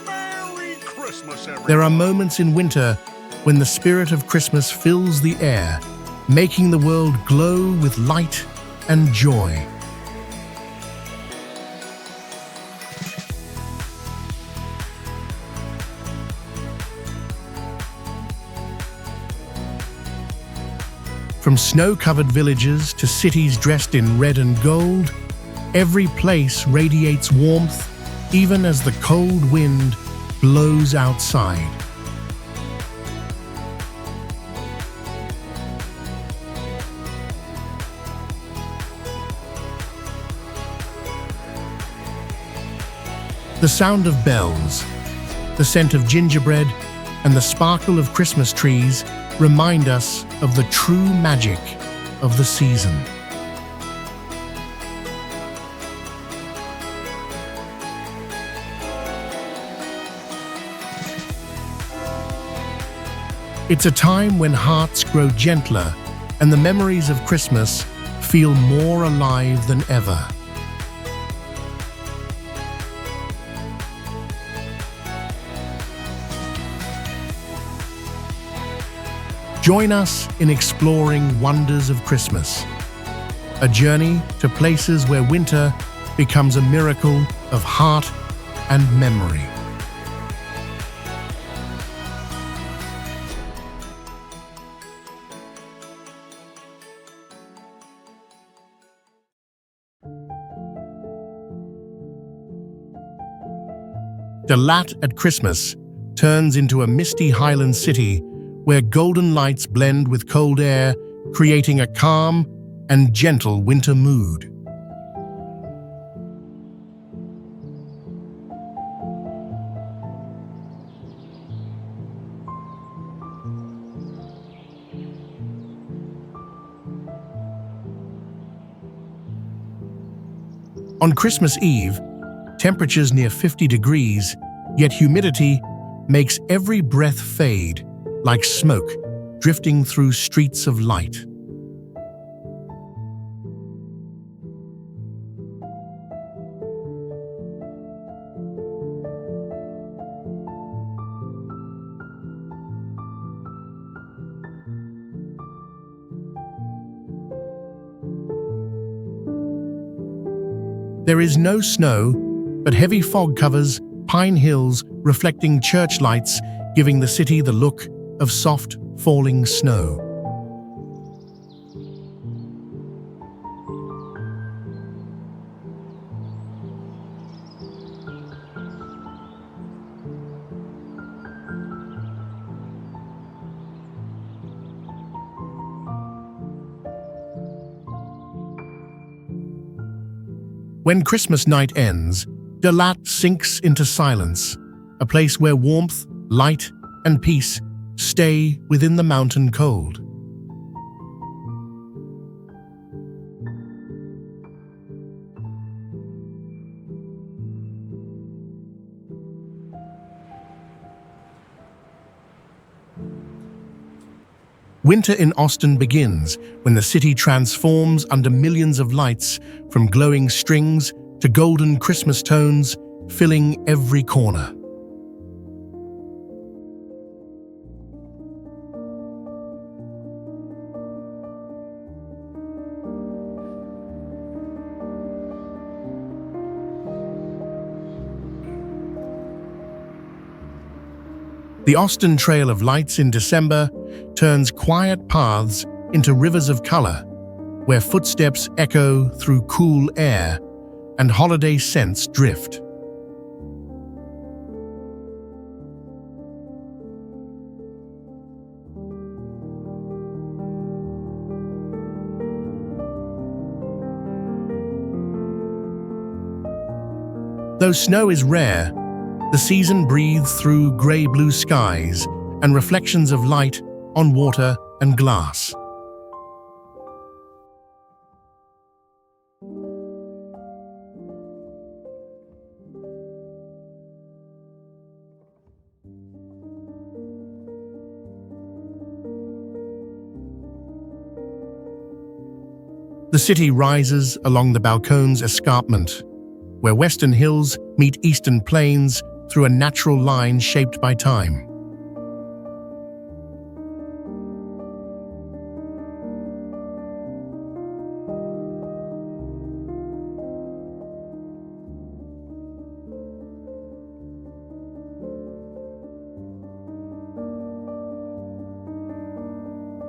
Merry Christmas, everyone. There are moments in winter when the spirit of Christmas fills the air, making the world glow with light and joy. From snow-covered villages to cities dressed in red and gold, every place radiates warmth even as the cold wind blows outside. The sound of bells, the scent of gingerbread, and the sparkle of Christmas trees remind us of the true magic of the season. It's a time when hearts grow gentler and the memories of Christmas feel more alive than ever. Join us in exploring wonders of Christmas, a journey to places where winter becomes a miracle of heart and memory. Hallstatt at Christmas turns into a misty highland city where golden lights blend with cold air, creating a calm and gentle winter mood. On Christmas Eve, temperatures near 50 degrees, yet humidity makes every breath fade, like smoke drifting through streets of light. There is no snow, but heavy fog covers pine hills reflecting church lights, giving the city the look of soft, falling snow. When Christmas night ends, Hallstatt sinks into silence, a place where warmth, light, and peace stay within the mountain cold. Winter in Austin begins when the city transforms under millions of lights, from glowing strings to golden Christmas tones, filling every corner. The Austin Trail of Lights in December turns quiet paths into rivers of color, where footsteps echo through cool air and holiday scents drift. Though snow is rare, the season breathes through grey-blue skies and reflections of light on water and glass. The city rises along the balcone's escarpment, where western hills meet eastern plains through a natural line shaped by time.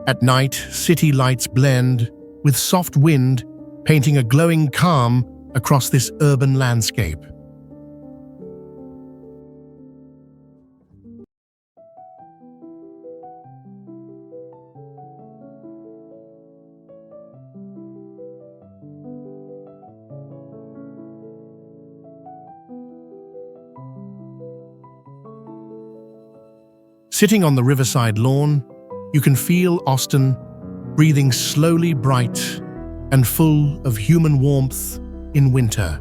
At night, city lights blend with soft wind, painting a glowing calm across this urban landscape. Sitting on the riverside lawn, you can feel Austin breathing slowly, bright and full of human warmth in winter.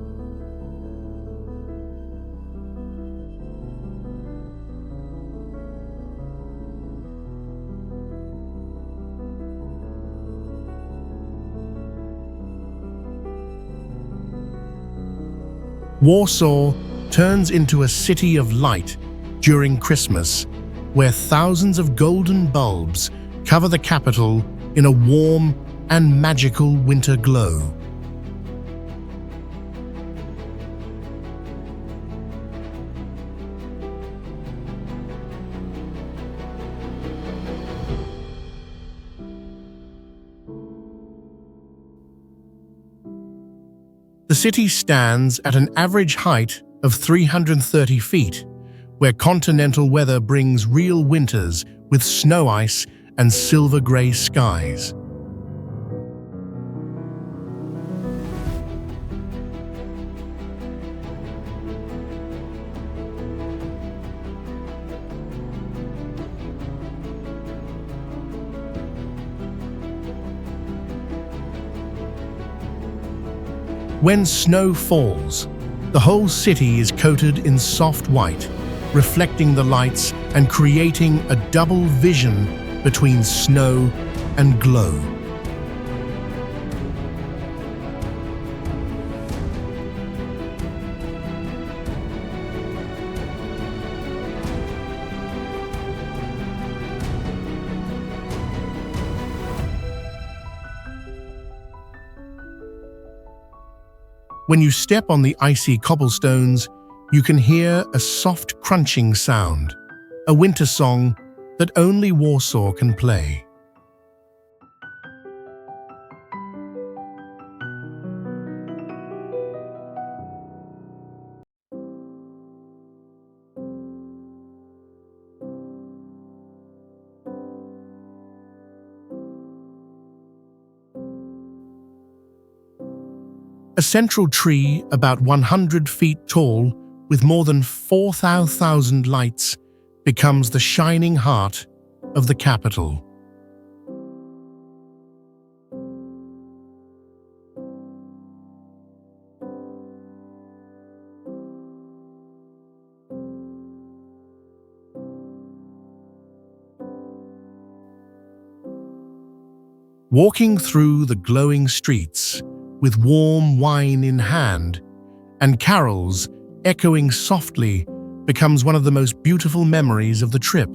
Warsaw turns into a city of light during Christmas, where thousands of golden bulbs cover the capital in a warm and magical winter glow. The city stands at an average height of 330 feet, where continental weather brings real winters with snow ice and silver-gray skies. When snow falls, the whole city is coated in soft white, reflecting the lights and creating a double vision between snow and glow. When you step on the icy cobblestones, you can hear a soft crunching sound, a winter song that only Warsaw can play. A central tree about 100 feet tall with more than 4,000 lights becomes the shining heart of the capital. Walking through the glowing streets with warm wine in hand and carols echoing softly becomes one of the most beautiful memories of the trip.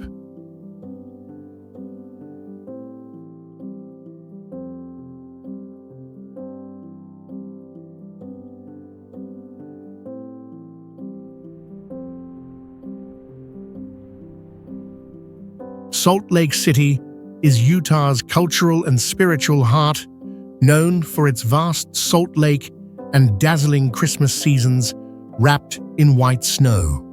Salt Lake City is Utah's cultural and spiritual heart, known for its vast Salt Lake and dazzling Christmas seasons wrapped in white snow.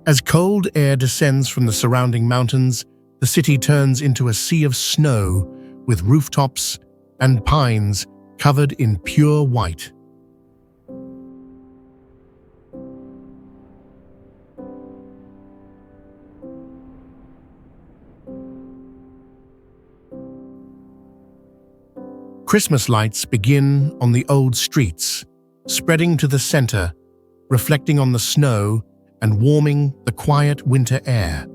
As cold air descends from the surrounding mountains, the city turns into a sea of snow with rooftops and pines covered in pure white. Christmas lights begin on the old streets, spreading to the center, reflecting on the snow and warming the quiet winter air.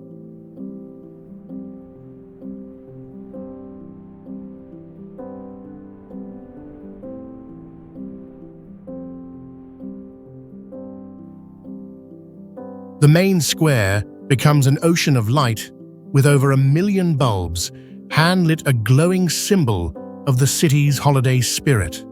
The main square becomes an ocean of light with over 1 million bulbs, hand-lit, a glowing symbol of the city's holiday spirit.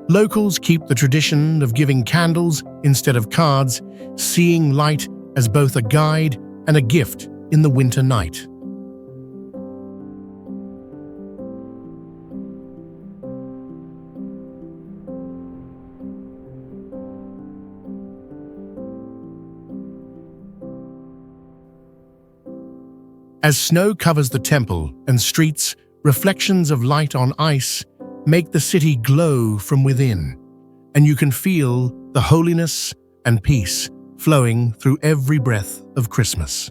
Locals keep the tradition of giving candles instead of cards, seeing light as both a guide and a gift in the winter night. As snow covers the temple and streets, reflections of light on ice make the city glow from within, and you can feel the holiness and peace flowing through every breath of Christmas.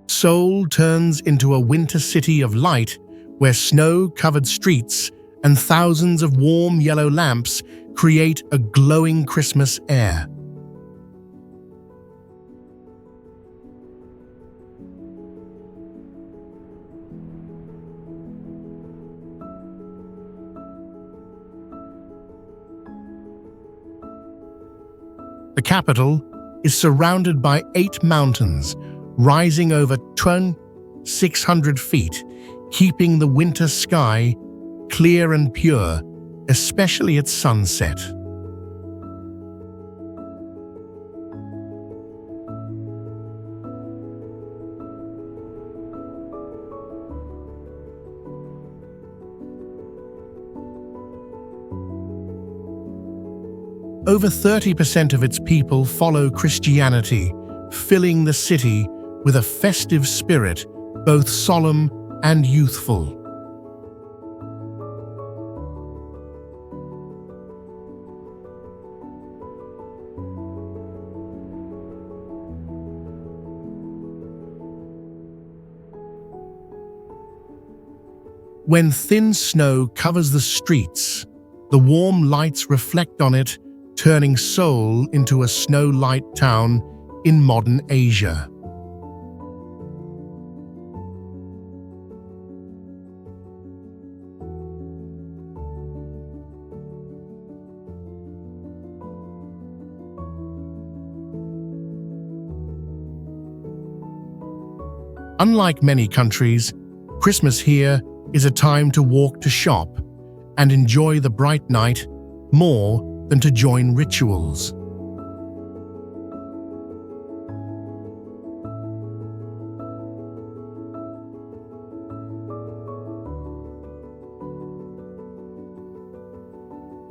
Seoul turns into a winter city of light where snow-covered streets and thousands of warm yellow lamps create a glowing Christmas air. The capital is surrounded by 8 mountains, rising over 2,600 feet, keeping the winter sky clear and pure, especially at sunset. Over 30% of its people follow Christianity, filling the city with a festive spirit, both solemn and youthful. When thin snow covers the streets, the warm lights reflect on it, turning Seoul into a snow-light town in modern Asia. Unlike many countries, Christmas here is a time to walk to shop and enjoy the bright night more than to join rituals.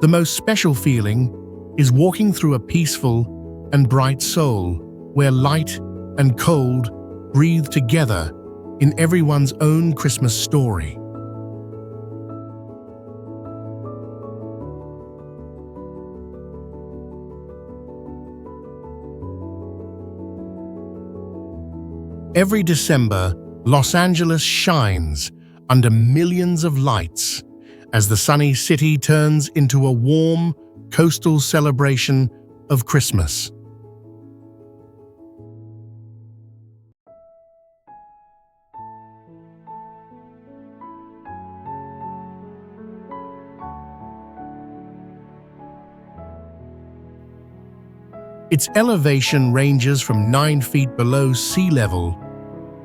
The most special feeling is walking through a peaceful and bright Seoul, where light and cold breathe together in everyone's own Christmas story. Every December, Los Angeles shines under millions of lights as the sunny city turns into a warm, coastal celebration of Christmas. Its elevation ranges from 9 feet below sea level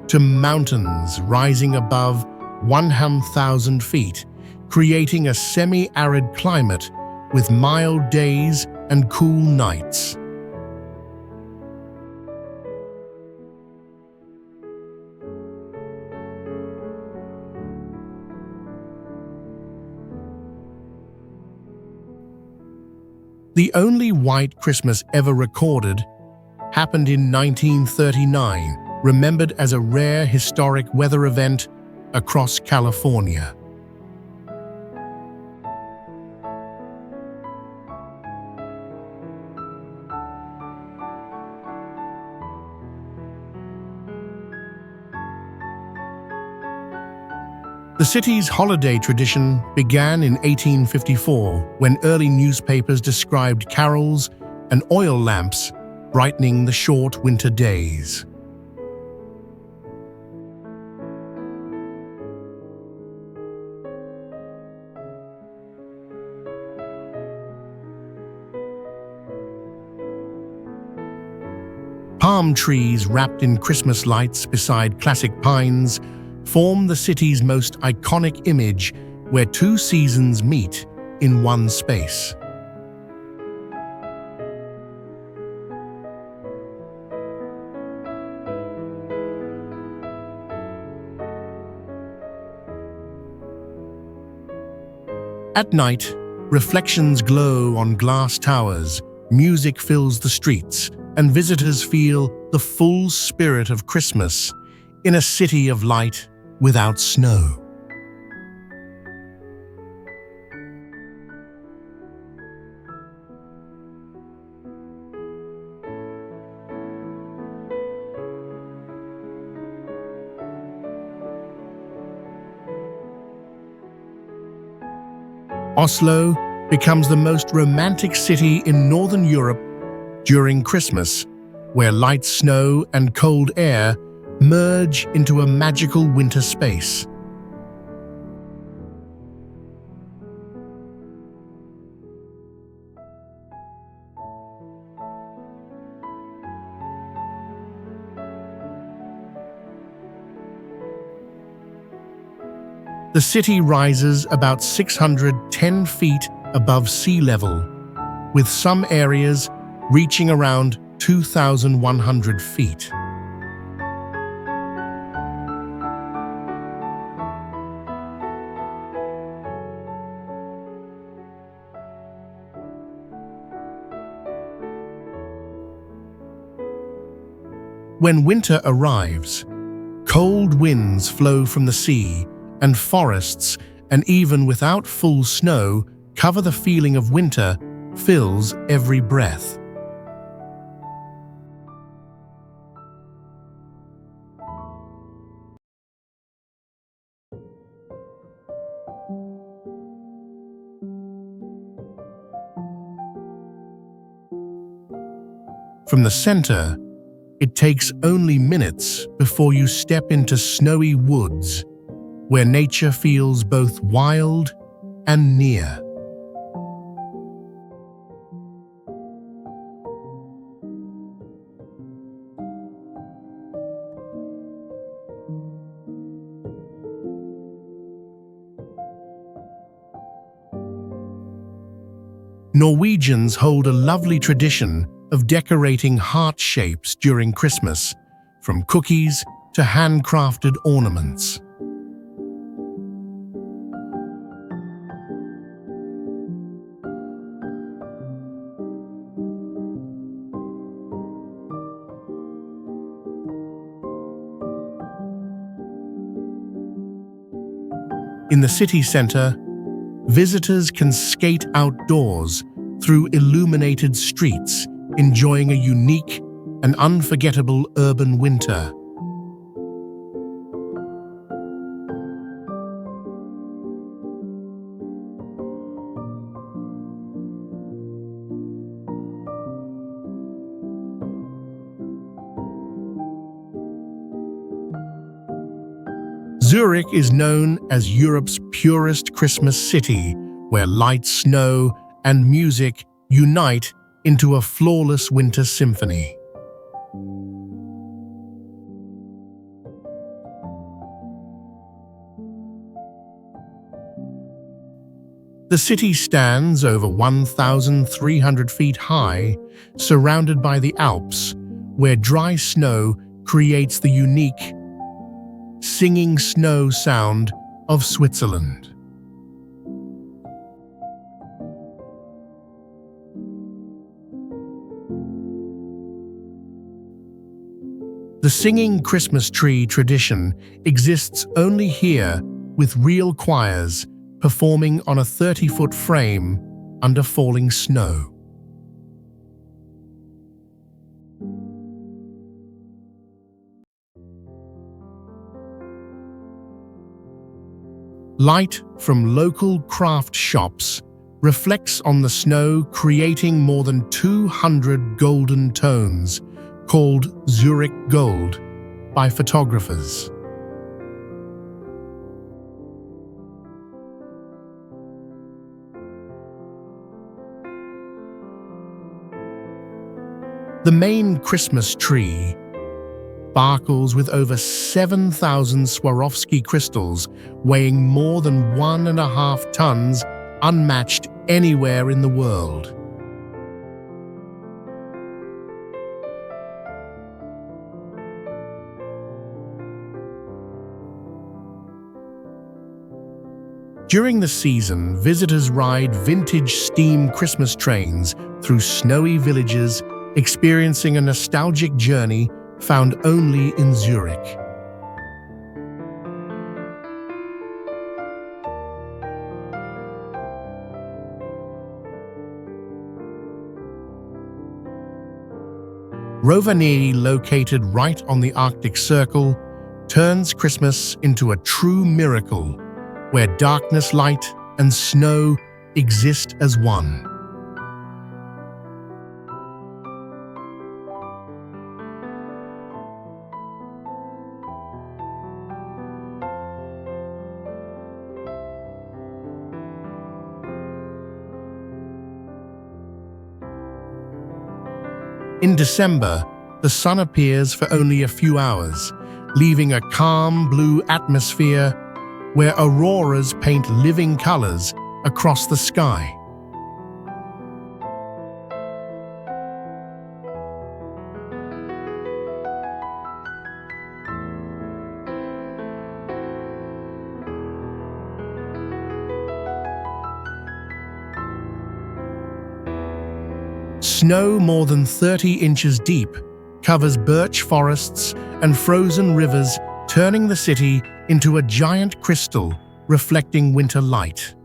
to mountains rising above 1,000 feet, creating a semi-arid climate with mild days and cool nights. The only white Christmas ever recorded happened in 1939, remembered as a rare historic weather event across California. The city's holiday tradition began in 1854 when early newspapers described carols and oil lamps brightening the short winter days. Palm trees wrapped in Christmas lights beside classic pines form the city's most iconic image, where two seasons meet in one space. At night, reflections glow on glass towers, music fills the streets, and visitors feel the full spirit of Christmas in a city of light without snow. Oslo becomes the most romantic city in Northern Europe during Christmas, where light snow and cold air merge into a magical winter space. The city rises about 610 feet above sea level, with some areas reaching around 2,100 feet. When winter arrives, cold winds flow from the sea, and forests, and even without full snow, cover the feeling of winter fills every breath. From the center, it takes only minutes before you step into snowy woods, where nature feels both wild and near. Norwegians hold a lovely tradition of decorating heart shapes during Christmas, from cookies to handcrafted ornaments. In the city center, visitors can skate outdoors through illuminated streets, enjoying a unique and unforgettable urban winter. Zurich is known as Europe's purest Christmas city, where light, snow, and music unite into a flawless winter symphony. The city stands over 1,300 feet high, surrounded by the Alps, where dry snow creates the unique singing snow sound of Switzerland. The singing Christmas tree tradition exists only here, with real choirs performing on a 30-foot frame under falling snow. Light from local craft shops reflects on the snow, creating more than 200 golden tones, called Zurich gold by photographers. The main Christmas tree sparkles with over 7,000 Swarovski crystals weighing more than 1.5 tons, unmatched anywhere in the world. During the season, visitors ride vintage steam Christmas trains through snowy villages, experiencing a nostalgic journey found only in Zurich. Roven, located right on the Arctic Circle, turns Christmas into a true miracle, where darkness, light, and snow exist as one. In December, the sun appears for only a few hours, leaving a calm blue atmosphere where auroras paint living colors across the sky. Snow more than 30 inches deep covers birch forests and frozen rivers, turning the city into a giant crystal reflecting winter light.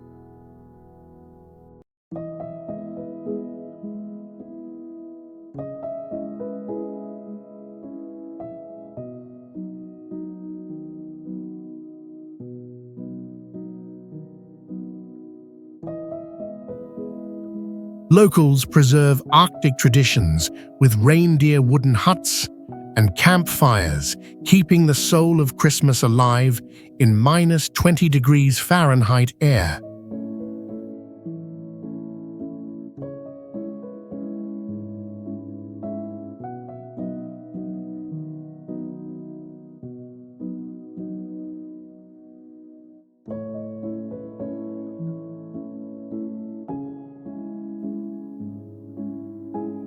Locals preserve Arctic traditions with reindeer wooden huts and campfires, keeping the soul of Christmas alive in -20 degrees Fahrenheit air.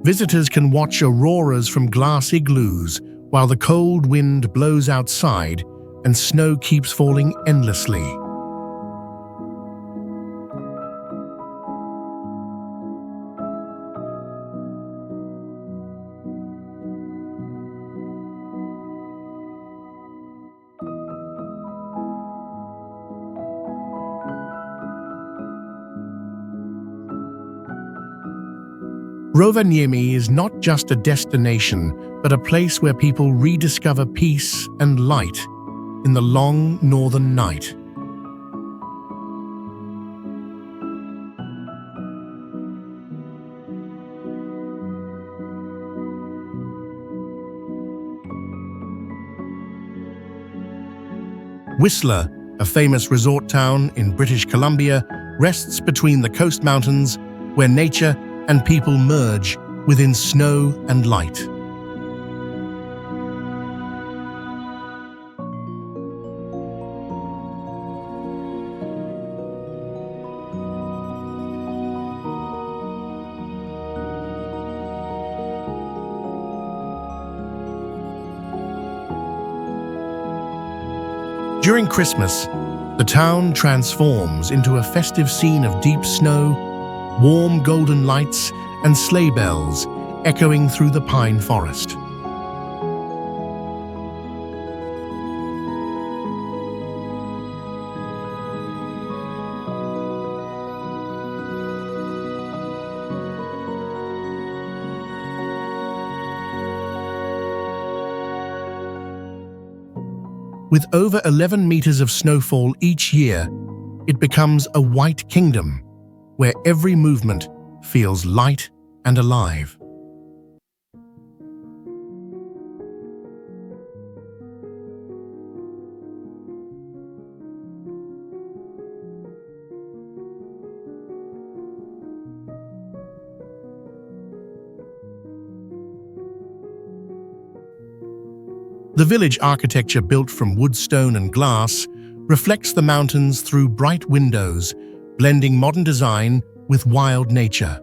Visitors can watch auroras from glass igloos while the cold wind blows outside and snow keeps falling endlessly. Rovaniemi is not just a destination, but a place where people rediscover peace and light in the long northern night. Whistler, a famous resort town in British Columbia, rests between the coast mountains where nature and people merge within snow and light. During Christmas, the town transforms into a festive scene of deep snow, warm golden lights, and sleigh bells echoing through the pine forest. With over 11 meters of snowfall each year, it becomes a white kingdom where every movement feels light and alive. The village architecture, built from wood, stone, and glass, reflects the mountains through bright windows, blending modern design with wild nature.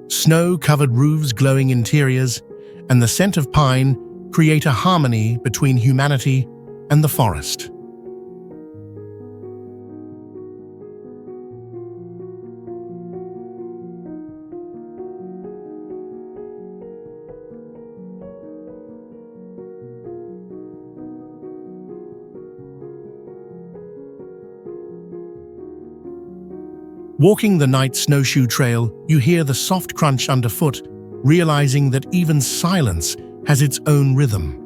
Snow-covered roofs, glowing interiors, and the scent of pine create a harmony between humanity and the forest. Walking the night snowshoe trail, you hear the soft crunch underfoot, realizing that even silence has its own rhythm.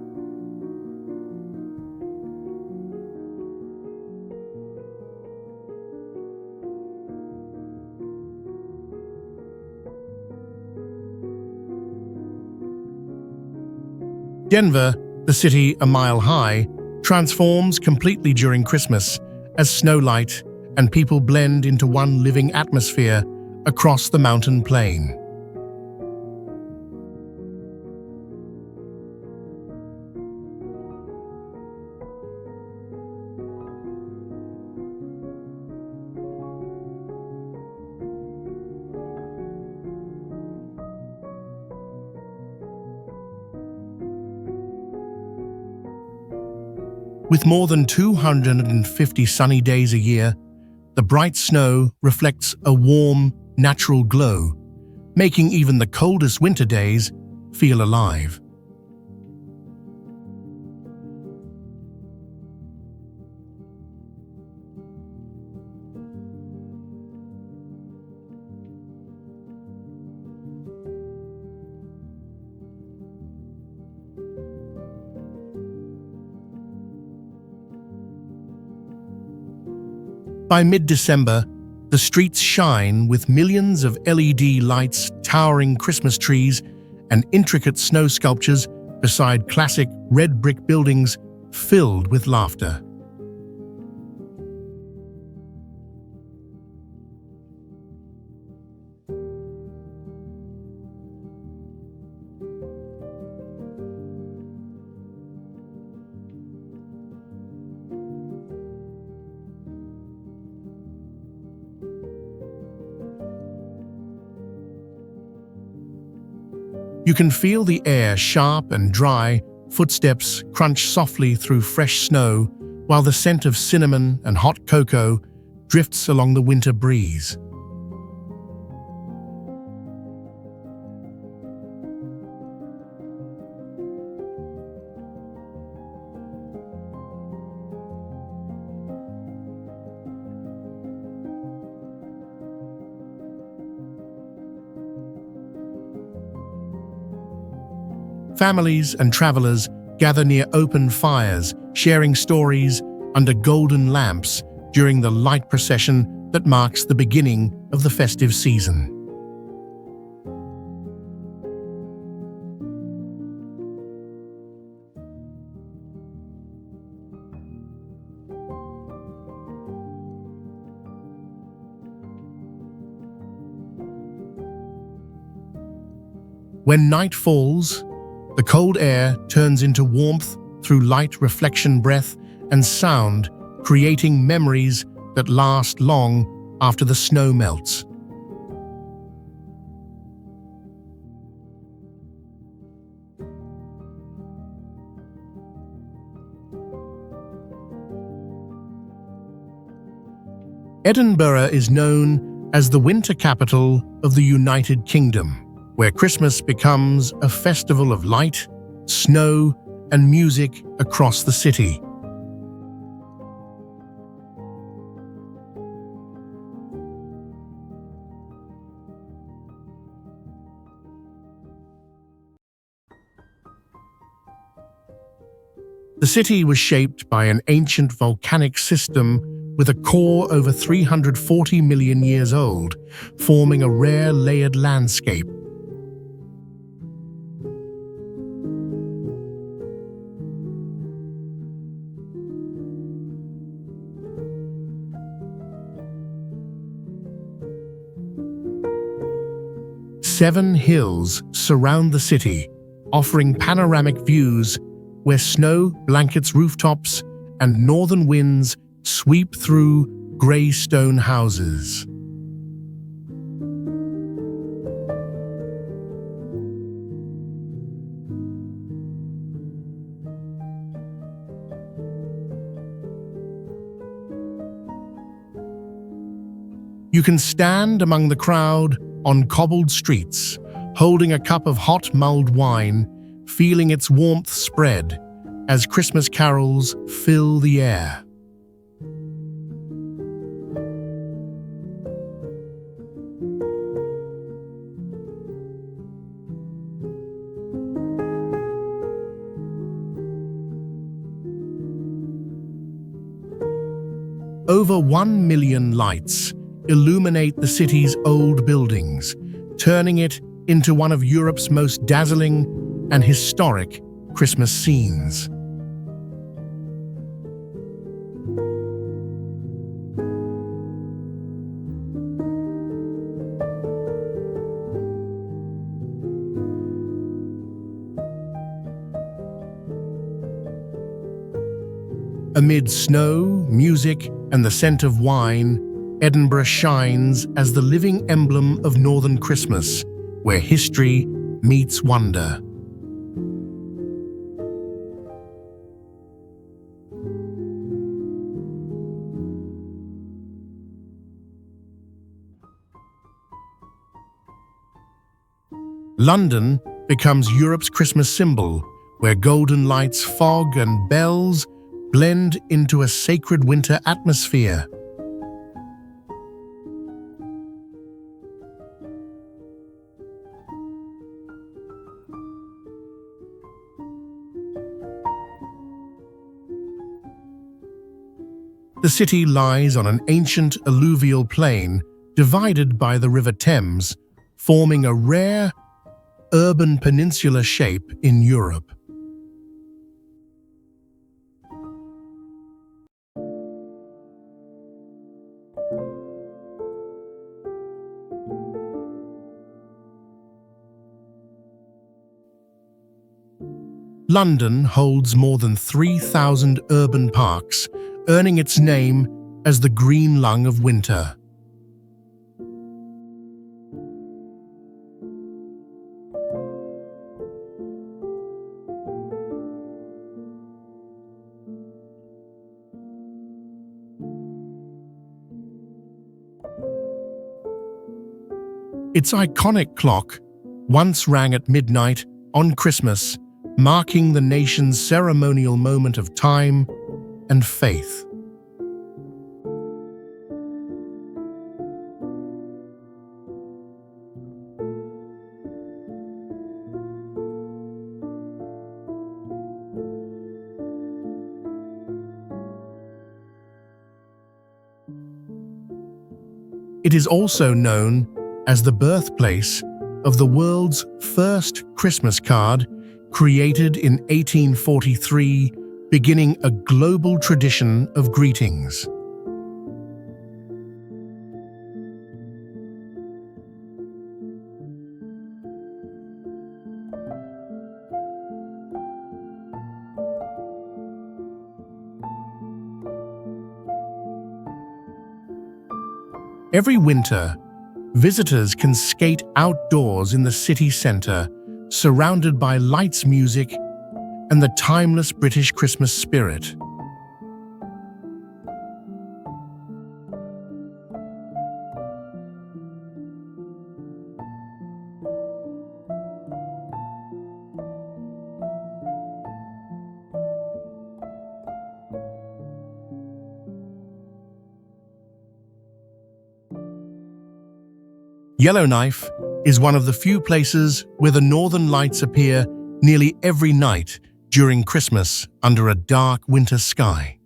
Denver, the city a mile high, transforms completely during Christmas as snowlight and people blend into one living atmosphere across the mountain plain. With more than 250 sunny days a year, the bright snow reflects a warm, natural glow, making even the coldest winter days feel alive. By mid-December, the streets shine with millions of LED lights, towering Christmas trees, and intricate snow sculptures beside classic red brick buildings filled with laughter. You can feel the air sharp and dry, footsteps crunch softly through fresh snow, while the scent of cinnamon and hot cocoa drifts along the winter breeze. Families and travelers gather near open fires, sharing stories under golden lamps during the light procession that marks the beginning of the festive season. When night falls, the cold air turns into warmth through light reflection, breath, and sound, creating memories that last long after the snow melts. Edinburgh is known as the winter capital of the United Kingdom, where Christmas becomes a festival of light, snow, and music across the city. The city was shaped by an ancient volcanic system with a core over 340 million years old, forming a rare layered landscape. Seven hills surround the city, offering panoramic views where snow blankets rooftops and northern winds sweep through grey stone houses. You can stand among the crowd on cobbled streets, holding a cup of hot mulled wine, feeling its warmth spread as Christmas carols fill the air. Over 1 million lights illuminate the city's old buildings, turning it into one of Europe's most dazzling and historic Christmas scenes. Amid snow, music, and the scent of wine, Edinburgh shines as the living emblem of Northern Christmas, where history meets wonder. London becomes Europe's Christmas symbol, where golden lights, fog, and bells blend into a sacred winter atmosphere. The city lies on an ancient alluvial plain divided by the River Thames, forming a rare urban peninsula shape in Europe. London holds more than 3,000 urban parks, earning its name as the green lung of winter. Its iconic clock once rang at midnight on Christmas, marking the nation's ceremonial moment of time and faith. It is also known as the birthplace of the world's first Christmas card, created in 1843, beginning a global tradition of greetings. Every winter, visitors can skate outdoors in the city centre, surrounded by lights, music, and the timeless British Christmas spirit. Yellowknife is one of the few places where the northern lights appear nearly every night during Christmas under a dark winter sky.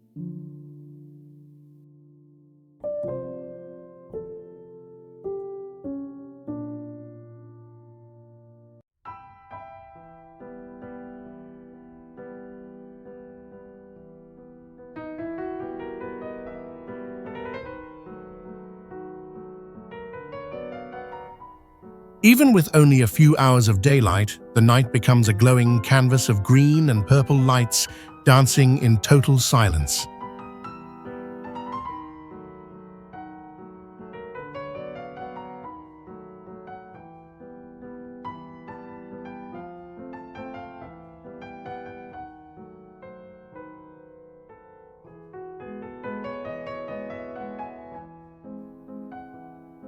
Even with only a few hours of daylight, the night becomes a glowing canvas of green and purple lights dancing in total silence.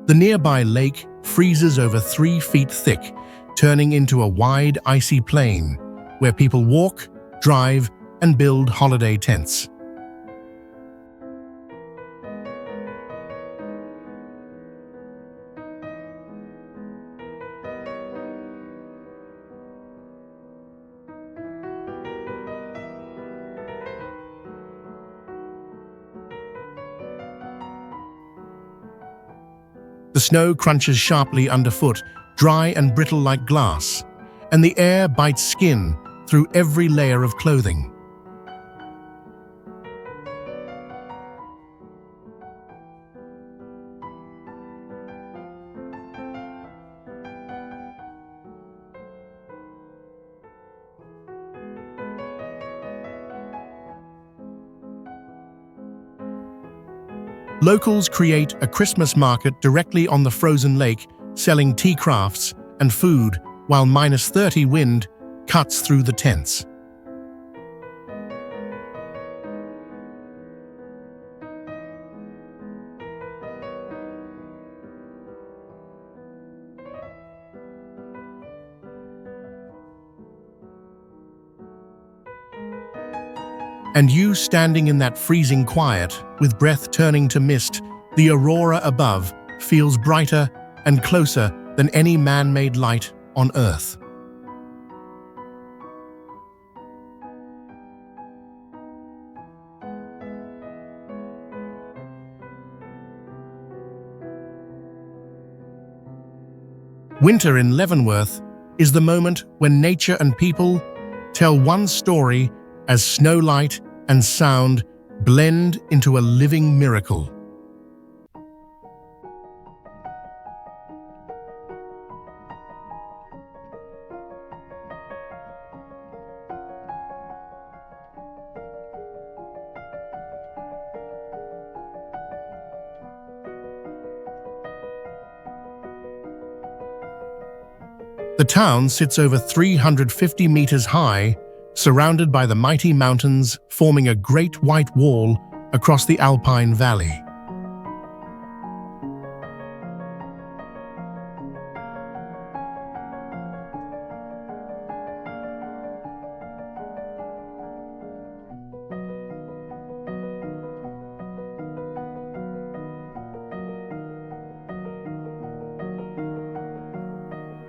The nearby lake freezes over 3 feet thick, turning into a wide, icy plain where people walk, drive, and build holiday tents. The snow crunches sharply underfoot, dry and brittle like glass, and the air bites skin through every layer of clothing. Locals create a Christmas market directly on the frozen lake, selling tea crafts and food while -30 wind cuts through the tents. And you standing in that freezing quiet, with breath turning to mist, the aurora above feels brighter and closer than any man-made light on Earth. Winter in Leavenworth is the moment when nature and people tell one story as snowlight and sound blend into a living miracle. The town sits over 350 meters high, surrounded by the mighty mountains forming a great white wall across the Alpine Valley.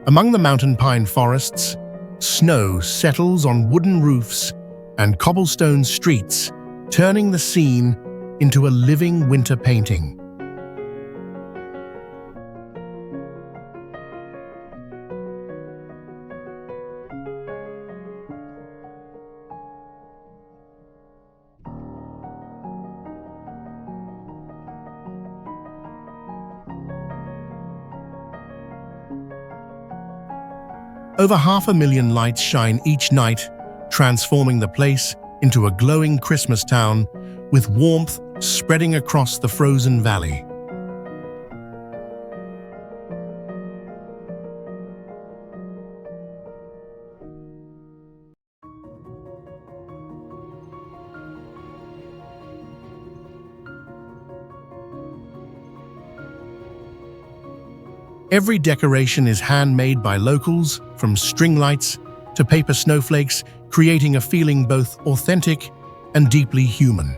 Among the mountain pine forests, snow settles on wooden roofs and cobblestone streets, turning the scene into a living winter painting. Over 500,000 lights shine each night, transforming the place into a glowing Christmas town with warmth spreading across the frozen valley. Every decoration is handmade by locals, from string lights to paper snowflakes, creating a feeling both authentic and deeply human.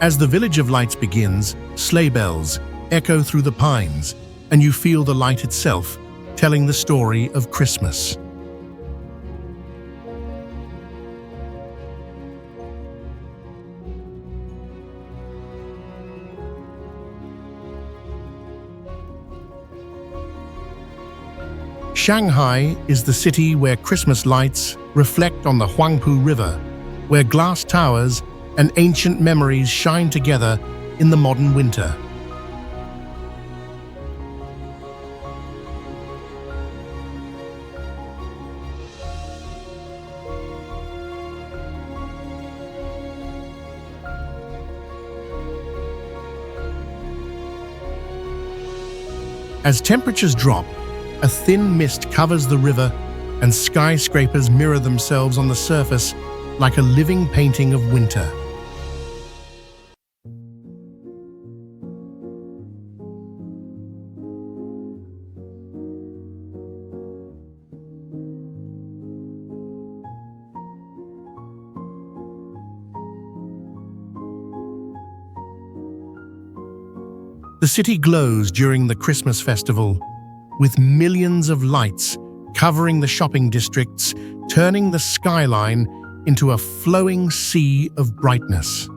As the Village of Lights begins, sleigh bells echo through the pines, and you feel the light itself telling the story of Christmas. Shanghai is the city where Christmas lights reflect on the Huangpu River, where glass towers and ancient memories shine together in the modern winter. As temperatures drop, a thin mist covers the river and skyscrapers mirror themselves on the surface like a living painting of winter. The city glows during the Christmas festival, with millions of lights covering the shopping districts, turning the skyline into a flowing sea of brightness.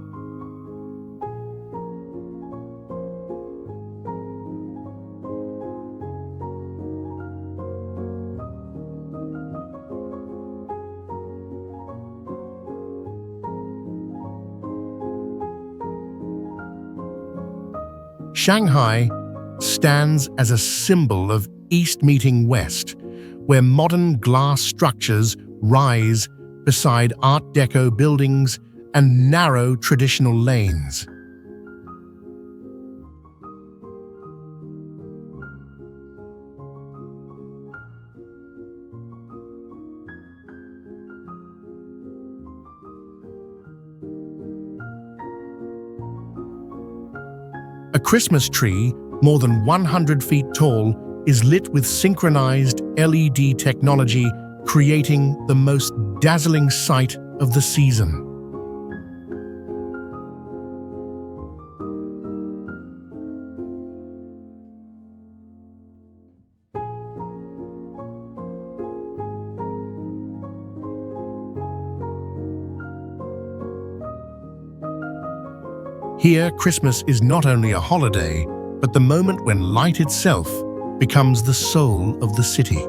Shanghai stands as a symbol of East meeting West, where modern glass structures rise beside Art Deco buildings and narrow traditional lanes. A Christmas tree, more than 100 feet tall, is lit with synchronized LED technology, creating the most dazzling sight of the season. Here, Christmas is not only a holiday, but the moment when light itself becomes the soul of the city.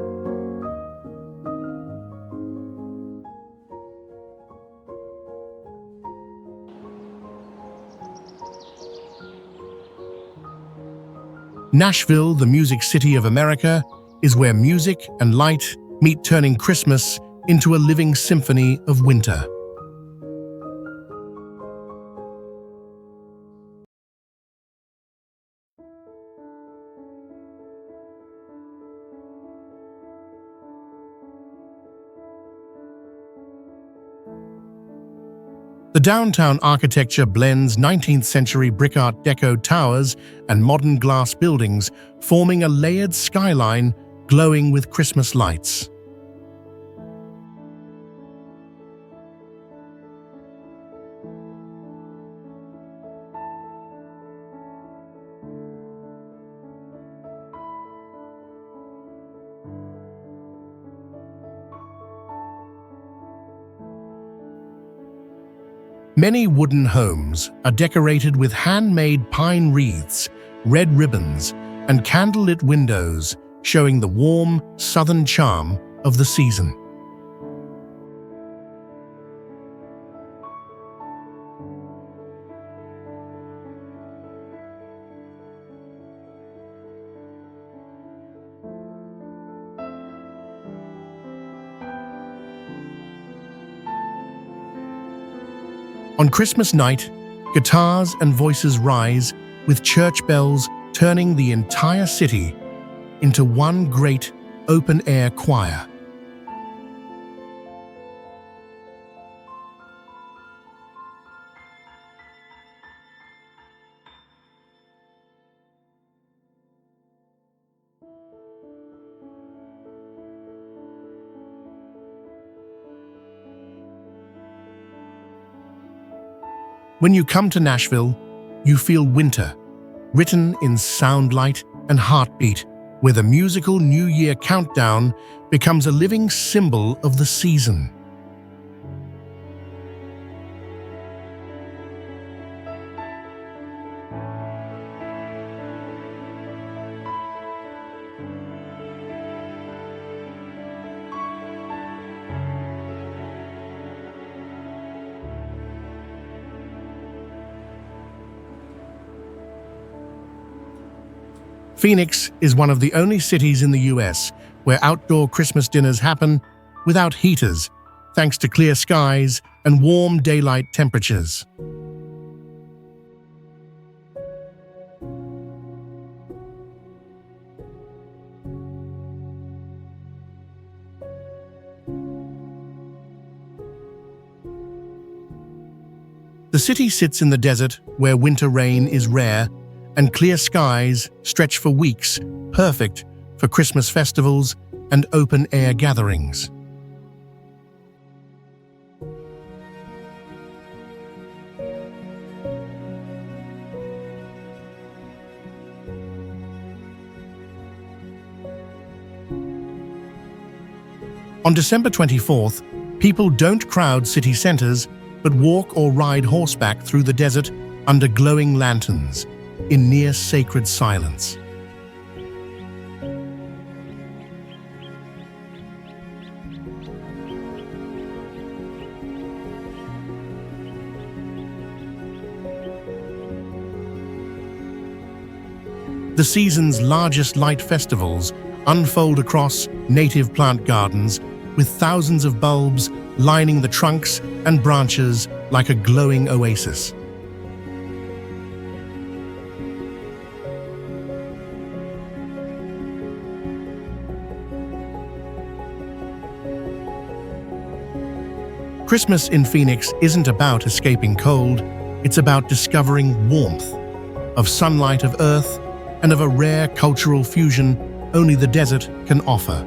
Nashville, the music city of America, is where music and light meet, turning Christmas into a living symphony of winter. The downtown architecture blends 19th century brick Art Deco towers and modern glass buildings, forming a layered skyline glowing with Christmas lights. Many wooden homes are decorated with handmade pine wreaths, red ribbons, and candlelit windows, showing the warm, southern charm of the season. On Christmas night, guitars and voices rise, with church bells turning the entire city into one great open-air choir. When you come to Nashville, you feel winter, written in sound light and heartbeat, where the musical New Year countdown becomes a living symbol of the season. Phoenix is one of the only cities in the US where outdoor Christmas dinners happen without heaters, thanks to clear skies and warm daylight temperatures. The city sits in the desert where winter rain is rare and clear skies stretch for weeks, perfect for Christmas festivals and open-air gatherings. On December 24th, people don't crowd city centers, but walk or ride horseback through the desert under glowing lanterns, in near-sacred silence. The season's largest light festivals unfold across native plant gardens with thousands of bulbs lining the trunks and branches like a glowing oasis. Christmas in Phoenix isn't about escaping cold, it's about discovering warmth, of sunlight of earth, and of a rare cultural fusion only the desert can offer.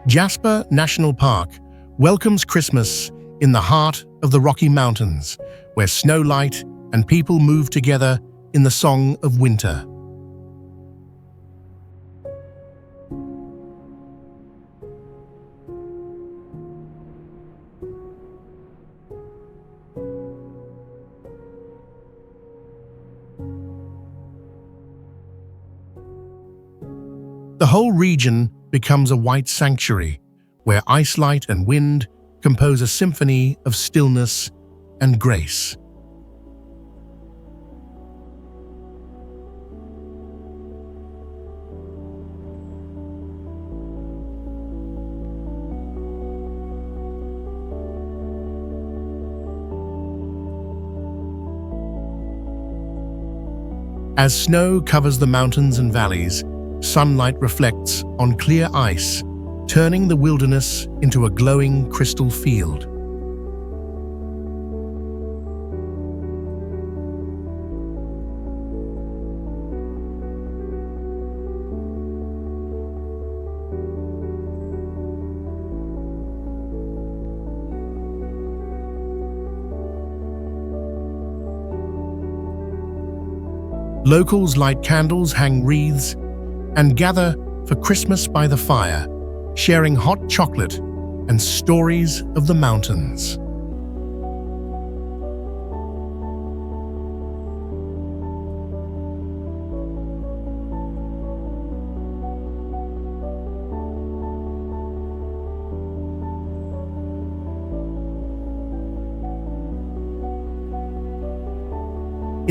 Jasper National Park welcomes Christmas in the heart of the Rocky Mountains, where snowlight and people move together in the song of winter. The whole region becomes a white sanctuary, where ice light and wind compose a symphony of stillness and grace. As snow covers the mountains and valleys, sunlight reflects on clear ice, turning the wilderness into a glowing crystal field. Locals light candles, hang wreaths, and gather for Christmas by the fire, sharing hot chocolate and stories of the mountains.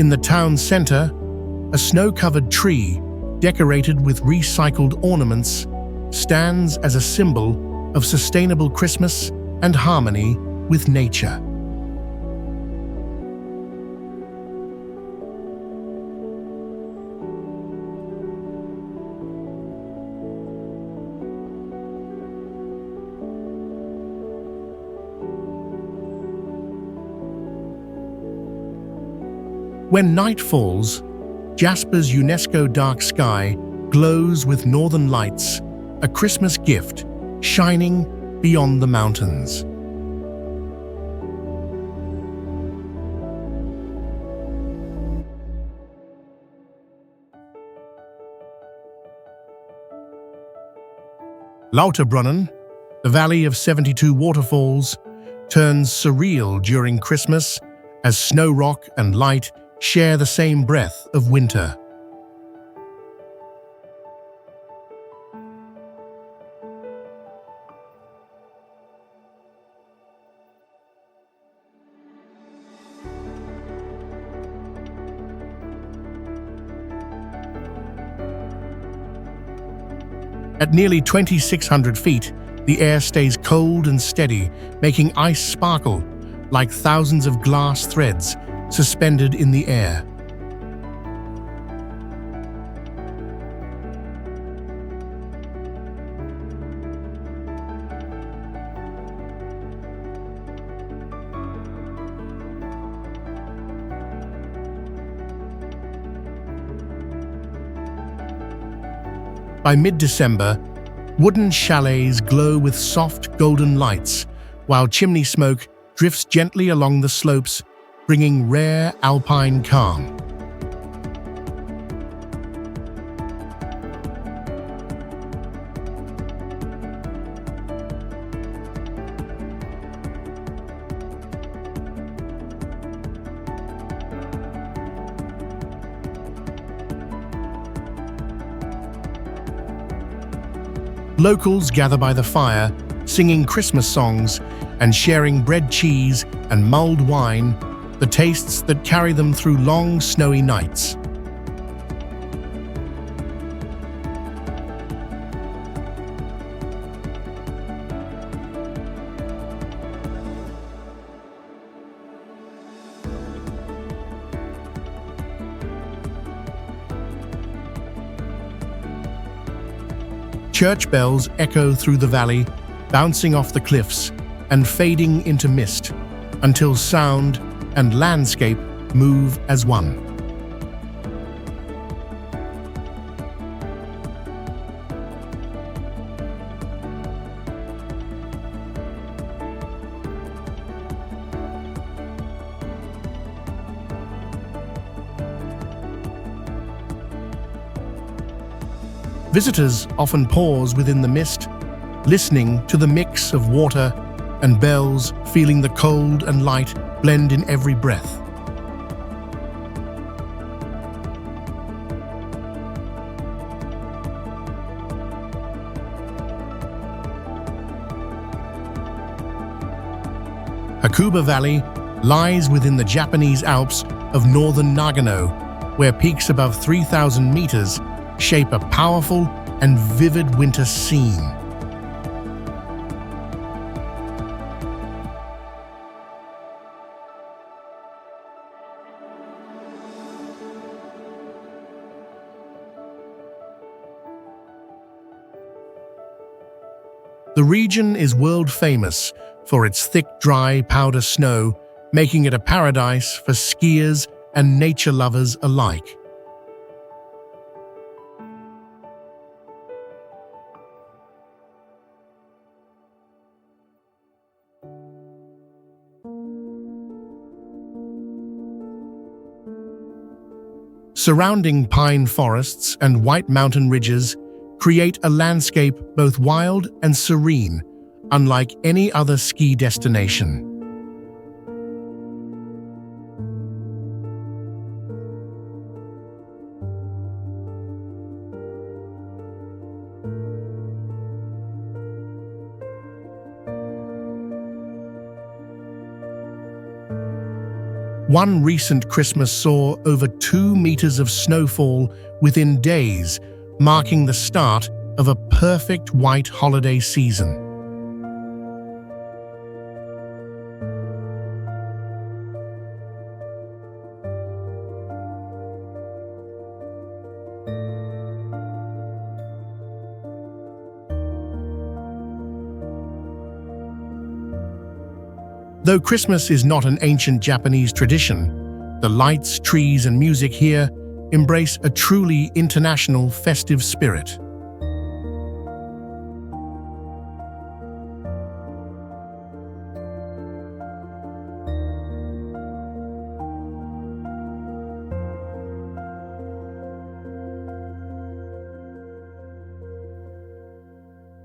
In the town center, a snow-covered tree, decorated with recycled ornaments, stands as a symbol of sustainable Christmas and harmony with nature. When night falls, Jasper's UNESCO dark sky glows with northern lights, a Christmas gift shining beyond the mountains. Brunan, the Valley of 72 Waterfalls, turns surreal during Christmas as snow rock and light share the same breath of winter. At nearly 2,600 feet, the air stays cold and steady, making ice sparkle like thousands of glass threads suspended in the air. By mid-December, wooden chalets glow with soft golden lights, while chimney smoke drifts gently along the slopes, bringing rare alpine calm. Locals gather by the fire, singing Christmas songs and sharing bread, cheese, and mulled wine, the tastes that carry them through long, snowy nights. Church bells echo through the valley, bouncing off the cliffs and fading into mist, until sound and landscape move as one. Visitors often pause within the mist, listening to the mix of water and bells, feeling the cold and light blend in every breath. Hakuba Valley lies within the Japanese Alps of northern Nagano, where peaks above 3,000 meters shape a powerful and vivid winter scene. The region is world famous for its thick, dry powder snow, making it a paradise for skiers and nature lovers alike. Surrounding pine forests and white mountain ridges create a landscape both wild and serene, unlike any other ski destination. One recent Christmas saw over 2 meters of snowfall within days, marking the start of a perfect white holiday season. Though Christmas is not an ancient Japanese tradition, the lights, trees, and music here embrace a truly international festive spirit.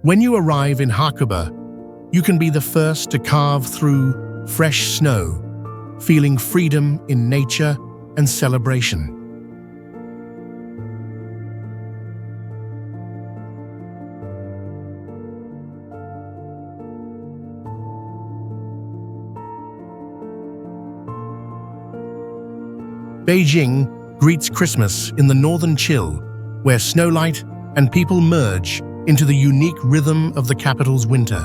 When you arrive in Hakuba, you can be the first to carve through fresh snow, feeling freedom in nature and celebration. Beijing greets Christmas in the northern chill, where snowlight and people merge into the unique rhythm of the capital's winter.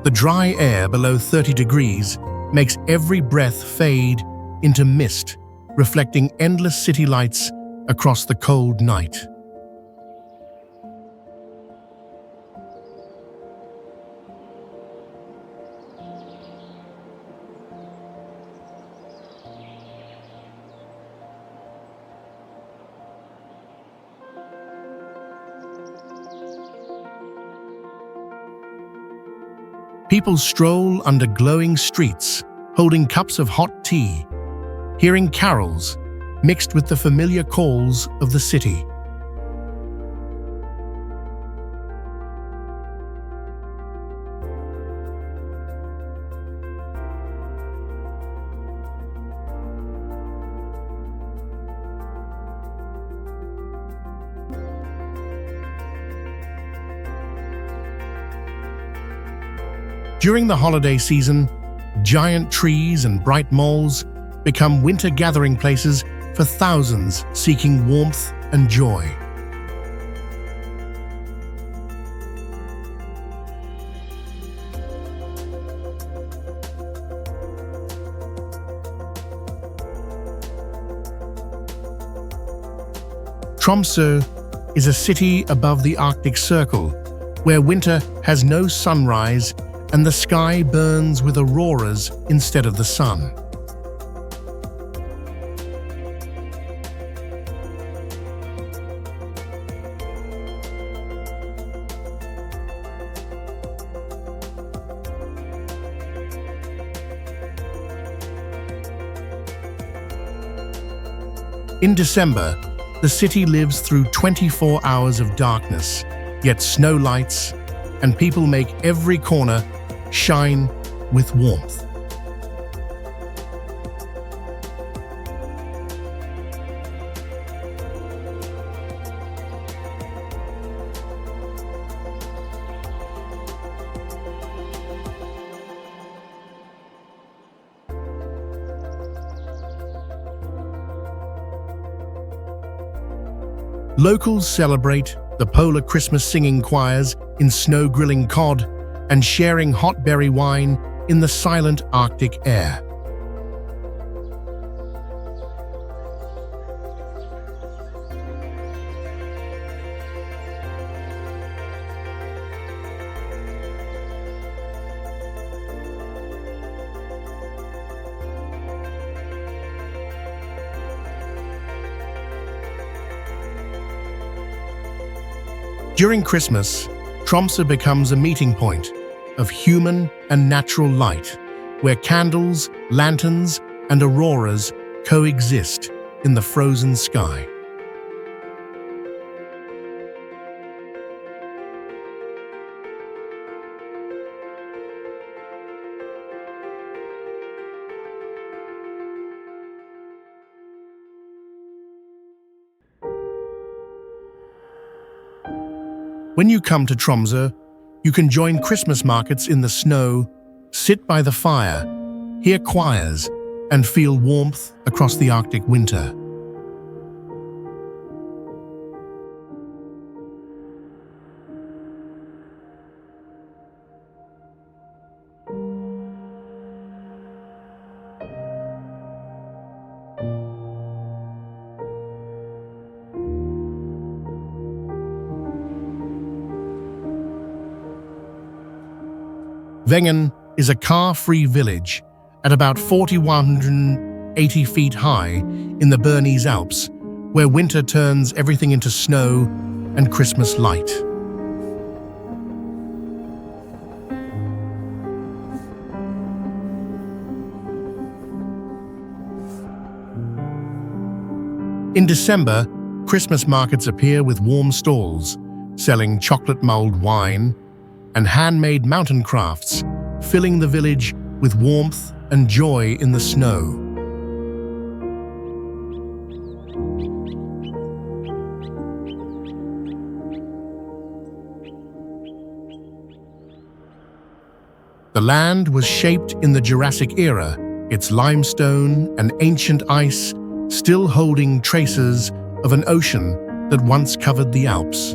The dry air below 30 degrees makes every breath fade into mist, reflecting endless city lights across the cold night. People stroll under glowing streets, holding cups of hot tea, hearing carols mixed with the familiar calls of the city. During the holiday season, giant trees and bright malls become winter gathering places for thousands seeking warmth and joy. Tromsø is a city above the Arctic Circle, where winter has no sunrise and the sky burns with auroras instead of the sun. In December, the city lives through 24 hours of darkness, yet snow lights, and people make every corner shine with warmth. Locals celebrate the polar Christmas singing choirs in snow-grilling cod and sharing hot berry wine in the silent Arctic air. During Christmas, Tromsø becomes a meeting point of human and natural light, where candles, lanterns, and auroras coexist in the frozen sky. When you come to Tromsø, you can join Christmas markets in the snow, sit by the fire, hear choirs, and feel warmth across the Arctic winter. Wengen is a car-free village at about 4,180 feet high in the Bernese Alps, where winter turns everything into snow and Christmas light. In December, Christmas markets appear with warm stalls, selling chocolate mulled wine and handmade mountain crafts, filling the village with warmth and joy in the snow. The land was shaped in the Jurassic era, its limestone and ancient ice still holding traces of an ocean that once covered the Alps.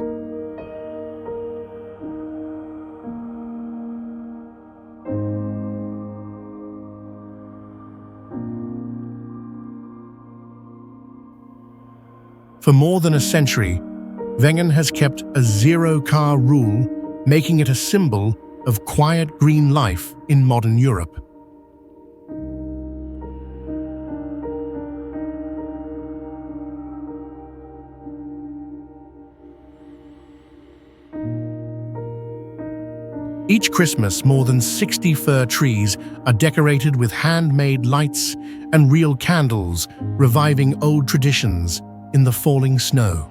For more than a century, Wengen has kept a zero-car rule, making it a symbol of quiet green life in modern Europe. Each Christmas, more than 60 fir trees are decorated with handmade lights and real candles, reviving old traditions in the falling snow.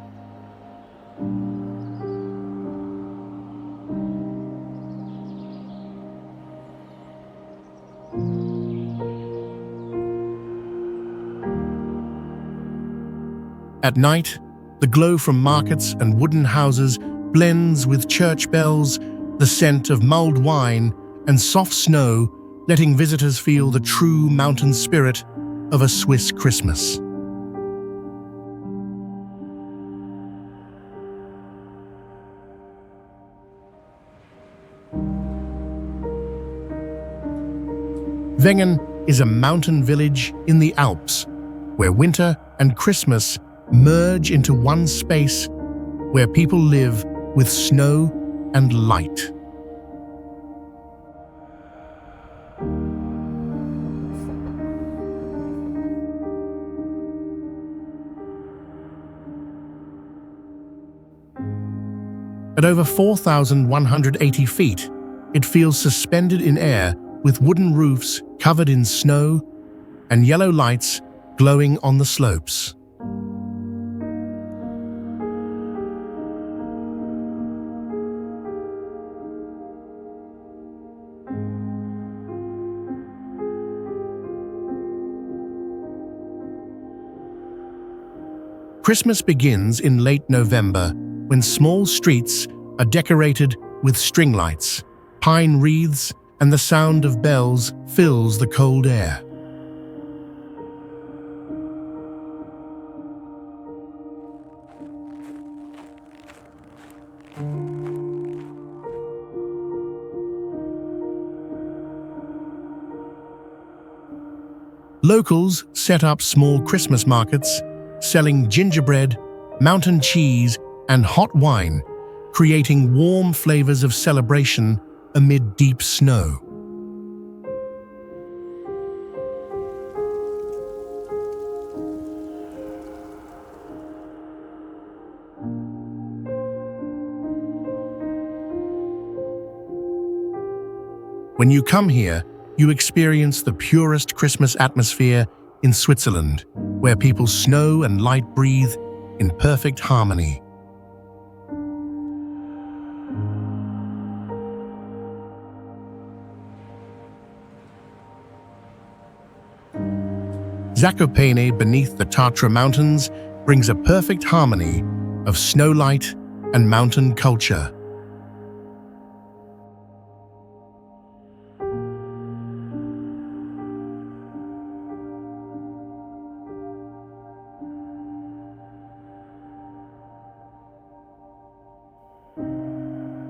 At night, the glow from markets and wooden houses blends with church bells, the scent of mulled wine, and soft snow, letting visitors feel the true mountain spirit of a Swiss Christmas. Wengen is a mountain village in the Alps, where winter and Christmas merge into one space, where people live with snow and light. At over 4,180 feet, it feels suspended in air with wooden roofs covered in snow and yellow lights glowing on the slopes. Christmas begins in late November when small streets are decorated with string lights, pine wreaths, and the sound of bells fills the cold air. Locals set up small Christmas markets, selling gingerbread, mountain cheese, and hot wine, creating warm flavors of celebration amid deep snow. When you come here, you experience the purest Christmas atmosphere in Switzerland, where people snow and light breathe in perfect harmony. Zakopane beneath the Tatra Mountains brings a perfect harmony of snow light and mountain culture.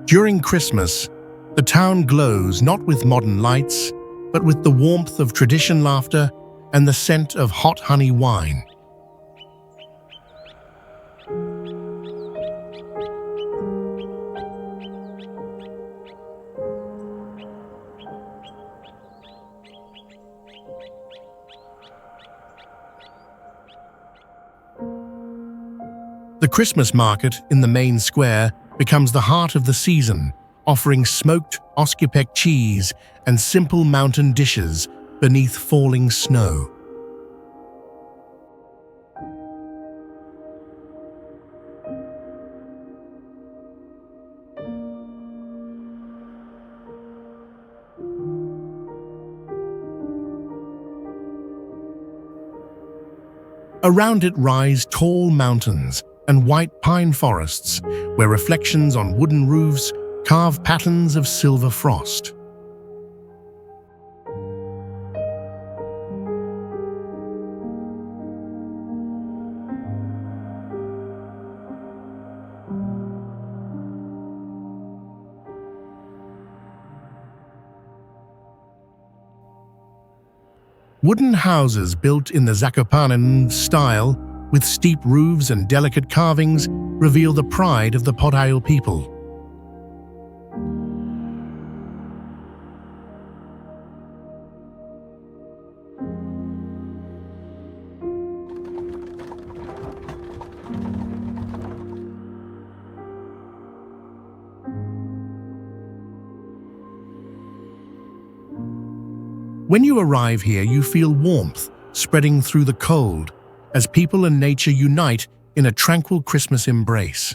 During Christmas, the town glows not with modern lights, but with the warmth of tradition laughter and the scent of hot honey wine. The Christmas market in the main square becomes the heart of the season, offering smoked oskipek cheese and simple mountain dishes beneath falling snow. Around it rise tall mountains and white pine forests, where reflections on wooden roofs carve patterns of silver frost. Wooden houses built in the Zakopane style, with steep roofs and delicate carvings, reveal the pride of the Podhale people. When you arrive here, you feel warmth spreading through the cold as people and nature unite in a tranquil Christmas embrace.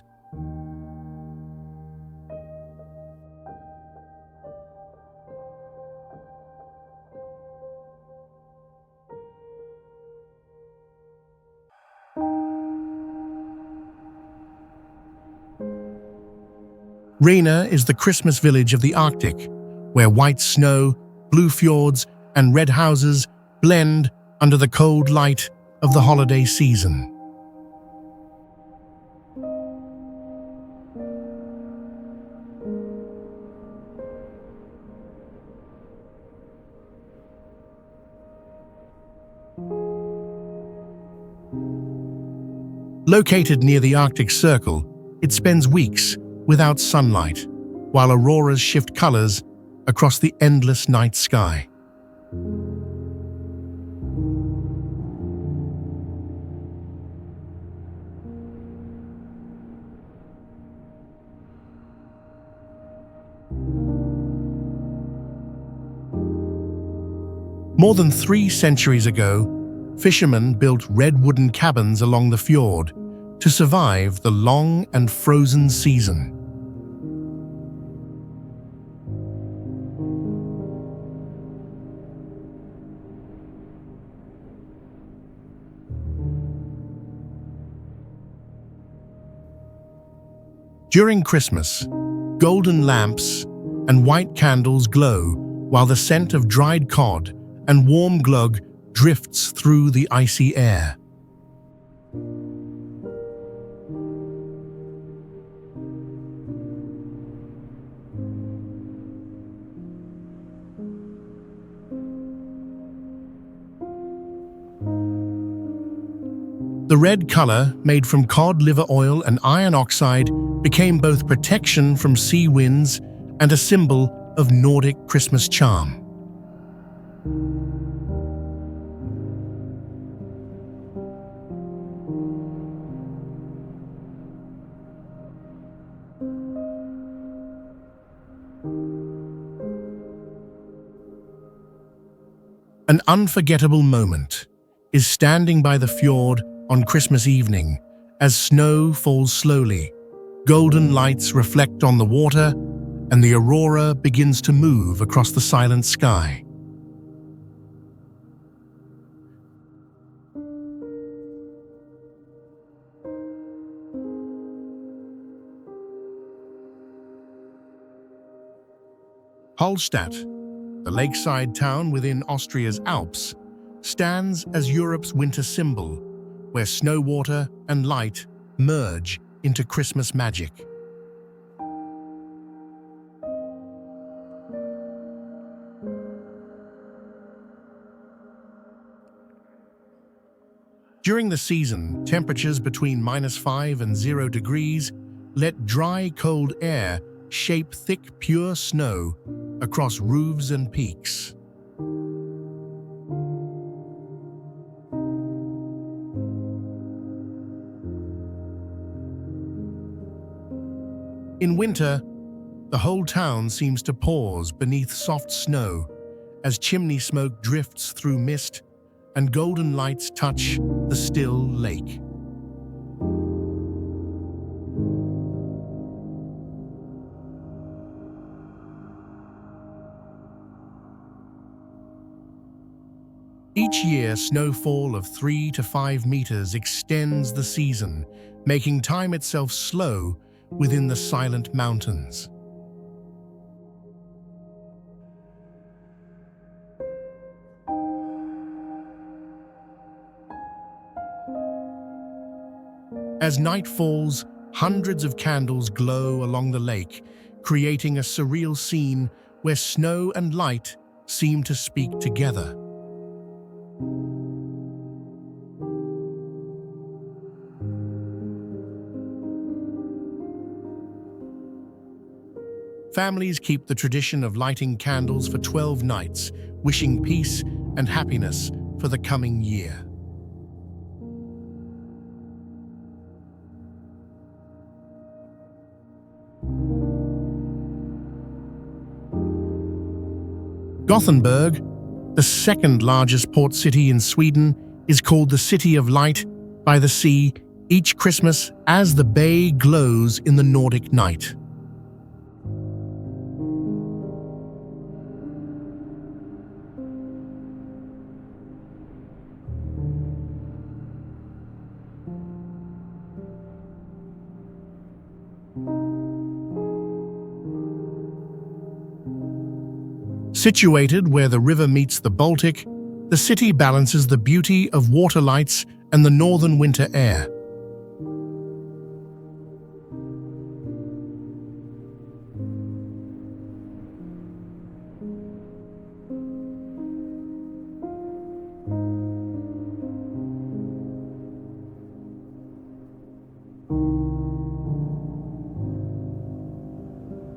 Rena is the Christmas village of the Arctic, where white snow, blue fjords, and red houses blend under the cold light of the holiday season. Located near the Arctic Circle, it spends weeks without sunlight, while auroras shift colors across the endless night sky. More than 3 centuries ago, fishermen built red wooden cabins along the fjord to survive the long and frozen season. During Christmas, golden lamps and white candles glow while the scent of dried cod and warm glögg drifts through the icy air. The red color, made from cod liver oil and iron oxide, became both protection from sea winds and a symbol of Nordic Christmas charm. An unforgettable moment is standing by the fjord on Christmas evening as snow falls slowly. Golden lights reflect on the water, and the aurora begins to move across the silent sky. Hallstatt, the lakeside town within Austria's Alps, stands as Europe's winter symbol, where snow water and light merge into Christmas magic. During the season, temperatures between -5 and 0 degrees let dry, cold air shape thick, pure snow across roofs and peaks. In winter, the whole town seems to pause beneath soft snow as chimney smoke drifts through mist and golden lights touch the still lake. Each year, snowfall of 3 to 5 meters extends the season, making time itself slow within the silent mountains. As night falls, hundreds of candles glow along the lake, creating a surreal scene where snow and light seem to speak together. Families keep the tradition of lighting candles for 12 nights, wishing peace and happiness for the coming year. Gothenburg, the second largest port city in Sweden, is called the City of Light by the sea each Christmas as the bay glows in the Nordic night. Situated where the river meets the Baltic, the city balances the beauty of water lights and the northern winter air.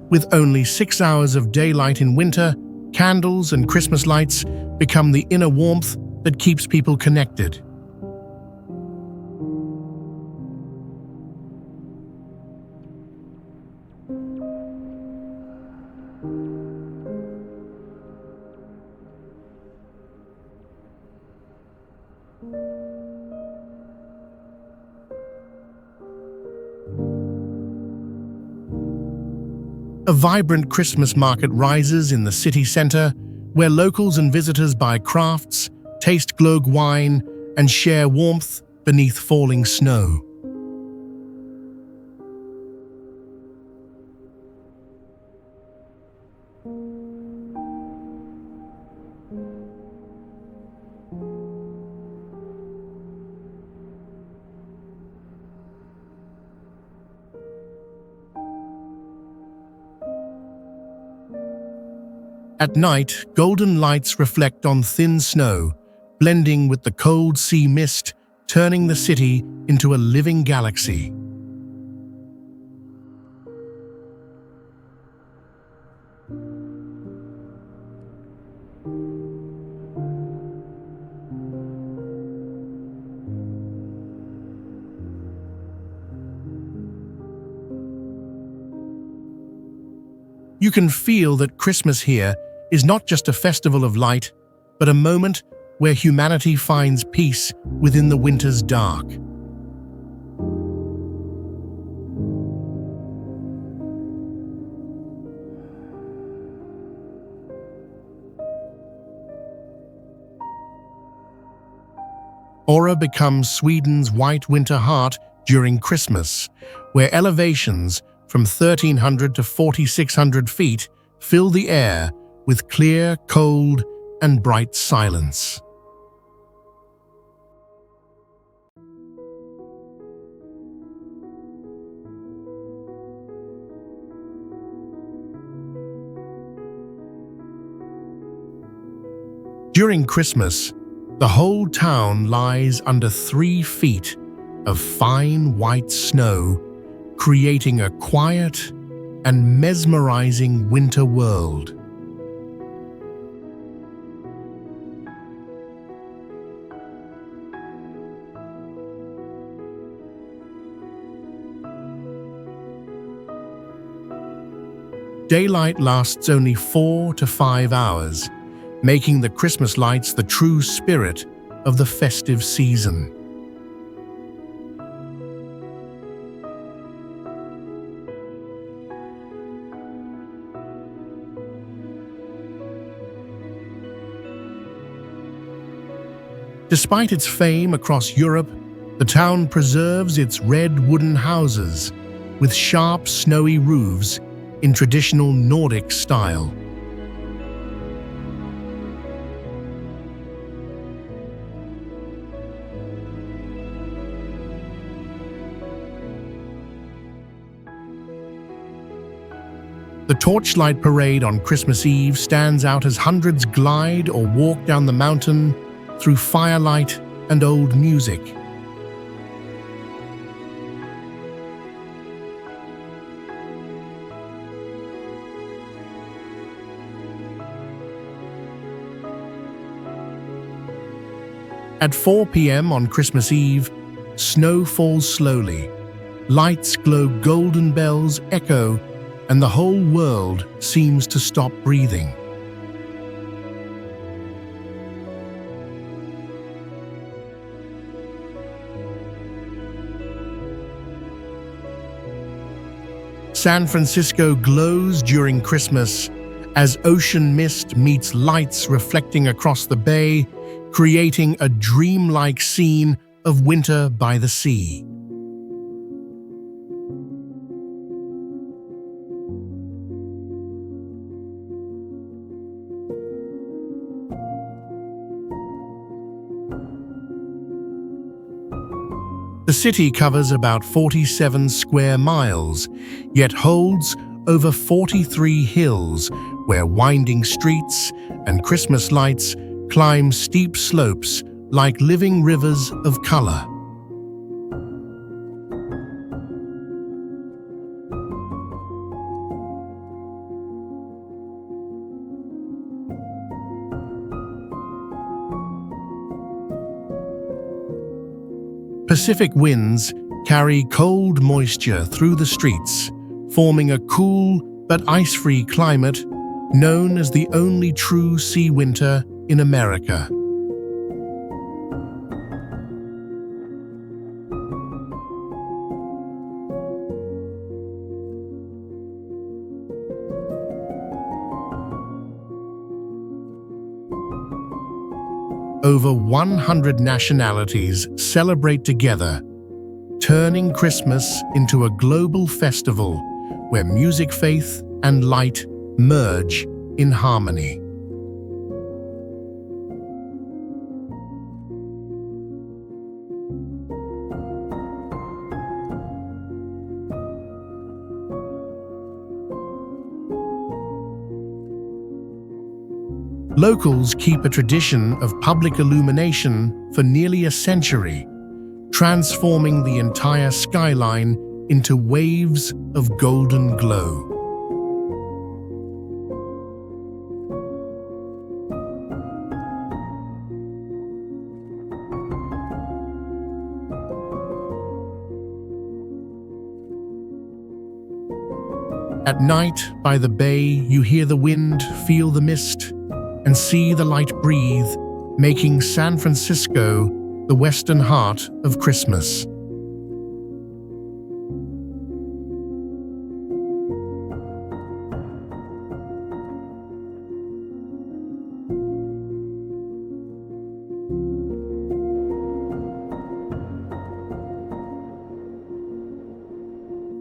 With only 6 hours of daylight in winter, candles and Christmas lights become the inner warmth that keeps people connected. A vibrant Christmas market rises in the city center, where locals and visitors buy crafts, taste glögg wine, and share warmth beneath falling snow. At night, golden lights reflect on thin snow, blending with the cold sea mist, turning the city into a living galaxy. You can feel that Christmas here is not just a festival of light, but a moment where humanity finds peace within the winter's dark. Aura becomes Sweden's white winter heart during Christmas, where elevations from 1,300 to 4,600 feet fill the air with clear, cold, and bright silence. During Christmas, the whole town lies under 3 feet of fine white snow, creating a quiet and mesmerizing winter world. daylight lasts only 4 to 5 hours, making the Christmas lights the true spirit of the festive season. Despite its fame across Europe, the town preserves its red wooden houses with sharp, snowy roofs in traditional Nordic style. The torchlight parade on Christmas Eve stands out as hundreds glide or walk down the mountain through firelight and old music. At 4 p.m. on Christmas Eve, snow falls slowly, lights glow, golden bells echo, and the whole world seems to stop breathing. San Francisco glows during Christmas as ocean mist meets lights reflecting across the bay, creating a dreamlike scene of winter by the sea. The city covers about 47 square miles, yet holds over 43 hills where winding streets and Christmas lights climb steep slopes like living rivers of color. Pacific winds carry cold moisture through the streets, forming a cool but ice-free climate known as the only true sea winter in America. Over 100 nationalities celebrate together, turning Christmas into a global festival where music, faith, and light merge in harmony. Locals keep a tradition of public illumination for nearly a century, transforming the entire skyline into waves of golden glow. At night, by the bay, you hear the wind, feel the mist, and see the light breathe, making San Francisco the western heart of Christmas.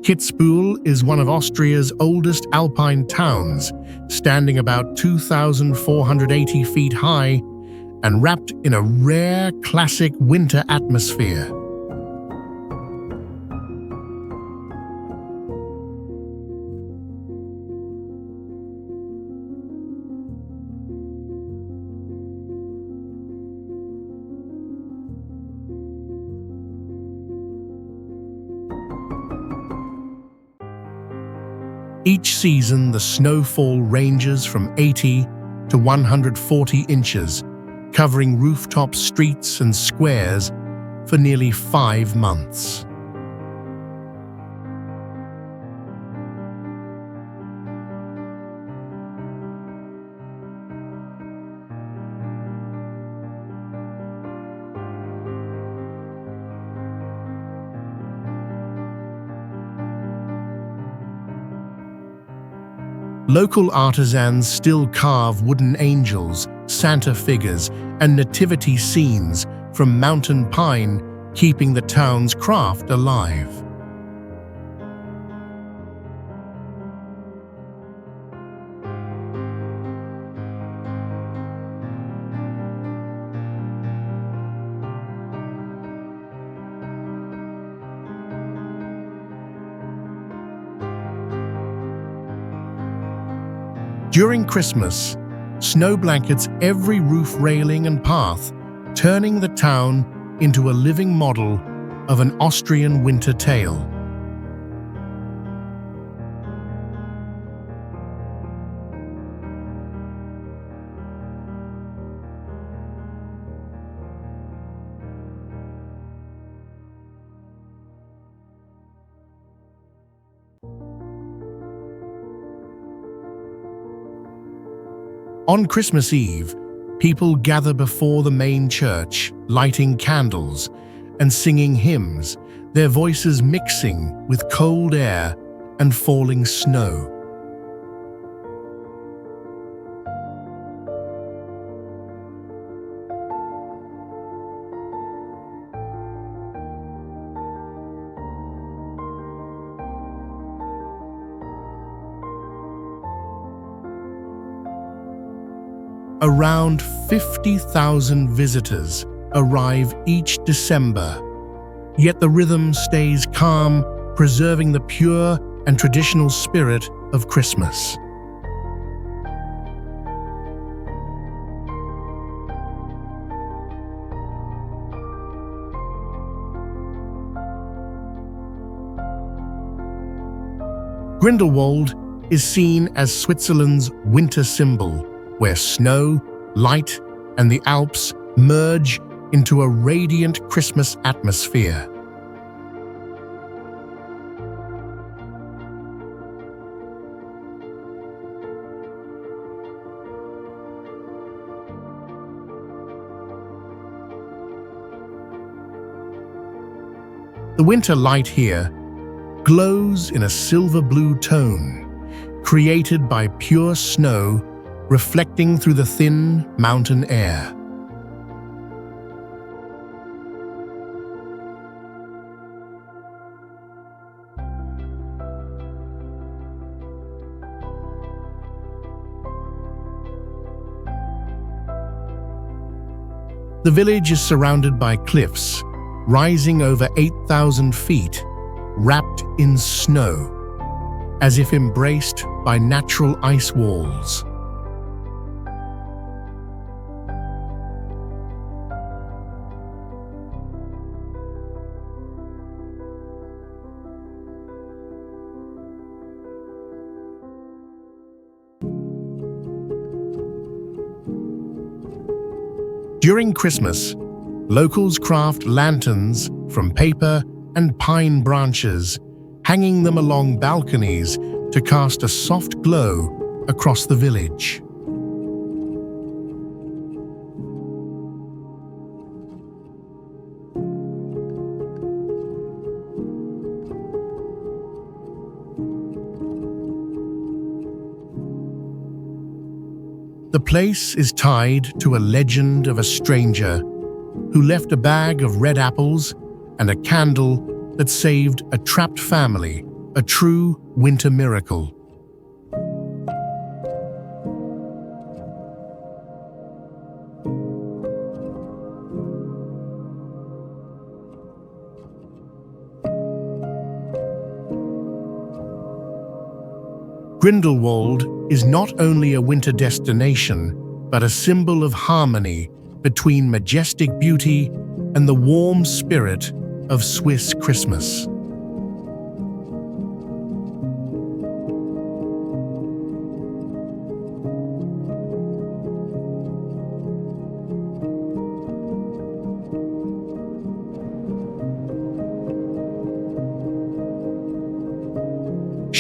Kitzbühel is one of Austria's oldest alpine towns, standing about 2,480 feet high and wrapped in a rare classic winter atmosphere. Each season, the snowfall ranges from 80 to 140 inches, covering rooftops, streets, and squares for nearly 5 months. Local artisans still carve wooden angels, Santa figures, and nativity scenes from mountain pine, keeping the town's craft alive. During Christmas, snow blankets every roof railing and path, turning the town into a living model of an Austrian winter tale. On Christmas Eve, people gather before the main church, lighting candles and singing hymns, their voices mixing with cold air and falling snow. Around 50,000 visitors arrive each December, yet the rhythm stays calm, preserving the pure and traditional spirit of Christmas. Grindelwald is seen as Switzerland's winter symbol, where snow, light, and the Alps merge into a radiant Christmas atmosphere. The winter light here glows in a silver-blue tone, created by pure snow reflecting through the thin mountain air. The village is surrounded by cliffs, rising over 8,000 feet, wrapped in snow, as if embraced by natural ice walls. During Christmas, locals craft lanterns from paper and pine branches, hanging them along balconies to cast a soft glow across the village. The place is tied to a legend of a stranger who left a bag of red apples and a candle that saved a trapped family, a true winter miracle. Grindelwald is not only a winter destination, but a symbol of harmony between majestic beauty and the warm spirit of Swiss Christmas.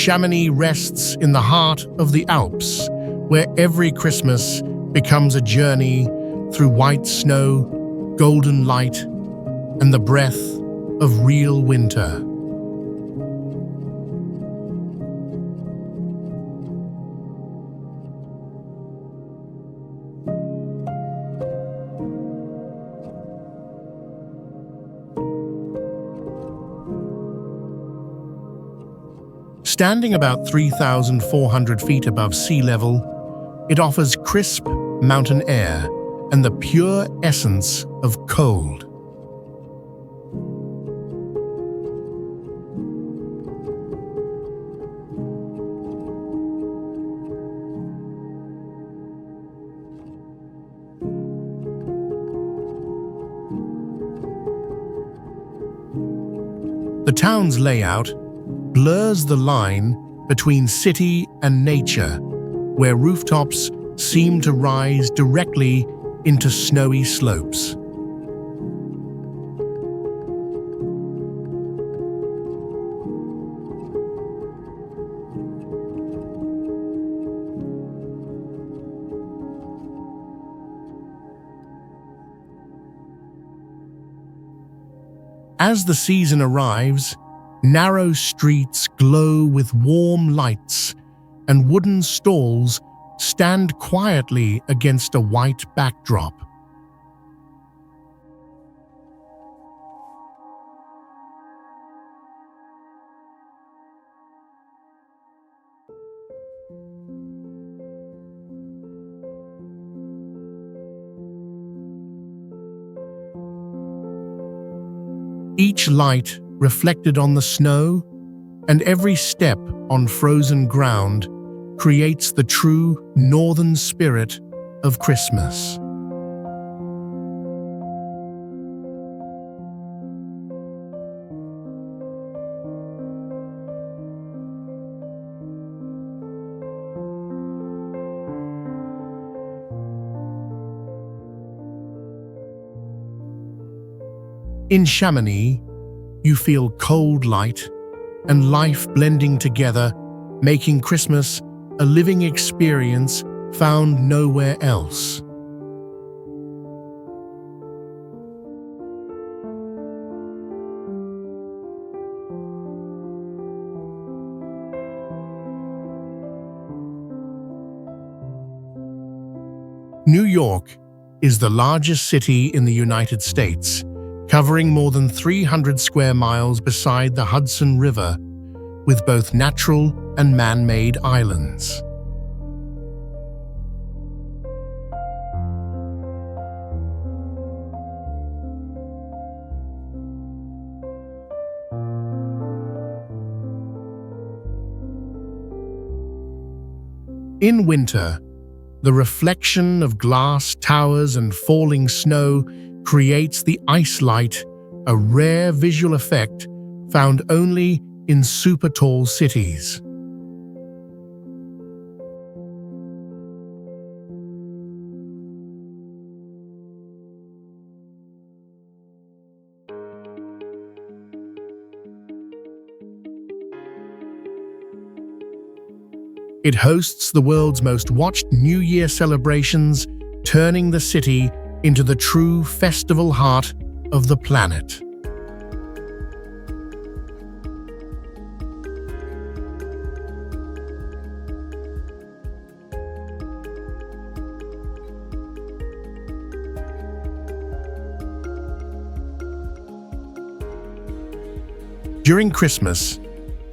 Chamonix rests in the heart of the Alps, where every Christmas becomes a journey through white snow, golden light, and the breath of real winter. Standing about 3,400 feet above sea level, it offers crisp mountain air and the pure essence of cold. The town's layout blurs the line between city and nature, where rooftops seem to rise directly into snowy slopes. As the season arrives, narrow streets glow with warm lights, and wooden stalls stand quietly against a white backdrop. Each light reflected on the snow, and every step on frozen ground creates the true northern spirit of Christmas. In Chamonix, you feel cold light and life blending together, making Christmas a living experience found nowhere else. New York is the largest city in the United States, covering more than 300 square miles beside the Hudson River, with both natural and man-made islands. In winter, the reflection of glass towers and falling snow creates the ice light, a rare visual effect found only in super-tall cities. It hosts the world's most watched New Year celebrations, turning the city into the true festival heart of the planet. During Christmas,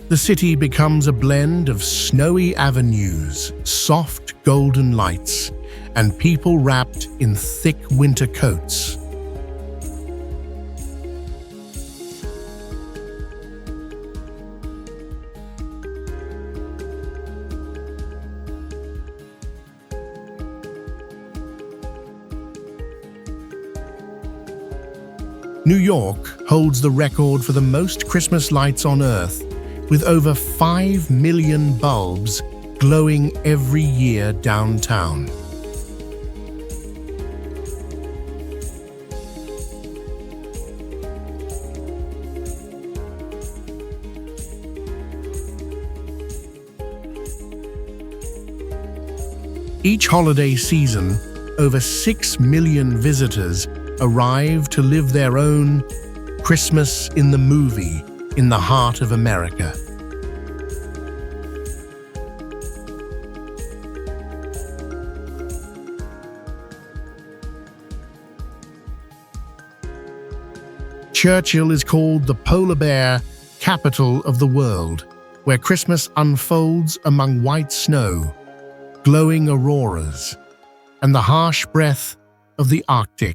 the city becomes a blend of snowy avenues, soft golden lights, and people wrapped in thick winter coats. New York holds the record for the most Christmas lights on Earth, with over 5 million bulbs glowing every year downtown. Each holiday season, over 6 million visitors arrive to live their own Christmas in the movie in the heart of America. Churchill is called the polar bear capital of the world, where Christmas unfolds among white snow, glowing auroras, and the harsh breath of the Arctic.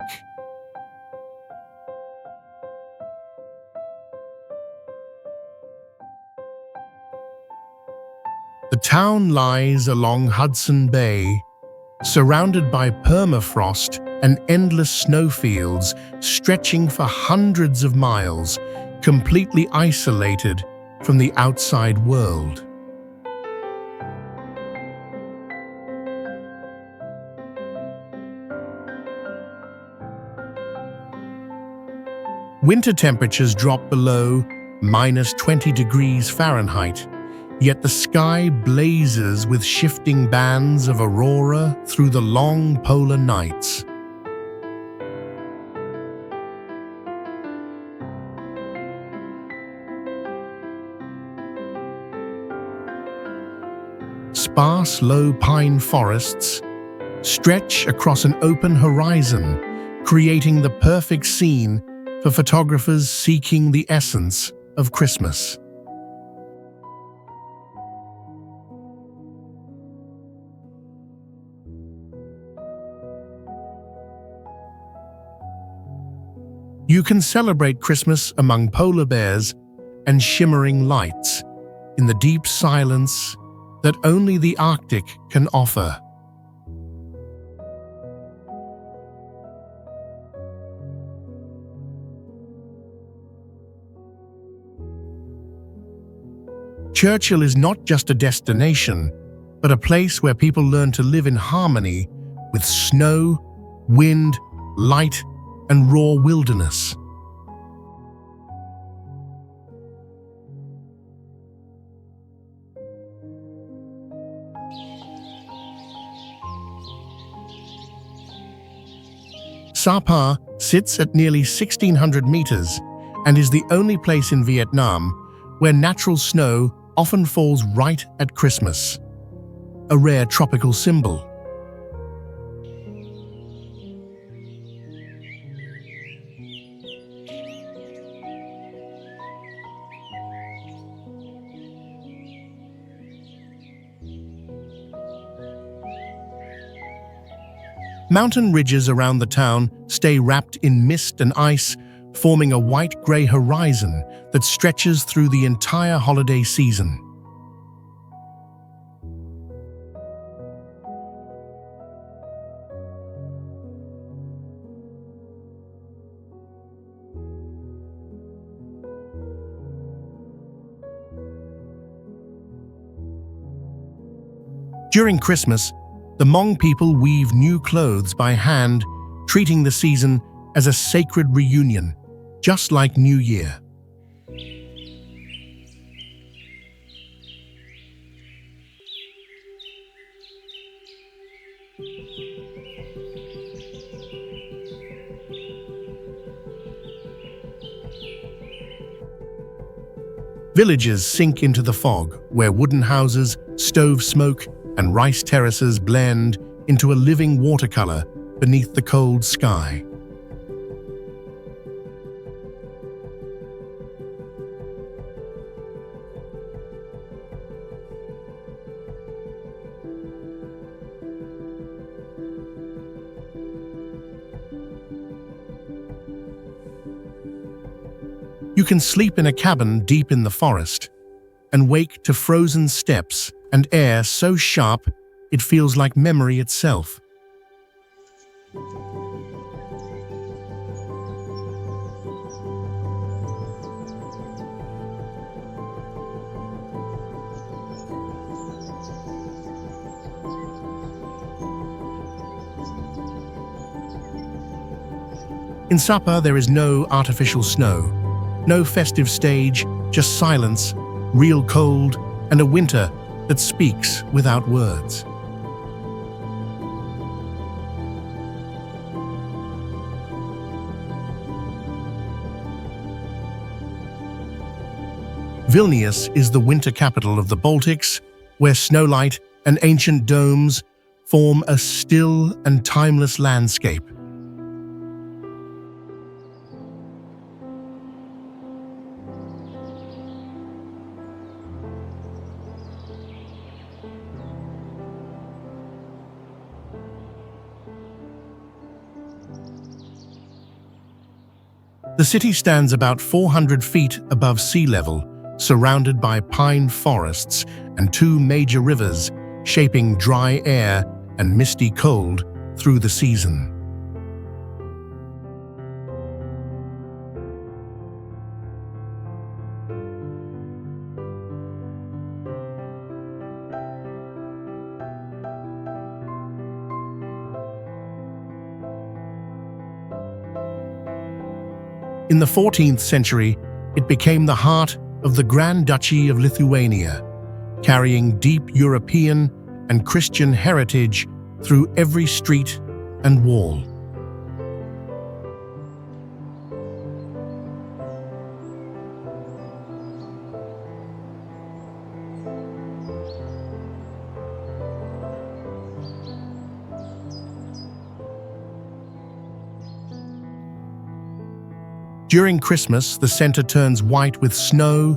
The town lies along Hudson Bay, surrounded by permafrost and endless snowfields stretching for hundreds of miles, completely isolated from the outside world. Winter temperatures drop below -20 degrees Fahrenheit, yet the sky blazes with shifting bands of aurora through the long polar nights. Sparse low pine forests stretch across an open horizon, creating the perfect scene for photographers seeking the essence of Christmas. You can celebrate Christmas among polar bears and shimmering lights in the deep silence that only the Arctic can offer. Churchill is not just a destination, but a place where people learn to live in harmony with snow, wind, light, and raw wilderness. Sapa sits at nearly 1,600 meters and is the only place in Vietnam where natural snow often falls right at Christmas, a rare tropical symbol. Mountain ridges around the town stay wrapped in mist and ice, forming a white-grey horizon that stretches through the entire holiday season. During Christmas, the Hmong people weave new clothes by hand, treating the season as a sacred reunion, just like New Year. Villages sink into the fog, where wooden houses, stove smoke, and rice terraces blend into a living watercolor beneath the cold sky. You can sleep in a cabin deep in the forest and wake to frozen steps and air so sharp it feels like memory itself. In Sapa, there is no artificial snow, no festive stage, just silence, real cold, and a winter that speaks without words. Vilnius is the winter capital of the Baltics, where snowlight and ancient domes form a still and timeless landscape. The city stands about 400 feet above sea level, surrounded by pine forests and two major rivers, shaping dry air and misty cold through the season. In the 14th century, it became the heart of the Grand Duchy of Lithuania, carrying deep European and Christian heritage through every street and wall. During Christmas, the center turns white with snow,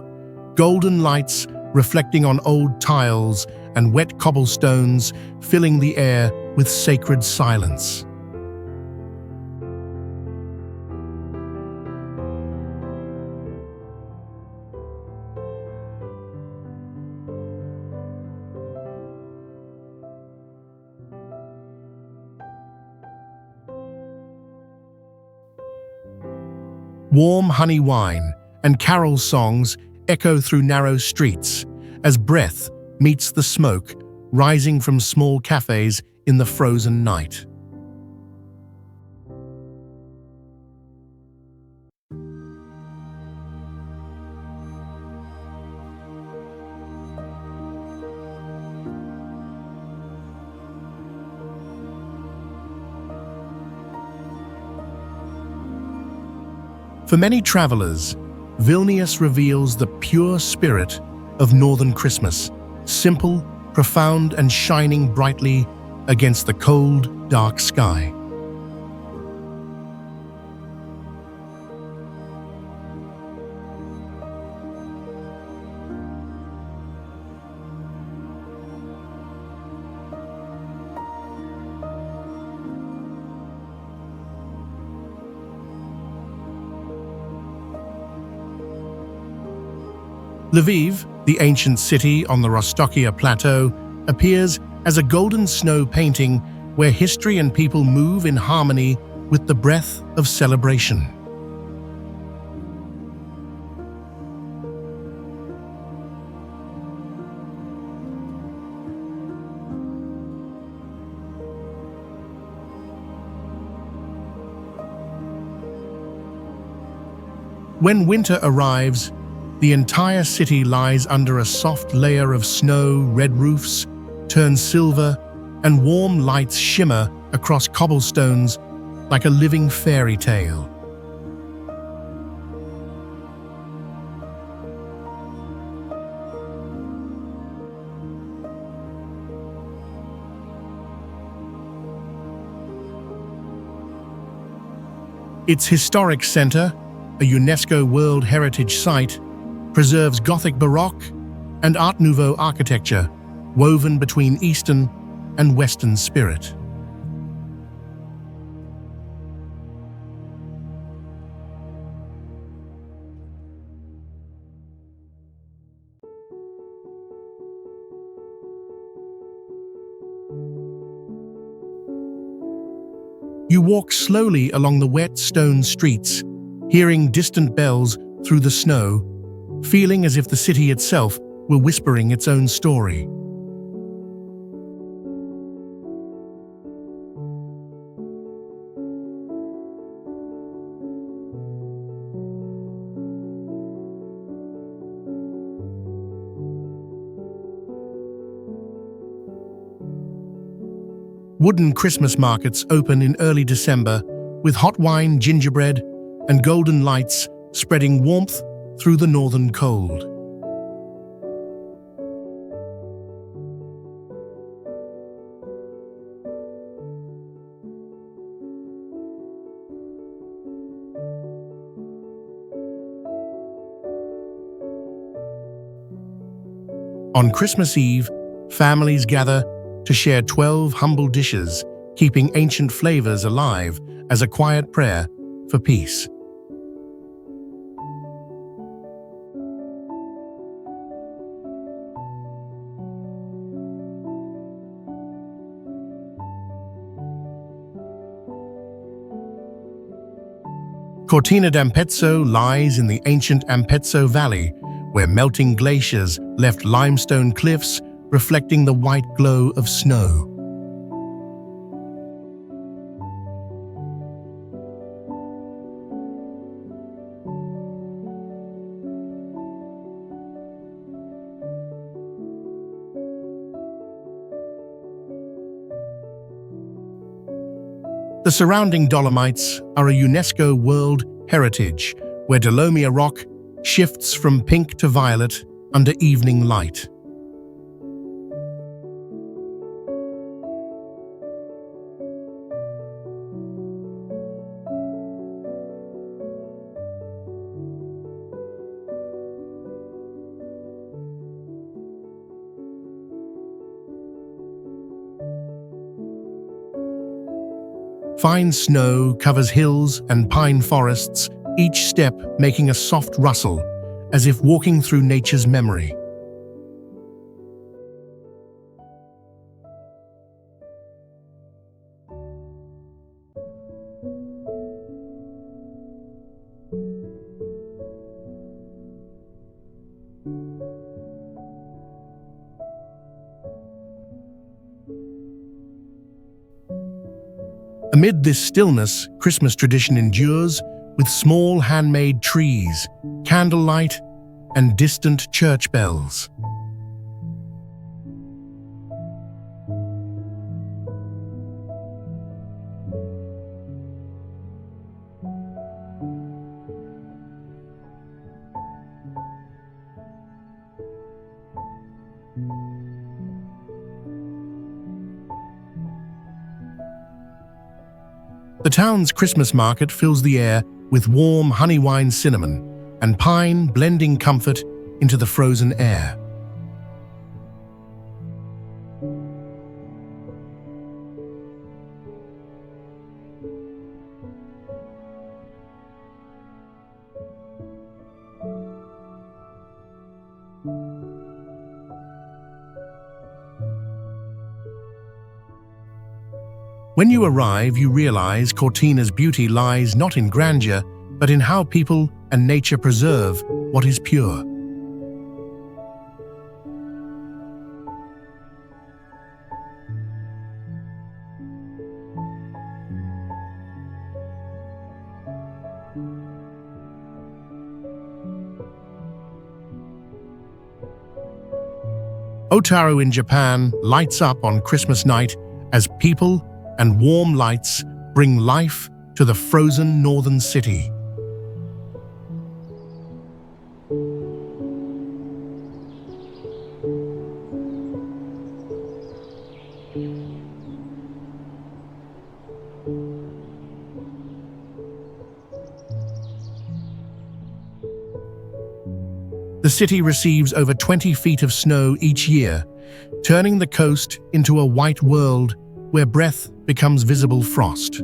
golden lights reflecting on old tiles, and wet cobblestones filling the air with sacred silence. Warm honey wine and carol songs echo through narrow streets as breath meets the smoke rising from small cafes in the frozen night. For many travelers, Vilnius reveals the pure spirit of Northern Christmas, simple, profound, and shining brightly against the cold, dark sky. Lviv, the ancient city on the Rostokia Plateau, appears as a golden snow painting where history and people move in harmony with the breath of celebration. When winter arrives, the entire city lies under a soft layer of snow, red roofs turn silver, and warm lights shimmer across cobblestones like a living fairy tale. Its historic center, a UNESCO World Heritage Site, preserves Gothic Baroque and Art Nouveau architecture, woven between Eastern and Western spirit. You walk slowly along the wet stone streets, hearing distant bells through the snow, feeling as if the city itself were whispering its own story. Wooden Christmas markets open in early December with hot wine, gingerbread, and golden lights spreading warmth through the northern cold. On Christmas Eve, families gather to share 12 humble dishes, keeping ancient flavors alive as a quiet prayer for peace. Cortina d'Ampezzo lies in the ancient Ampezzo Valley, where melting glaciers left limestone cliffs reflecting the white glow of snow. The surrounding Dolomites are a UNESCO World Heritage, where Dolomia rock shifts from pink to violet under evening light. Fine snow covers hills and pine forests, each step making a soft rustle, as if walking through nature's memory. Amid this stillness, Christmas tradition endures with small handmade trees, candlelight, and distant church bells. The town's Christmas market fills the air with warm honey wine cinnamon and pine blending comfort into the frozen air. When you arrive, you realize Cortina's beauty lies not in grandeur, but in how people and nature preserve what is pure. Otaru in Japan lights up on Christmas night as people and warm lights bring life to the frozen northern city. The city receives over 20 feet of snow each year, turning the coast into a white world where breath becomes visible frost.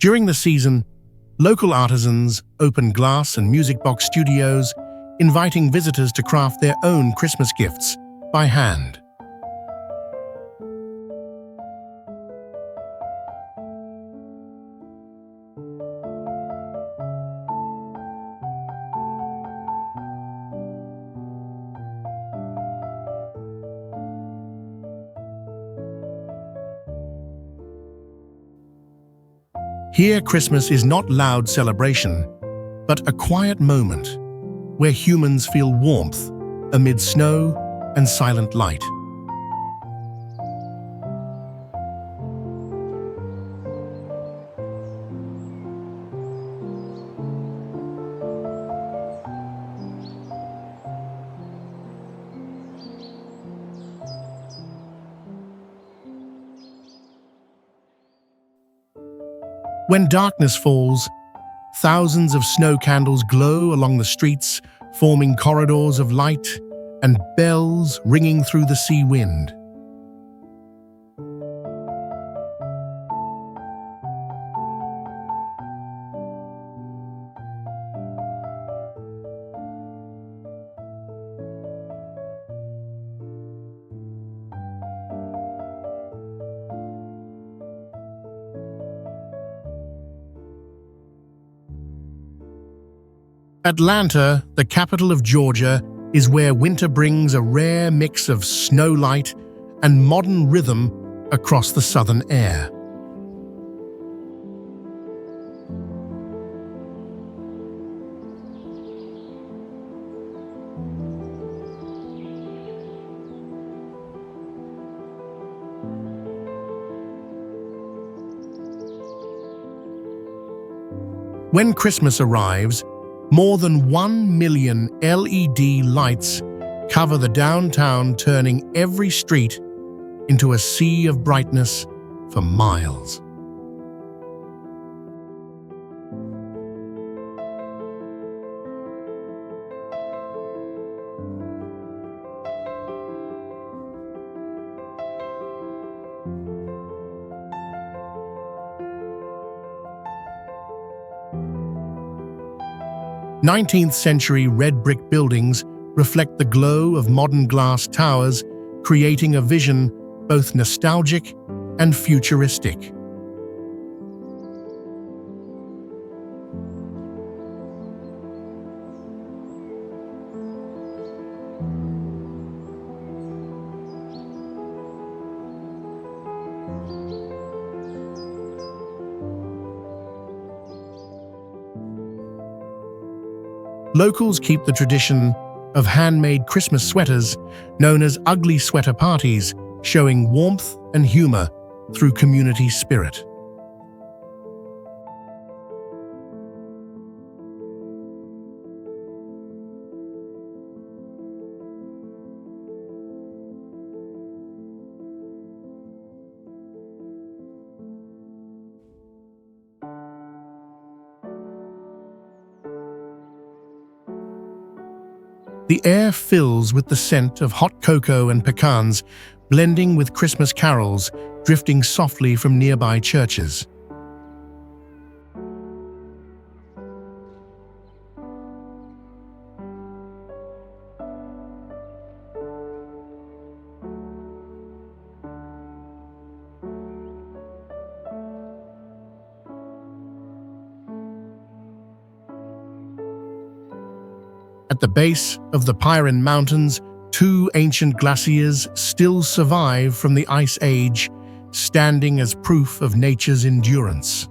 During the season, local artisans open glass and music box studios, inviting visitors to craft their own Christmas gifts by hand. Here, Christmas is not loud celebration, but a quiet moment where humans feel warmth amid snow and silent light. When darkness falls, thousands of snow candles glow along the streets, forming corridors of light and bells ringing through the sea wind. Atlanta, the capital of Georgia, is where winter brings a rare mix of snow light and modern rhythm across the southern air. When Christmas arrives, more than 1 million LED lights cover the downtown, turning every street into a sea of brightness for miles. Nineteenth-century red brick buildings reflect the glow of modern glass towers, creating a vision both nostalgic and futuristic. Locals keep the tradition of handmade Christmas sweaters, known as ugly sweater parties, showing warmth and humor through community spirit. The air fills with the scent of hot cocoa and pecans, blending with Christmas carols drifting softly from nearby churches. At the base of the Piran Mountains, two ancient glaciers still survive from the Ice Age, standing as proof of nature's endurance.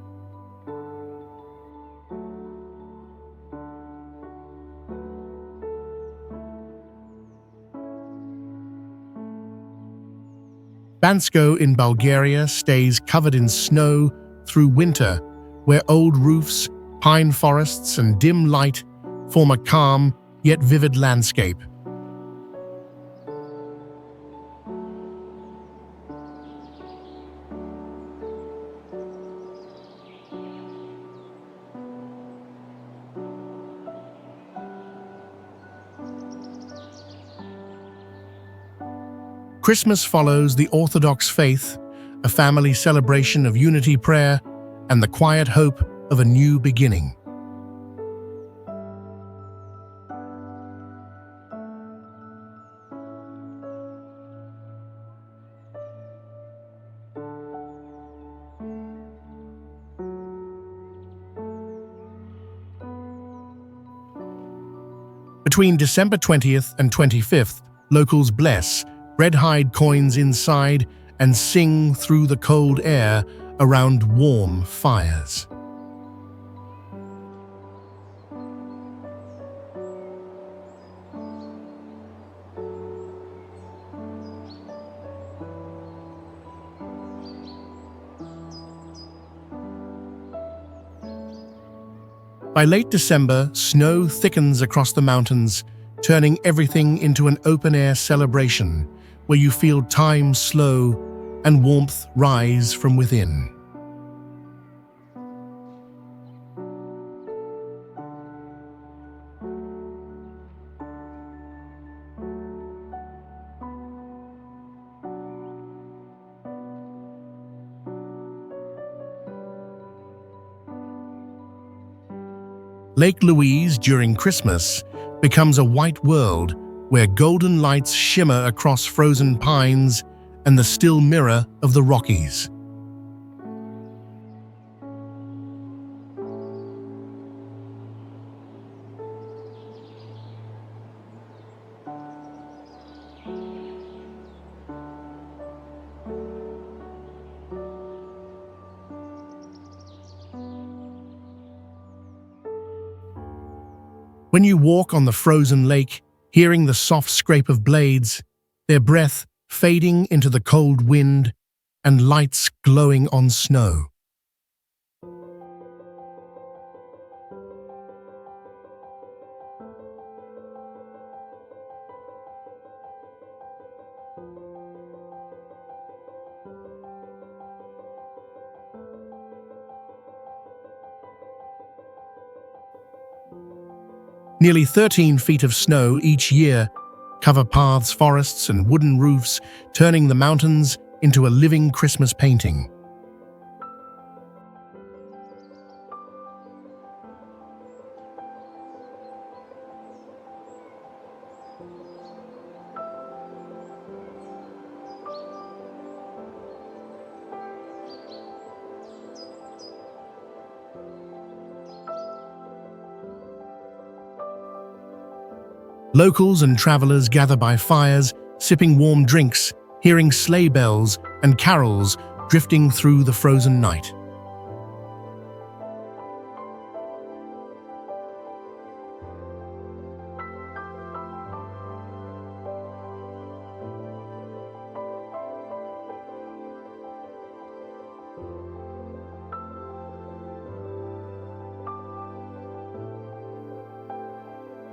Bansko in Bulgaria stays covered in snow through winter, where old roofs, pine forests, and dim light form a calm yet vivid landscape. Christmas follows the Orthodox faith, a family celebration of unity, prayer, and the quiet hope of a new beginning. Between December 20th and 25th, locals bless, red-hide coins inside, and sing through the cold air around warm fires. By late December, snow thickens across the mountains, turning everything into an open-air celebration where you feel time slow and warmth rise from within. Lake Louise during Christmas becomes a white world where golden lights shimmer across frozen pines and the still mirror of the Rockies. When you walk on the frozen lake, hearing the soft scrape of blades, their breath fading into the cold wind, and lights glowing on snow. Nearly 13 feet of snow each year cover paths, forests, and wooden roofs, turning the mountains into a living Christmas painting. Locals and travelers gather by fires, sipping warm drinks, hearing sleigh bells and carols drifting through the frozen night.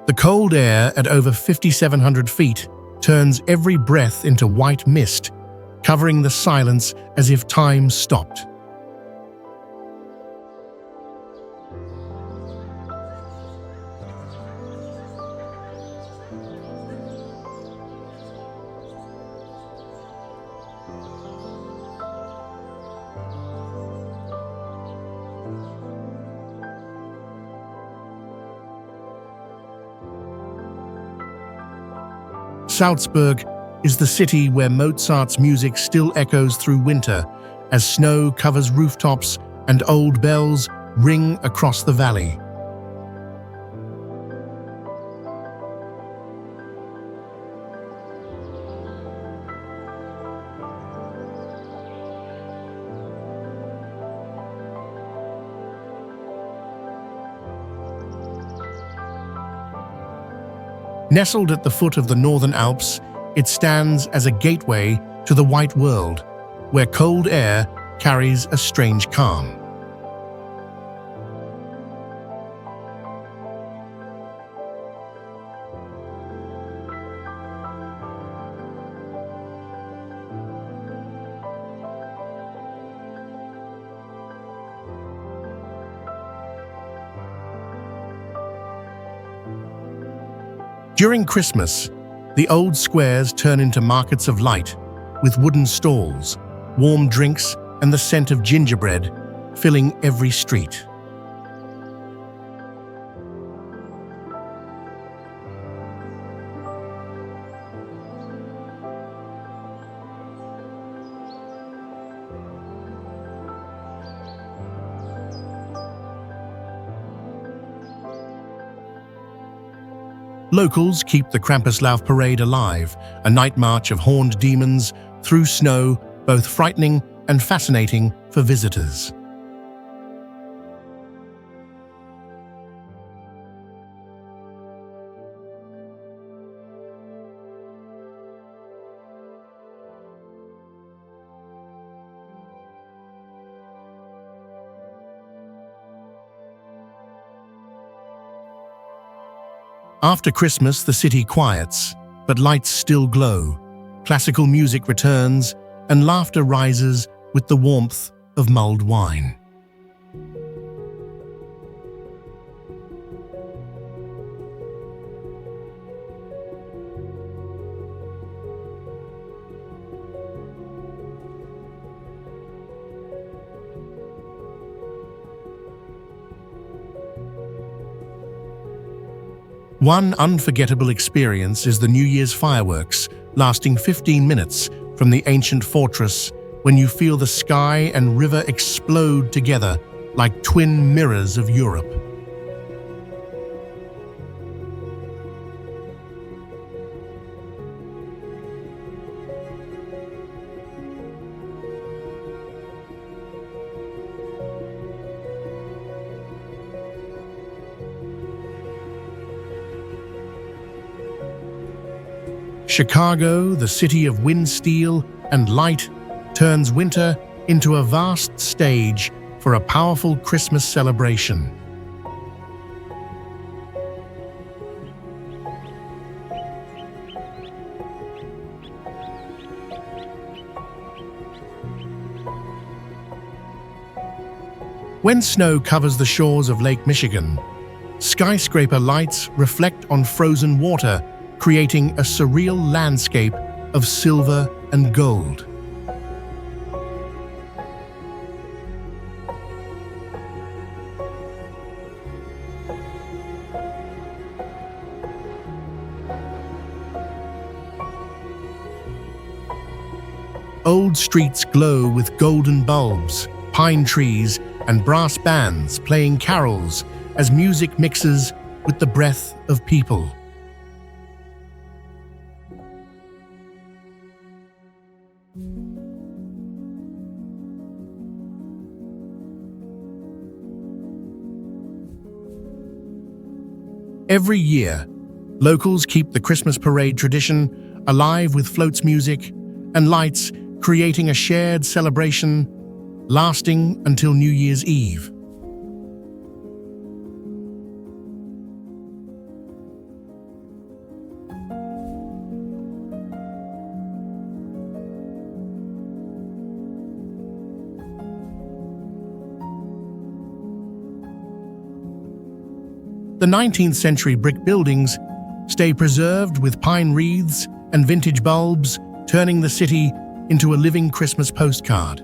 The cold air at over 5,700 feet turns every breath into white mist, covering the silence as if time stopped. Salzburg is the city where Mozart's music still echoes through winter as snow covers rooftops and old bells ring across the valley. Nestled at the foot of the Northern Alps, it stands as a gateway to the White World, where cold air carries a strange calm. During Christmas, the old squares turn into markets of light, with wooden stalls, warm drinks, and the scent of gingerbread filling every street. Locals keep the Krampuslauf parade alive, a night march of horned demons through snow, both frightening and fascinating for visitors. After Christmas, the city quiets, but lights still glow. Classical music returns, and laughter rises with the warmth of mulled wine. One unforgettable experience is the New Year's fireworks, lasting 15 minutes from the ancient fortress, when you feel the sky and river explode together like twin mirrors of Europe. Chicago, the city of wind, steel, and light, turns winter into a vast stage for a powerful Christmas celebration. When snow covers the shores of Lake Michigan, skyscraper lights reflect on frozen water, creating a surreal landscape of silver and gold. Old streets glow with golden bulbs, pine trees, and brass bands playing carols as music mixes with the breath of people. Every year, locals keep the Christmas parade tradition alive with floats, music, and lights, creating a shared celebration lasting until New Year's Eve. The 19th century brick buildings stay preserved with pine wreaths and vintage bulbs, turning the city into a living Christmas postcard.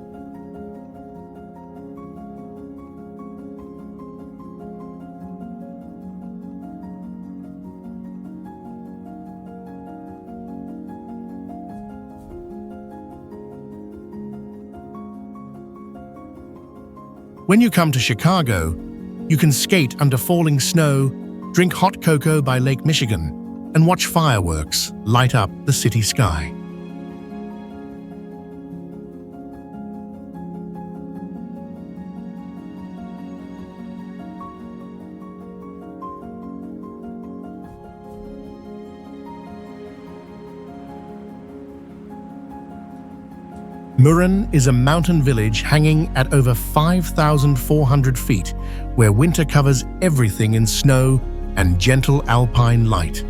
When you come to Chicago, you can skate under falling snow, drink hot cocoa by Lake Michigan, and watch fireworks light up the city sky. Brunan is a mountain village hanging at over 5,400 feet, where winter covers everything in snow and gentle alpine light.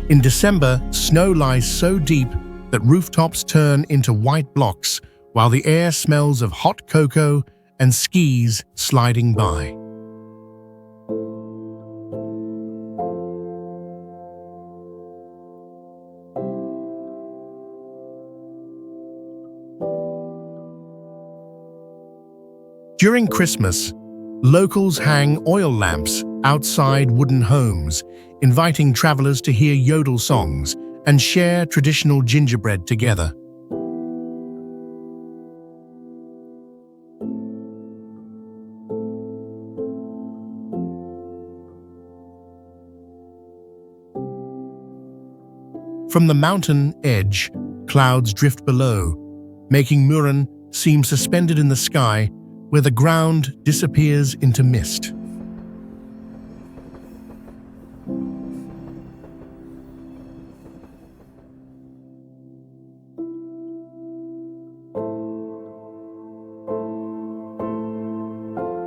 In December, snow lies so deep that rooftops turn into white blocks, while the air smells of hot cocoa and skis sliding by. During Christmas, locals hang oil lamps outside wooden homes, inviting travelers to hear yodel songs and share traditional gingerbread together. From the mountain edge, clouds drift below, making Brunan seem suspended in the sky, where the ground disappears into mist.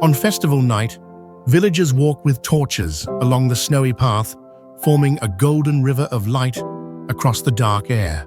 On festival night, villagers walk with torches along the snowy path, forming a golden river of light across the dark air.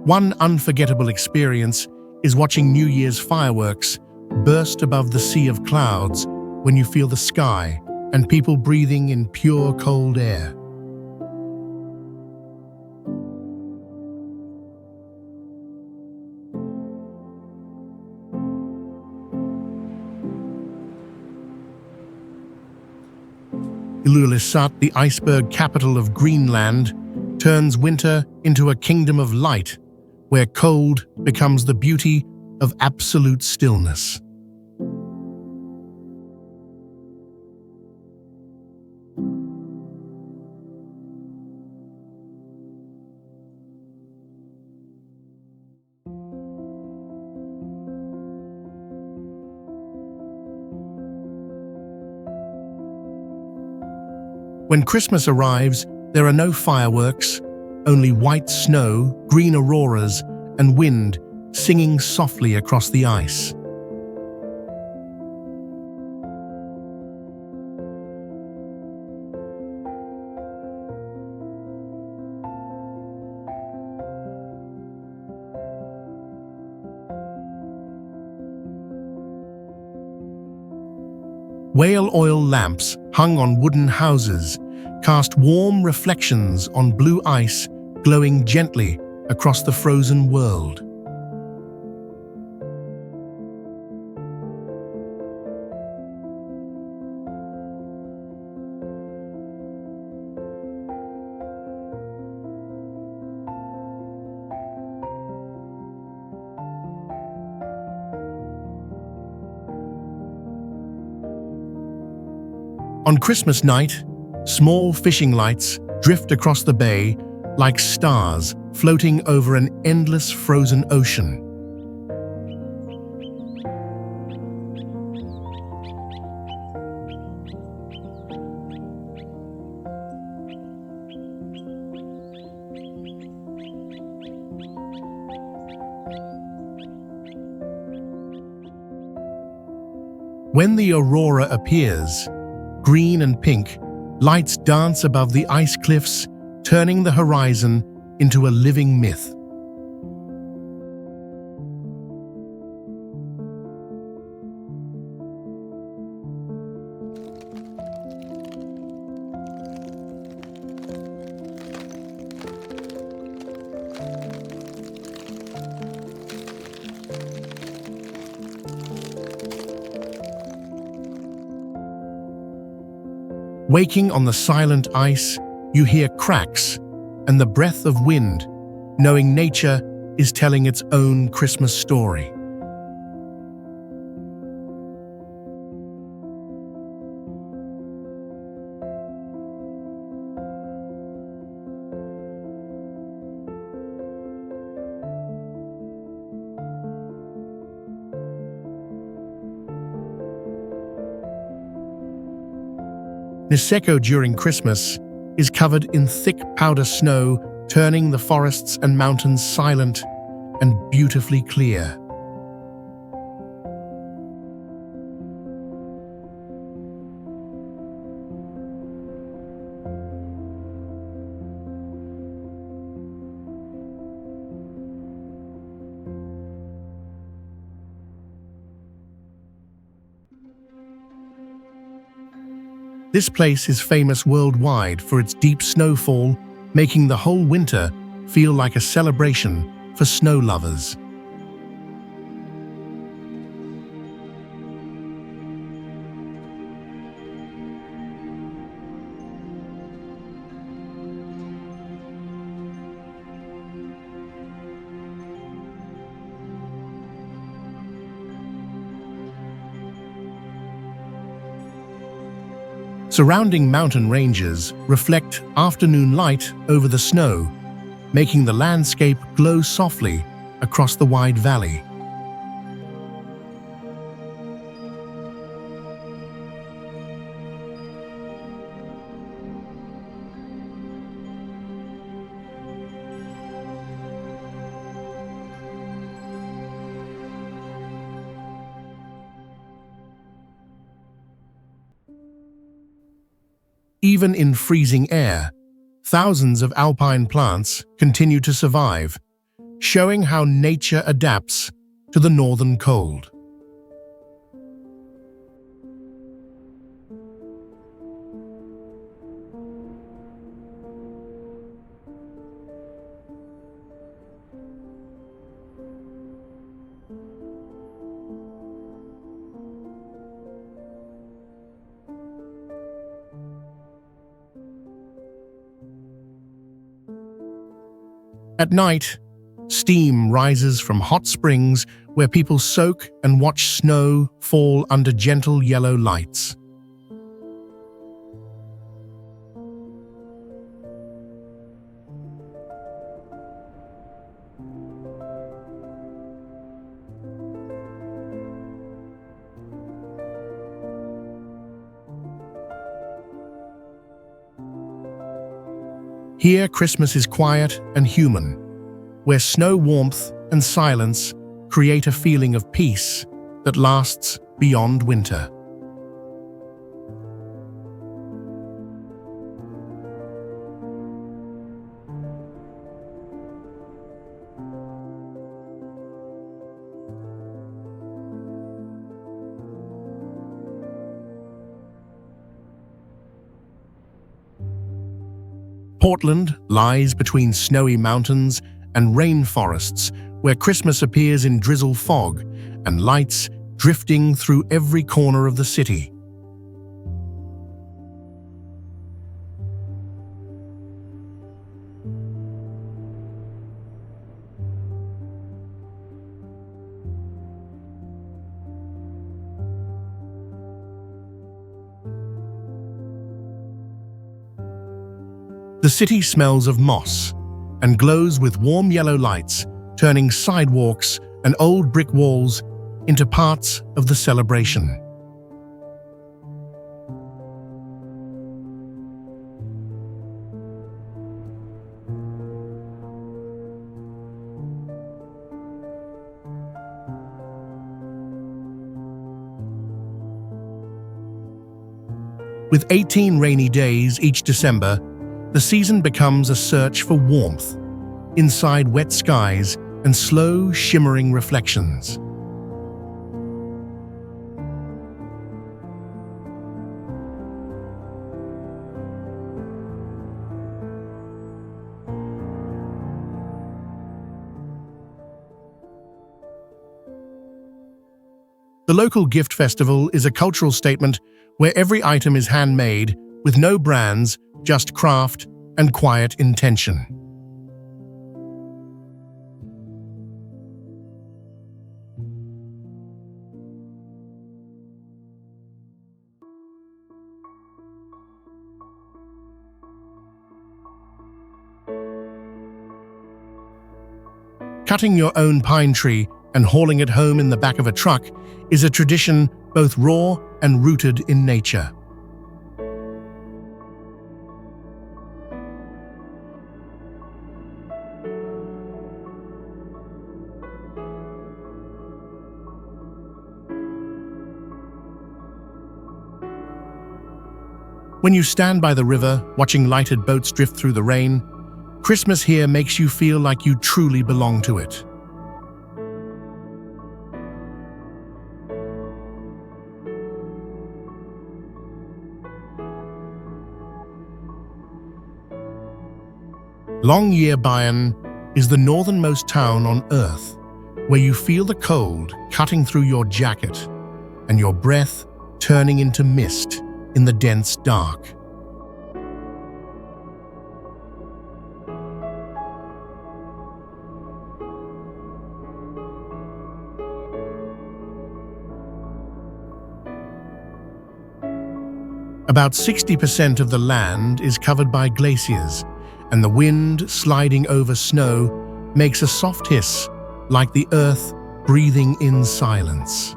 One unforgettable experience is watching New Year's fireworks burst above the sea of clouds when you feel the sky and people breathing in pure cold air. Illuminated, the iceberg capital of Greenland, turns winter into a kingdom of light, where cold becomes the beauty of absolute stillness. When Christmas arrives, there are no fireworks, only white snow, green auroras, and wind singing softly across the ice. Whale oil lamps hung on wooden houses cast warm reflections on blue ice glowing gently across the frozen world. On Christmas night, small fishing lights drift across the bay like stars floating over an endless frozen ocean. When the aurora appears, green and pink, lights dance above the ice cliffs, turning the horizon into a living myth. Waking on the silent ice, you hear cracks and the breath of wind, knowing nature is telling its own Christmas story. Niseko during Christmas is covered in thick powder snow, turning the forests and mountains silent and beautifully clear. This place is famous worldwide for its deep snowfall, making the whole winter feel like a celebration for snow lovers. Surrounding mountain ranges reflect afternoon light over the snow, making the landscape glow softly across the wide valley. Even in freezing air, thousands of alpine plants continue to survive, showing how nature adapts to the northern cold. At night, Steam rises from hot springs where people soak and watch snow fall under gentle yellow lights. Here, Christmas is quiet and human, where snow warmth and silence create a feeling of peace that lasts beyond winter. Portland lies between snowy mountains and rainforests where Christmas appears in drizzle fog and lights drifting through every corner of the city. The city smells of moss and glows with warm yellow lights, turning sidewalks and old brick walls into parts of the celebration. With 18 rainy days each December, the season becomes a search for warmth, inside wet skies and slow, shimmering reflections. The local gift festival is a cultural statement where every item is handmade with no brands, just craft and quiet intention. Cutting your own pine tree and hauling it home in the back of a truck is a tradition both raw and rooted in nature. When you stand by the river, watching lighted boats drift through the rain, Christmas here makes you feel like you truly belong to it. Longyearbyen is the northernmost town on Earth, where you feel the cold cutting through your jacket and your breath turning into mist in the dense dark. About 60% of the land is covered by glaciers, and the wind sliding over snow makes a soft hiss, like the earth breathing in silence.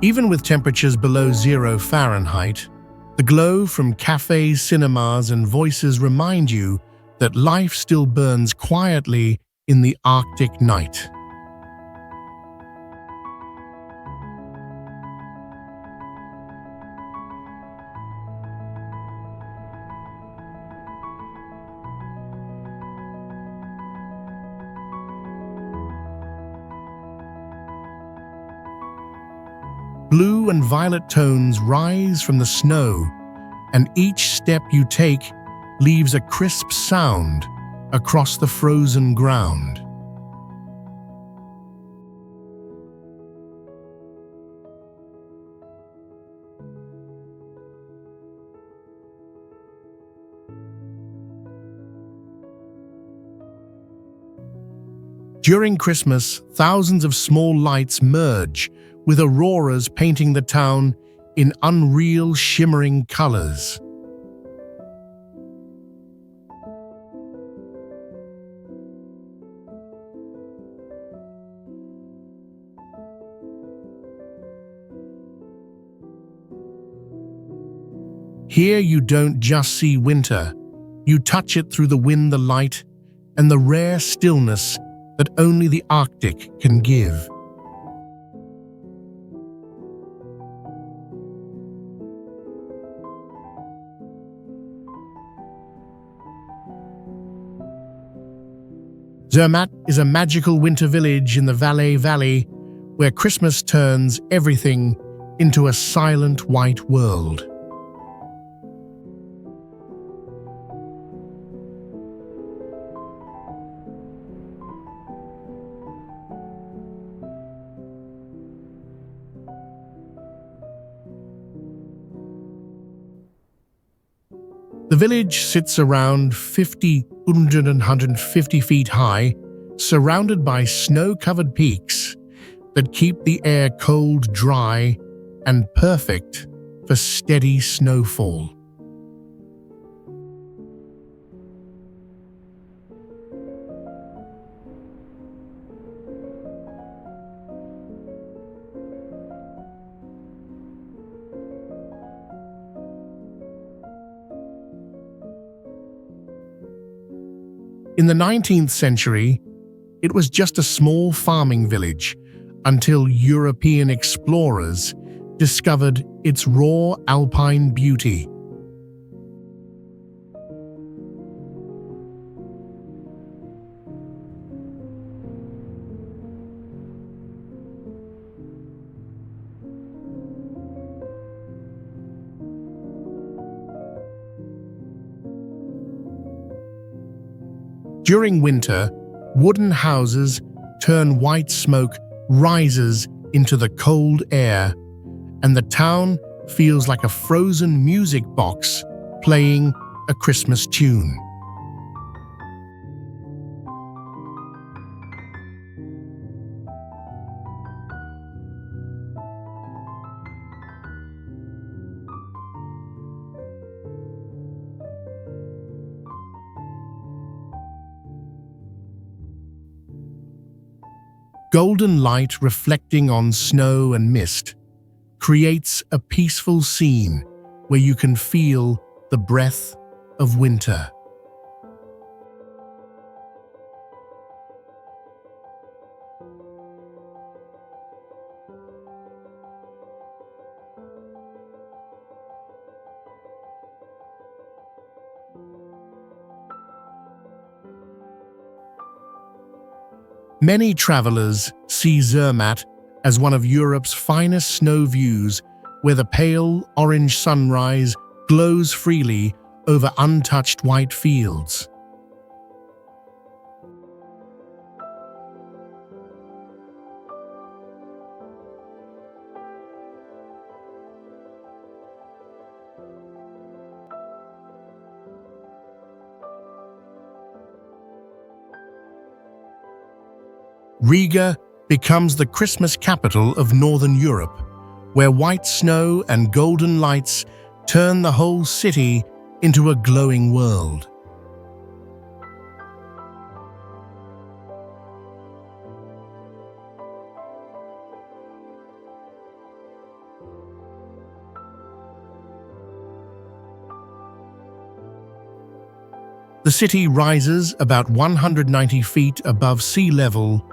Even with temperatures below 0 Fahrenheit, the glow from cafes, cinemas, and voices remind you that life still burns quietly in the Arctic night. Blue and violet tones rise from the snow, and each step you take leaves a crisp sound across the frozen ground. During Christmas, thousands of small lights merge, with auroras painting the town in unreal shimmering colors. Here you don't just see winter, you touch it through the wind, the light, and the rare stillness that only the Arctic can give. Zermatt is a magical winter village in the Valais Valley where Christmas turns everything into a silent white world. The village sits around 150 feet high, surrounded by snow-covered peaks that keep the air cold, dry, and perfect for steady snowfall. In the 19th century, it was just a small farming village until European explorers discovered its raw alpine beauty. During winter, wooden houses turn white smoke rises into the cold air, and the town feels like a frozen music box playing a Christmas tune. Golden light reflecting on snow and mist creates a peaceful scene where you can feel the breath of winter. Many travelers see Zermatt as one of Europe's finest snow views, where the pale orange sunrise glows freely over untouched white fields. Riga becomes the Christmas capital of Northern Europe, where white snow and golden lights turn the whole city into a glowing world. The city rises about 190 feet above sea level,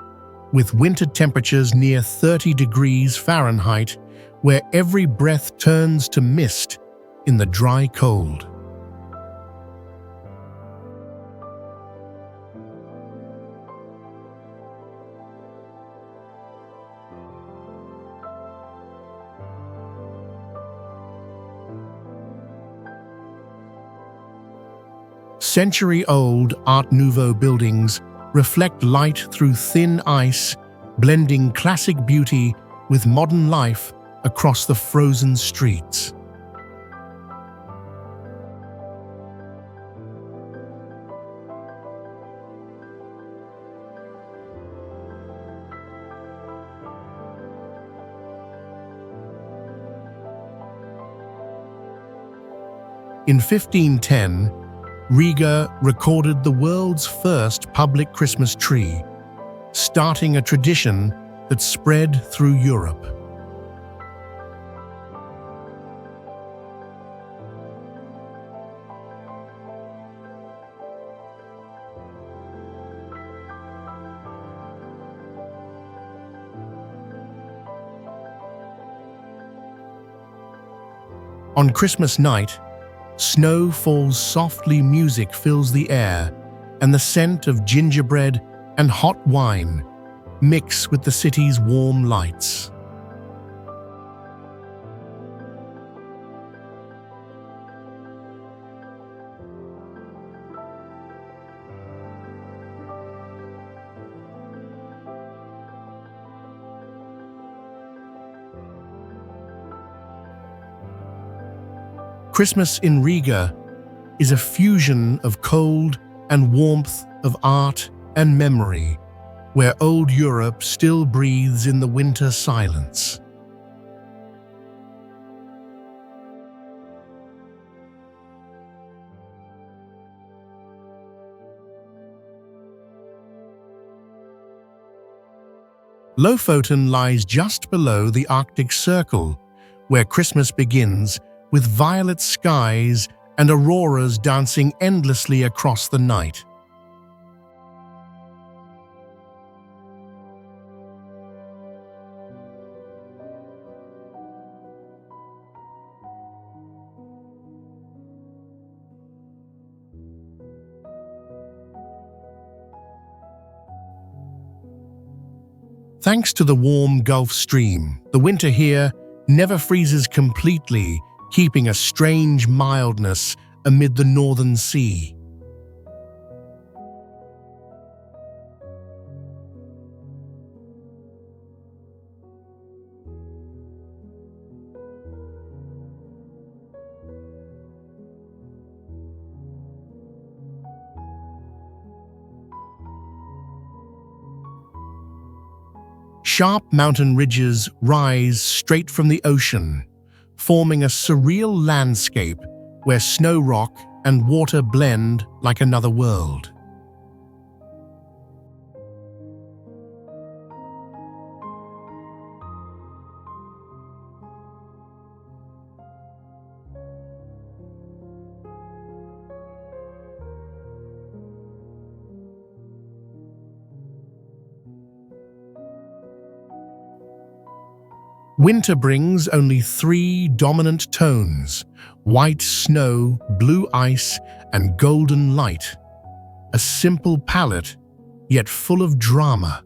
with winter temperatures near 30 degrees Fahrenheit, where every breath turns to mist in the dry cold. Century-old Art Nouveau buildings reflect light through thin ice, blending classic beauty with modern life across the frozen streets. In 1510, Riga recorded the world's first public Christmas tree, starting a tradition that spread through Europe. On Christmas night, snow falls softly, music fills the air, and the scent of gingerbread and hot wine mix with the city's warm lights. Christmas in Riga is a fusion of cold and warmth, of art and memory, where old Europe still breathes in the winter silence. Lofoten lies just below the Arctic Circle, where Christmas begins with violet skies and auroras dancing endlessly across the night. Thanks to the warm Gulf Stream, the winter here never freezes completely, keeping a strange mildness amid the northern sea. Sharp mountain ridges rise straight from the ocean, forming a surreal landscape where snow rock and water blend like another world. Winter brings only three dominant tones: white snow, blue ice, and golden light. A simple palette, yet full of drama.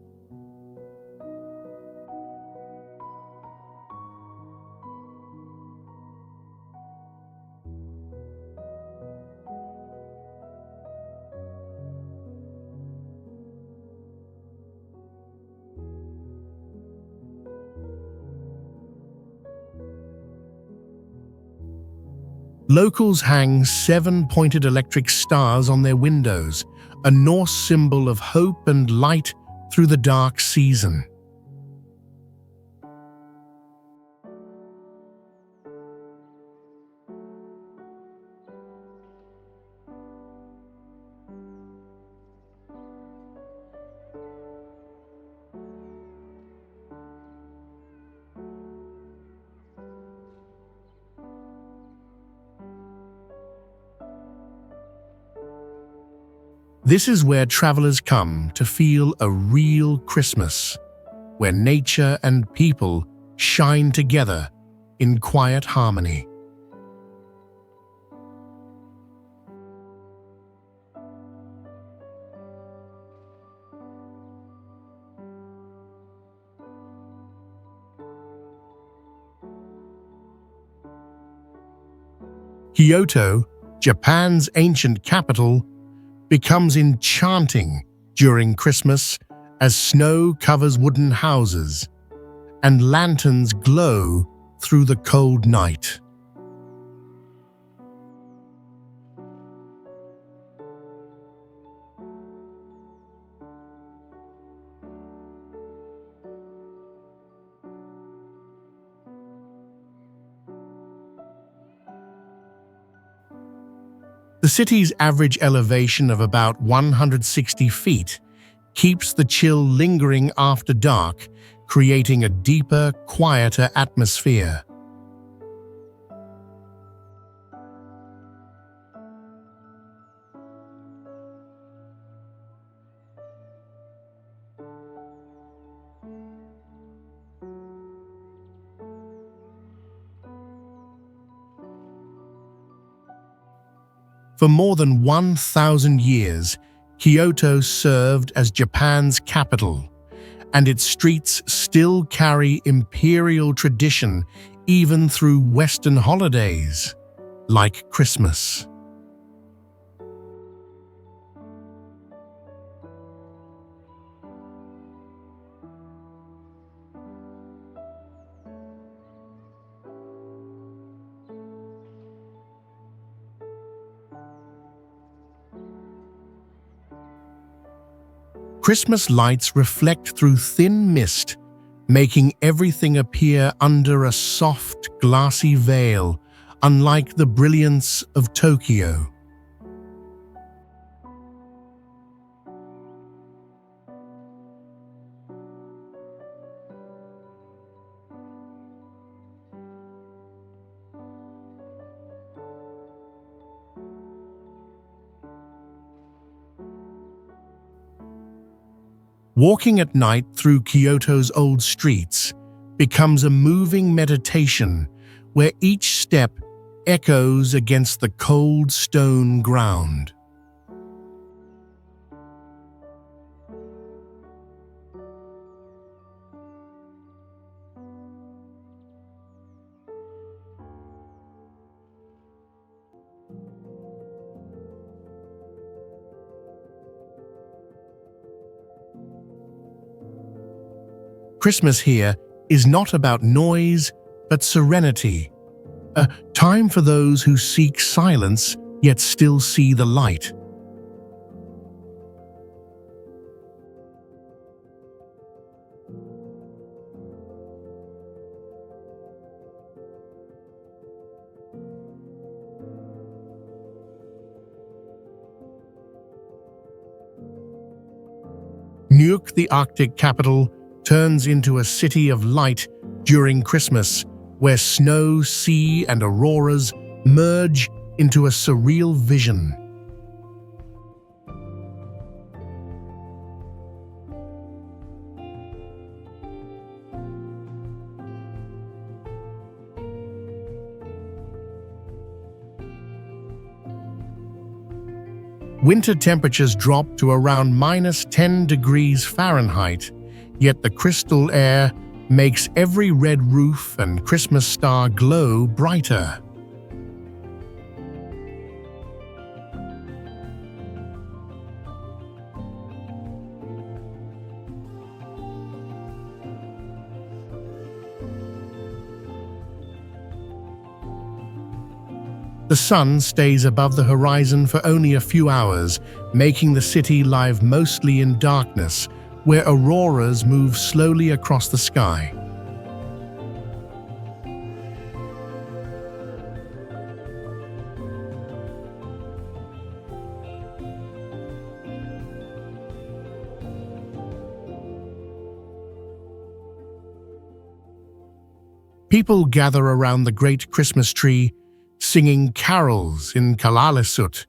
Locals hang seven-pointed electric stars on their windows, a Norse symbol of hope and light through the dark season. This is where travelers come to feel a real Christmas, where nature and people shine together in quiet harmony. Kyoto, Japan's ancient capital, becomes enchanting during Christmas as snow covers wooden houses and lanterns glow through the cold night. city's average elevation of about 160 feet keeps the chill lingering after dark, creating a deeper, quieter atmosphere. For more than 1,000 years, Kyoto served as Japan's capital, and its streets still carry imperial tradition even through Western holidays, like Christmas. Christmas lights reflect through thin mist, making everything appear under a soft, glassy veil, unlike the brilliance of Tokyo. Walking at night through Kyoto's old streets becomes a moving meditation where each step echoes against the cold stone ground. Christmas here is not about noise, but serenity, a time for those who seek silence yet still see the light. Nuuk, the Arctic capital, turns into a city of light during Christmas, where snow, sea, and auroras merge into a surreal vision. Winter temperatures drop to around -10 degrees Fahrenheit, yet the crystal air makes every red roof and Christmas star glow brighter. The sun stays above the horizon for only a few hours, making the city live mostly in darkness, where auroras move slowly across the sky. People gather around the great Christmas tree, singing carols in Kalaallisut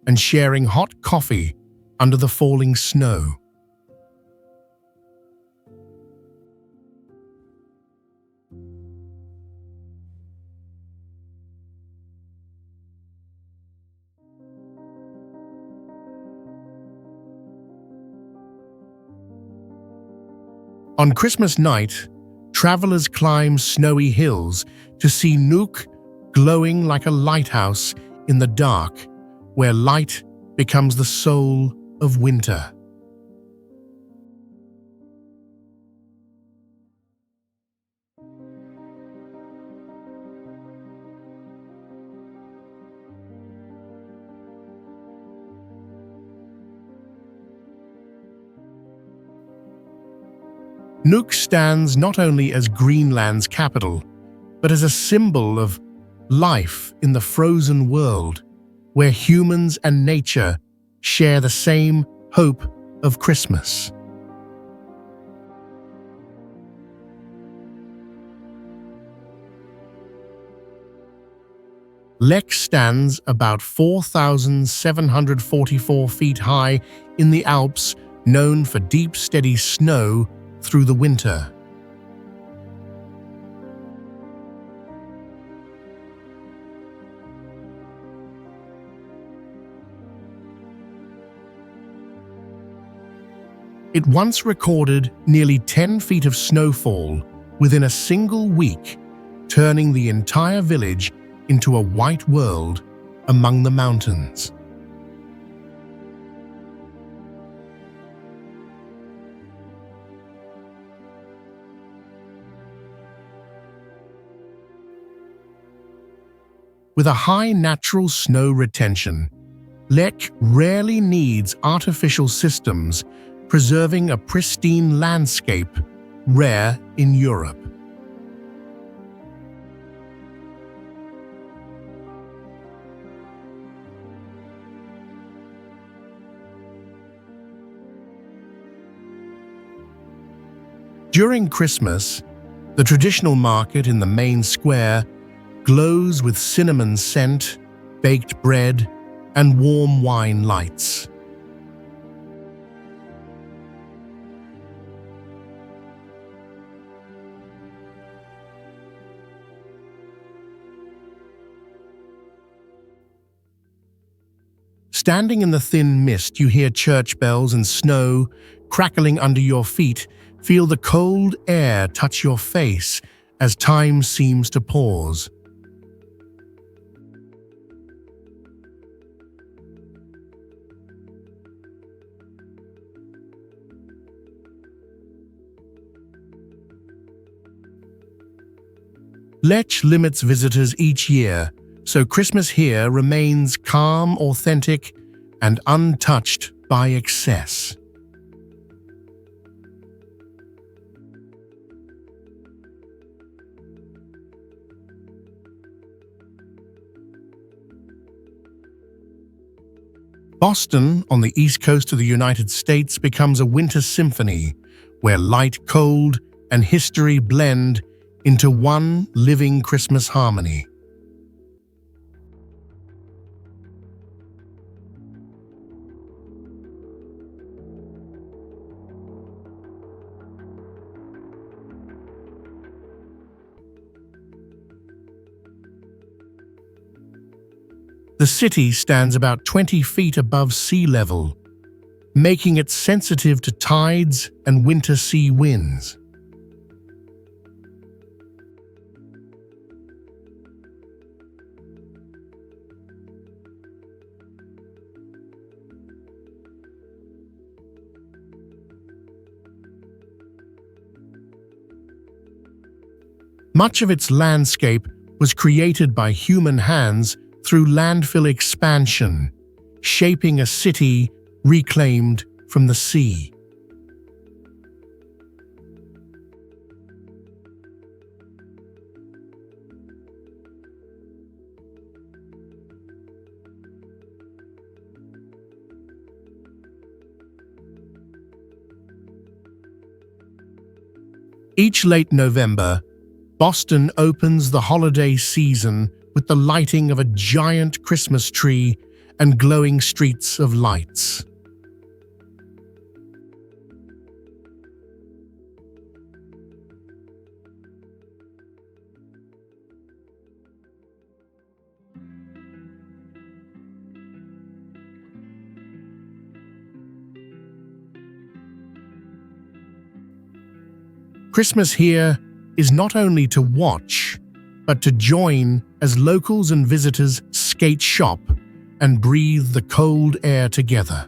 and sharing hot coffee under the falling snow. On Christmas night, travelers climb snowy hills to see Nuuk glowing like a lighthouse in the dark, where light becomes the soul of winter. Nuuk stands not only as Greenland's capital, but as a symbol of life in the frozen world, where humans and nature share the same hope of Christmas. Lech stands about 4,744 feet high in the Alps, known for deep, steady snow through the winter. It once recorded nearly 10 feet of snowfall within a single week, turning the entire village into a white world among the mountains. With a high natural snow retention, Lech rarely needs artificial systems, preserving a pristine landscape rare in Europe. During Christmas, the traditional market in the main square glows with cinnamon scent, baked bread, and warm wine lights. Standing in the thin mist, you hear church bells and snow crackling under your feet. Feel the cold air touch your face as time seems to pause. Lech limits visitors each year, so Christmas here remains calm, authentic, and untouched by excess. Boston, on the east coast of the United States, becomes a winter symphony where light, cold, and history blend into one living Christmas harmony. The city stands about 20 feet above sea level, making it sensitive to tides and winter sea winds. Much of its landscape was created by human hands through landfill expansion, shaping a city reclaimed from the sea. Each late November, Boston opens the holiday season with the lighting of a giant Christmas tree and glowing streets of lights. Christmas here is not only to watch, but to join as locals and visitors skate, shop, and breathe the cold air together.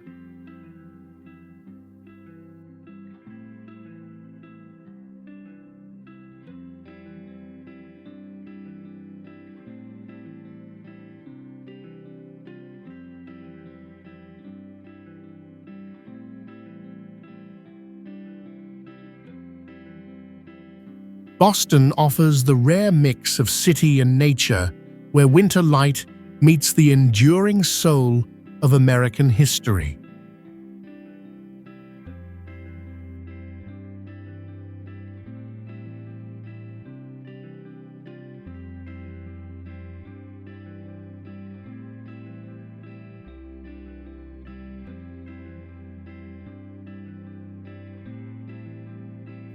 Boston offers the rare mix of city and nature, where winter light meets the enduring soul of American history.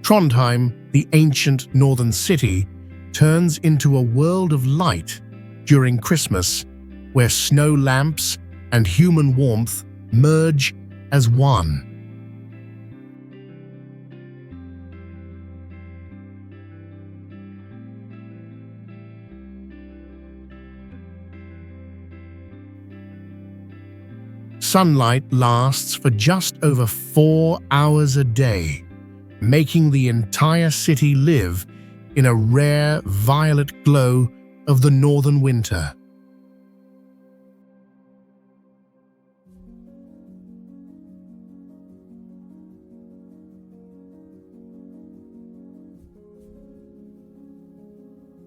Trondheim, the ancient northern city, turns into a world of light during Christmas, where snow lamps and human warmth merge as one. Sunlight lasts for just over 4 hours a day, making the entire city live in a rare violet glow of the northern winter.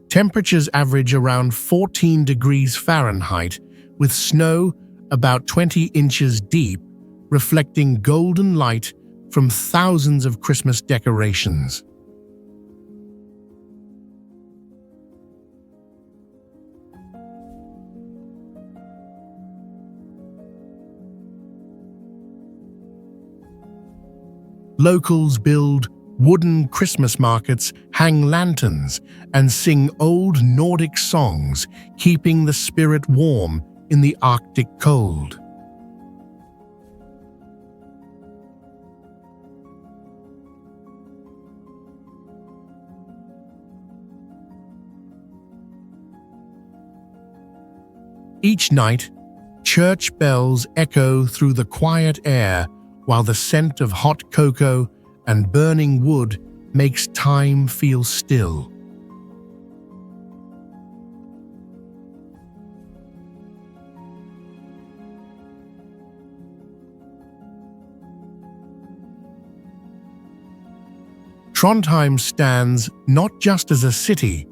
Temperatures average around 14 degrees Fahrenheit, with snow about 20 inches deep, reflecting golden light from thousands of Christmas decorations. Locals build wooden Christmas markets, hang lanterns, and sing old Nordic songs, keeping the spirit warm in the Arctic cold. Each night, church bells echo through the quiet air, while the scent of hot cocoa and burning wood makes time feel still. Trondheim stands not just as a city,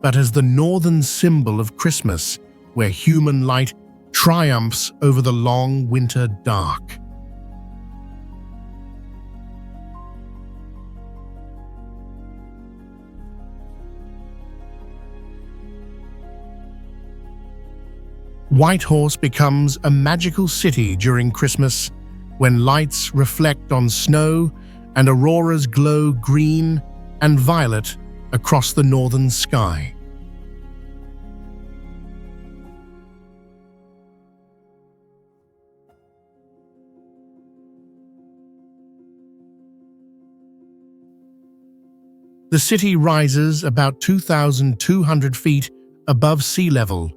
but as the northern symbol of Christmas, where human light triumphs over the long winter dark. Whitehorse becomes a magical city during Christmas, when lights reflect on snow and auroras glow green and violet across the northern sky. The city rises about 2,200 feet above sea level,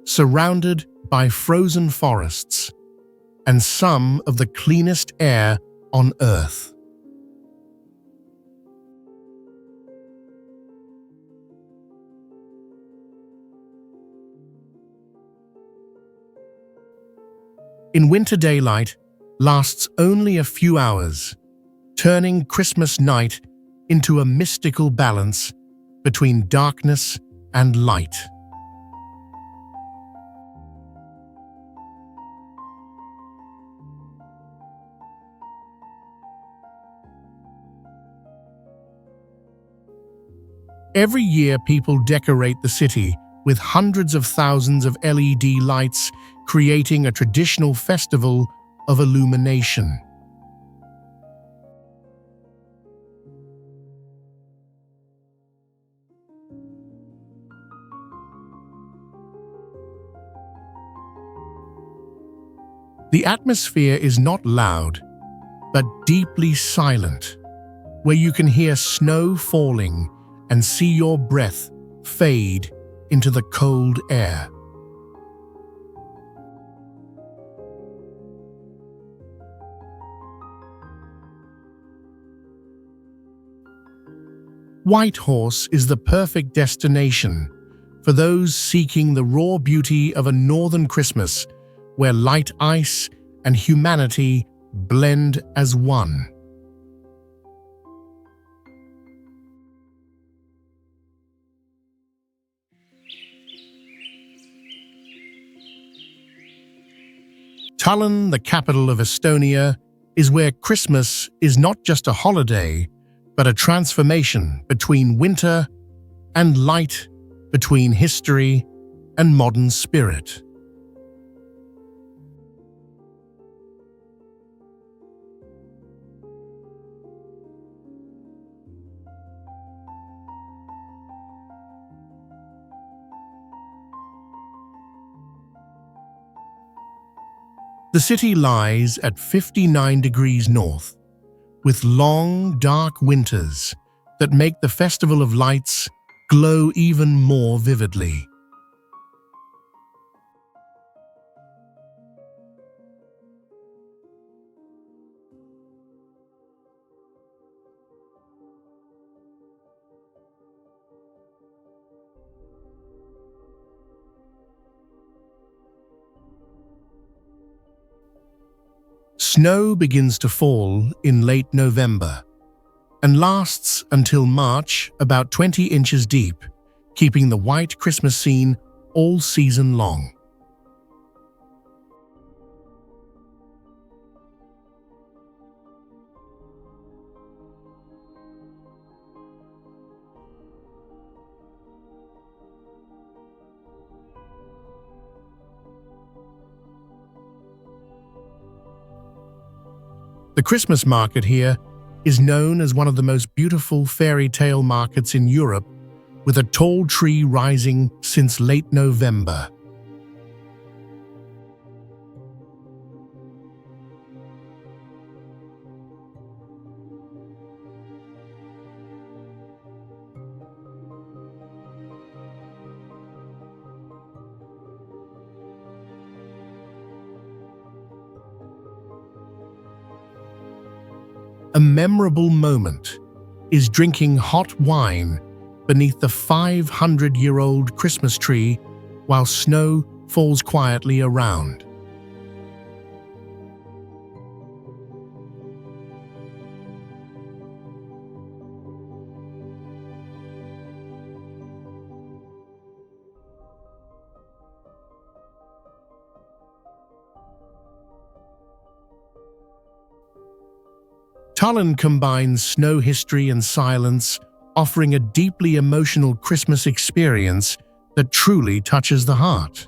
surrounded by frozen forests and some of the cleanest air on Earth. In winter, daylight lasts only a few hours, turning Christmas night into a mystical balance between darkness and light. Every year, people decorate the city with hundreds of thousands of LED lights, creating a traditional festival of illumination. The atmosphere is not loud, but deeply silent, where you can hear snow falling and see your breath fade into the cold air. Whitehorse is the perfect destination for those seeking the raw beauty of a northern Christmas, where light, ice, and humanity blend as one. Tallinn, the capital of Estonia, is where Christmas is not just a holiday, but a transformation between winter and light, between history and modern spirit. The city lies at 59 degrees north, with long, dark winters that make the Festival of Lights glow even more vividly. Snow begins to fall in late November and lasts until March, about 20 inches deep, keeping the white Christmas scene all season long. The Christmas market here is known as one of the most beautiful fairy tale markets in Europe, with a tall tree rising since late November. A memorable moment is drinking hot wine beneath the 500-year-old Christmas tree while snow falls quietly around. Tallinn combines snow history and silence, offering a deeply emotional Christmas experience that truly touches the heart.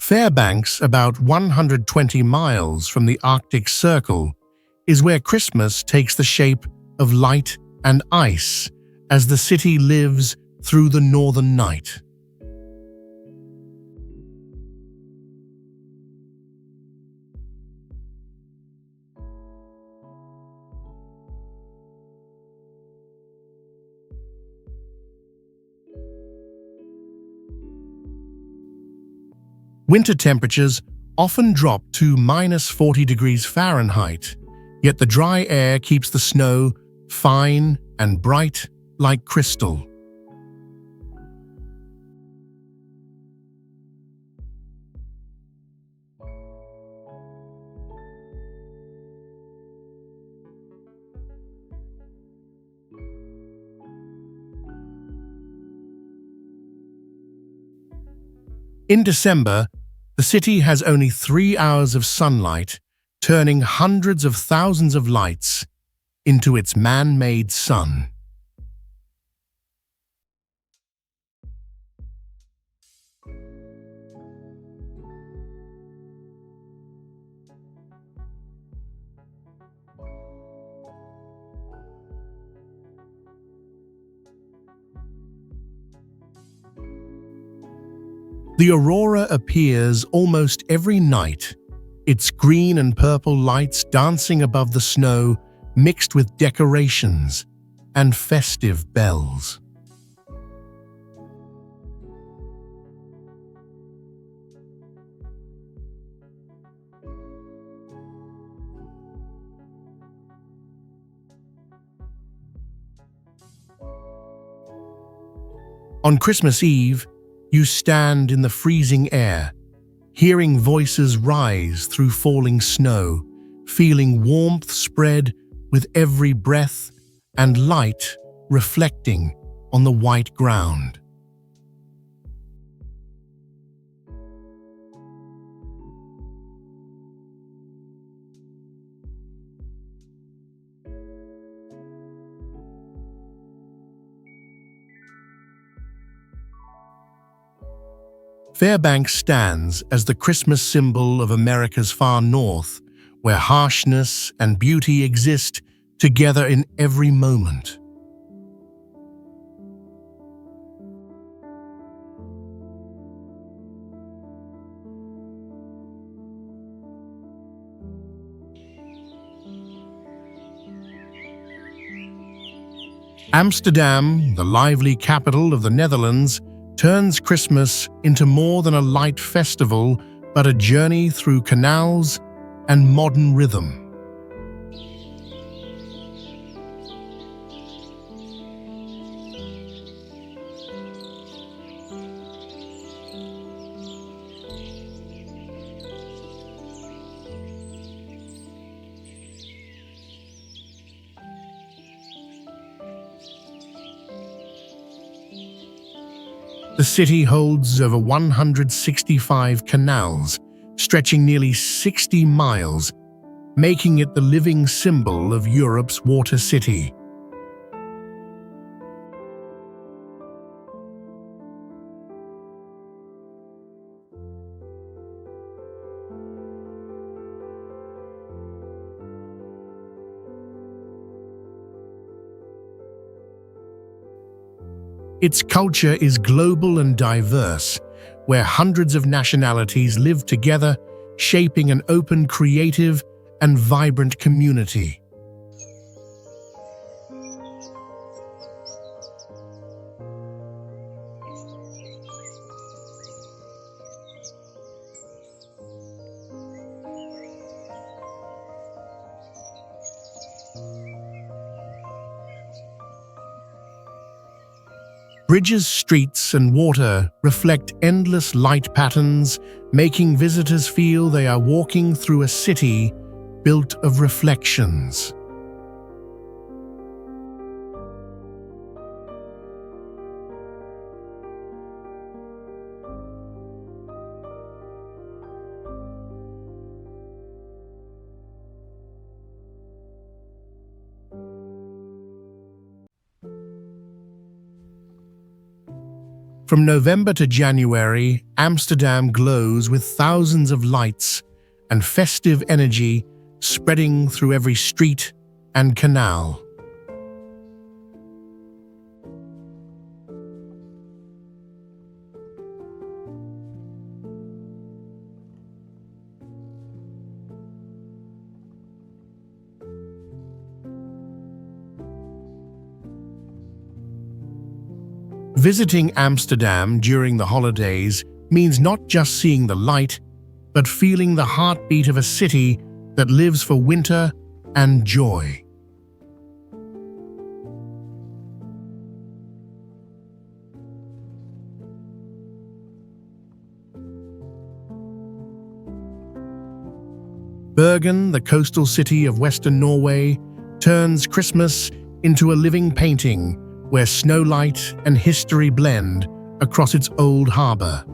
Fairbanks, about 120 miles from the Arctic Circle, is where Christmas takes the shape of light and ice as the city lives through the northern night. Winter temperatures often drop to -40 degrees Fahrenheit, yet the dry air keeps the snow fine and bright like crystal. In December, the city has only 3 hours of sunlight, turning hundreds of thousands of lights into its man-made sun. The aurora appears almost every night, its green and purple lights dancing above the snow, mixed with decorations and festive bells. On Christmas Eve, you stand in the freezing air, hearing voices rise through falling snow, feeling warmth spread with every breath and light reflecting on the white ground. Fairbanks stands as the Christmas symbol of America's far north, where harshness and beauty exist together in every moment. Amsterdam, the lively capital of the Netherlands, turns Christmas into more than a light festival, but a journey through canals and modern rhythm. The city holds over 165 canals, stretching nearly 60 miles, making it the living symbol of Europe's water city. Its culture is global and diverse, where hundreds of nationalities live together, shaping an open, creative, and vibrant community. Bridges, streets, and water reflect endless light patterns, making visitors feel they are walking through a city built of reflections. From November to January, Amsterdam glows with thousands of lights and festive energy spreading through every street and canal. Visiting Amsterdam during the holidays means not just seeing the light, but feeling the heartbeat of a city that lives for winter and joy. Bergen, the coastal city of Western Norway, turns Christmas into a living painting where snowlight and history blend across its old harbour.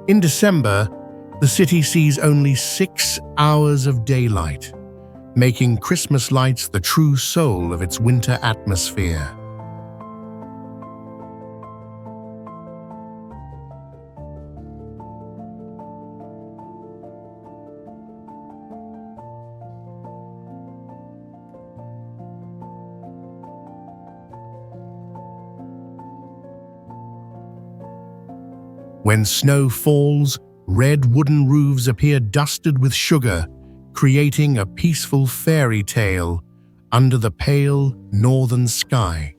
In December, the city sees only 6 hours of daylight, making Christmas lights the true soul of its winter atmosphere. When snow falls, red wooden roofs appear dusted with sugar, creating a peaceful fairy tale under the pale northern sky.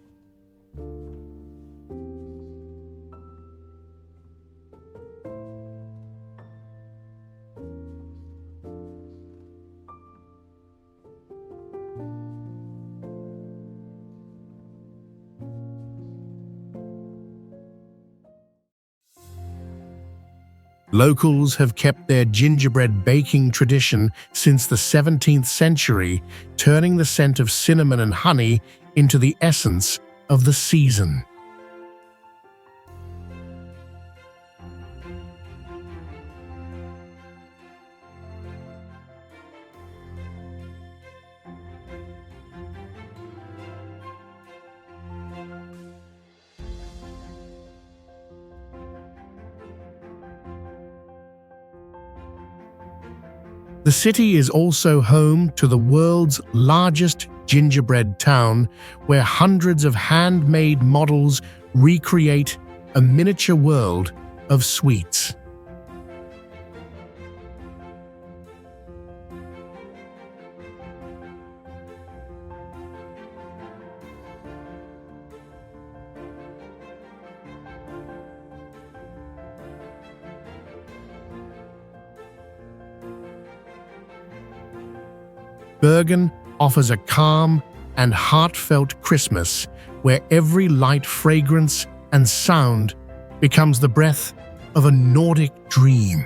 Locals have kept their gingerbread baking tradition since the 17th century, turning the scent of cinnamon and honey into the essence of the season. The city is also home to the world's largest gingerbread town, where hundreds of handmade models recreate a miniature world of sweets. Bergen offers a calm and heartfelt Christmas where every light, fragrance, and sound becomes the breath of a Nordic dream.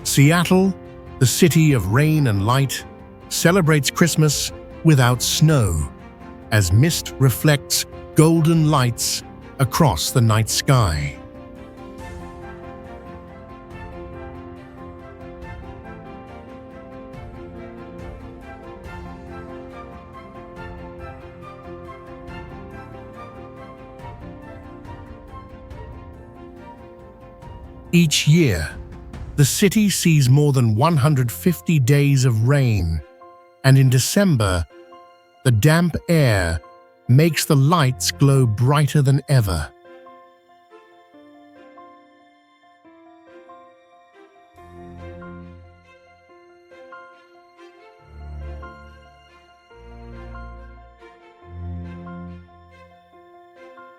Seattle, the city of rain and light, celebrates Christmas without snow, as mist reflects golden lights across the night sky. Each year, the city sees more than 150 days of rain, and in December, the damp air makes the lights glow brighter than ever.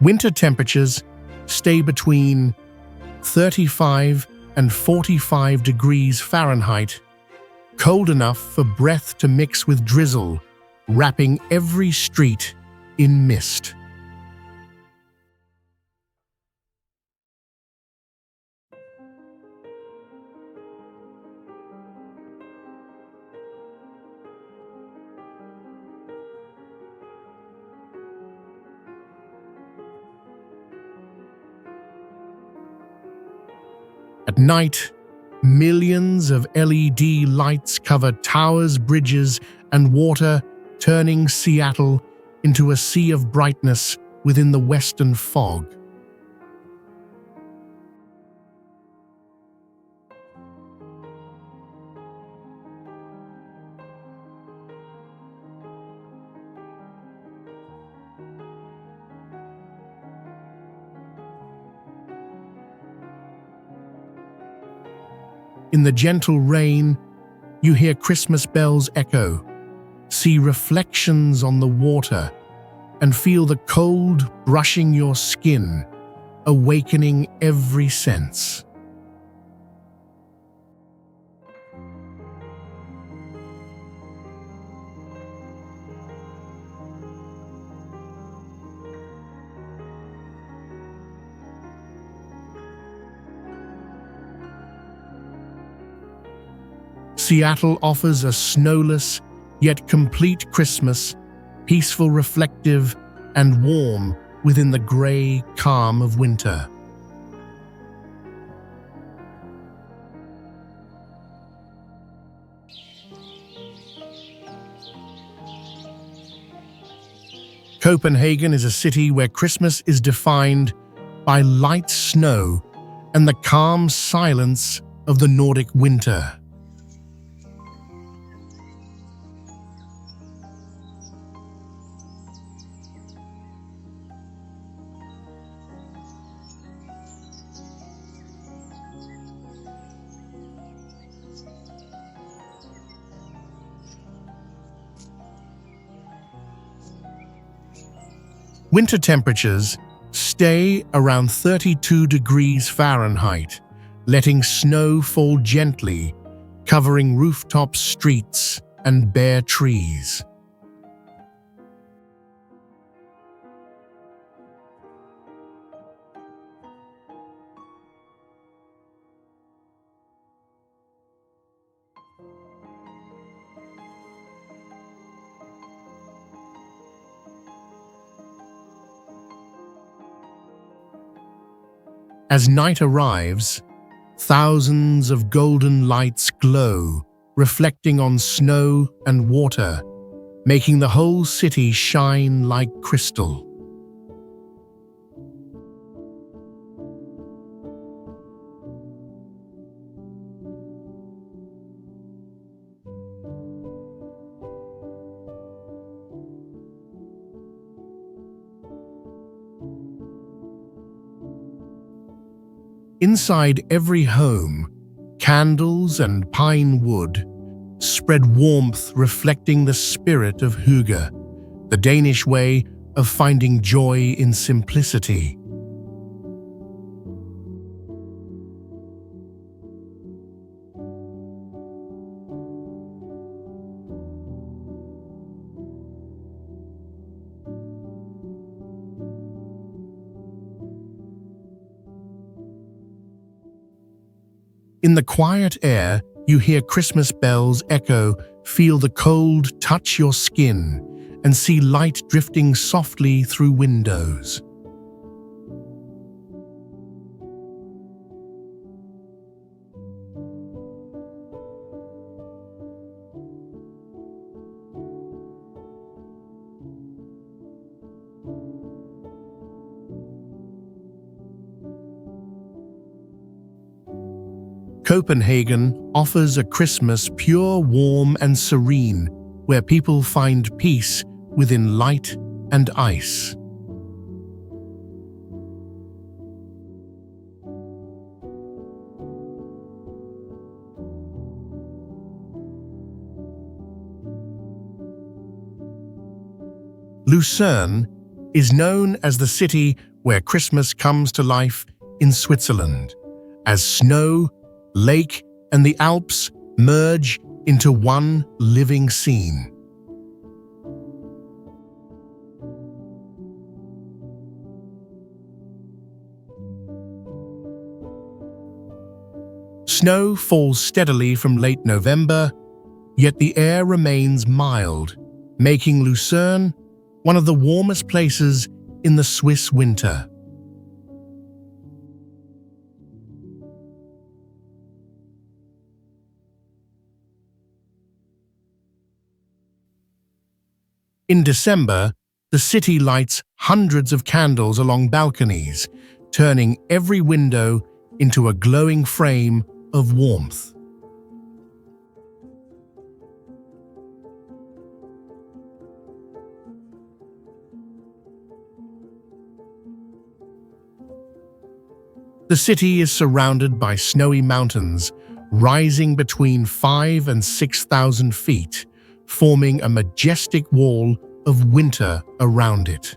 Winter temperatures stay between 35 and 45 degrees Fahrenheit, cold enough for breath to mix with drizzle, wrapping every street in mist. At night, millions of LED lights cover towers, bridges, and water, turning Seattle into a sea of brightness within the western fog. In the gentle rain, you hear Christmas bells echo, see reflections on the water, and feel the cold brushing your skin, awakening every sense. Seattle offers a snowless yet complete Christmas, peaceful, reflective, and warm within the gray calm of winter. Copenhagen is a city where Christmas is defined by light snow and the calm silence of the Nordic winter. Winter temperatures stay around 32 degrees Fahrenheit, letting snow fall gently, covering rooftops, streets, and bare trees. As night arrives, thousands of golden lights glow, reflecting on snow and water, making the whole city shine like crystal. Inside every home, candles and pine wood spread warmth reflecting the spirit of hygge, the Danish way of finding joy in simplicity. In the quiet air, you hear Christmas bells echo, feel the cold touch your skin, and see light drifting softly through windows. Copenhagen offers a Christmas pure, warm, and serene, where people find peace within light and ice. Lucerne is known as the city where Christmas comes to life in Switzerland, as snow, lake, and the Alps merge into one living scene. Snow falls steadily from late November, yet the air remains mild, making Lucerne one of the warmest places in the Swiss winter. In December, the city lights hundreds of candles along balconies, turning every window into a glowing frame of warmth. The city is surrounded by snowy mountains, rising between 5,000 and 6,000 feet, forming a majestic wall of winter around it.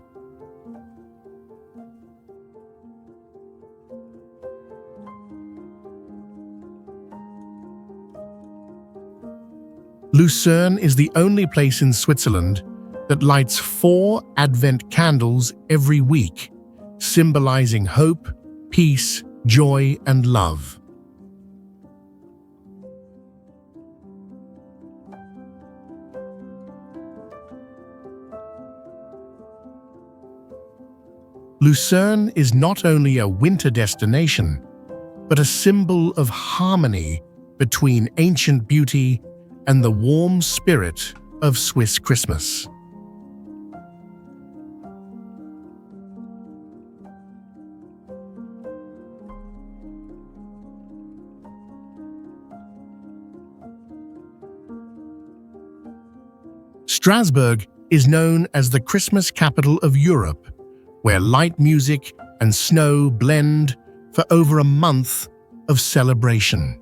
Lucerne is the only place in Switzerland that lights 4 Advent candles every week, symbolizing hope, peace, joy, and love. Lucerne is not only a winter destination, but a symbol of harmony between ancient beauty and the warm spirit of Swiss Christmas. Strasbourg is known as the Christmas capital of Europe, where light music and snow blend for over a month of celebration.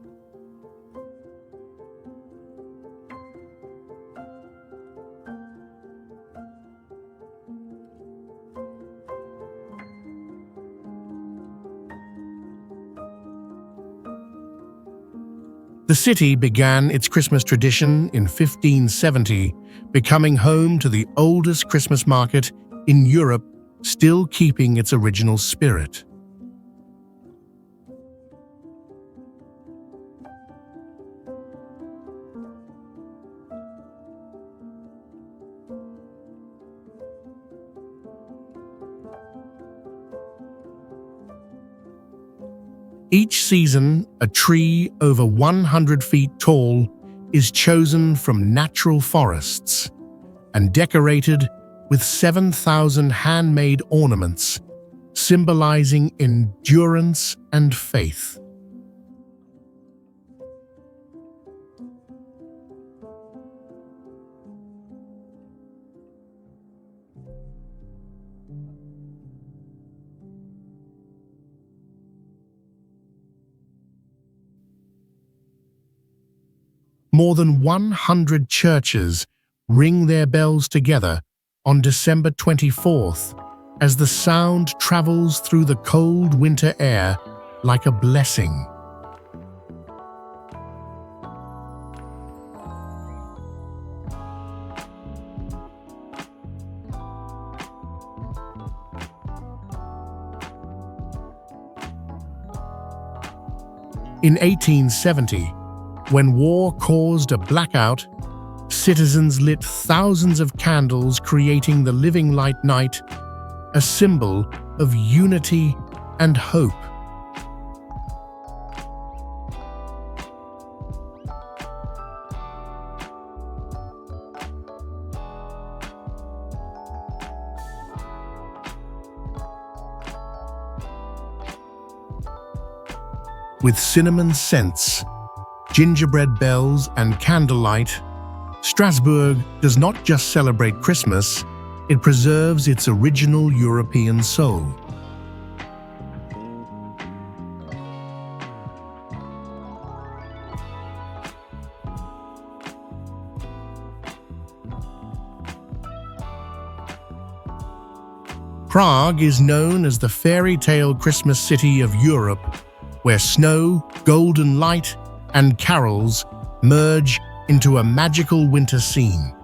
The city began its Christmas tradition in 1570, becoming home to the oldest Christmas market in Europe, still keeping its original spirit. Each season, a tree over 100 feet tall is chosen from natural forests and decorated with 7,000 handmade ornaments, symbolizing endurance and faith. More than 100 churches ring their bells together on December 24th as the sound travels through the cold winter air like a blessing. In 1870, when war caused a blackout, citizens lit thousands of candles, creating the Living Light Night, a symbol of unity and hope. With cinnamon scents, gingerbread bells, and candlelight, Strasbourg does not just celebrate Christmas, it preserves its original European soul. Prague is known as the fairy tale Christmas city of Europe, where snow, golden light, and carols merge into a magical winter scene.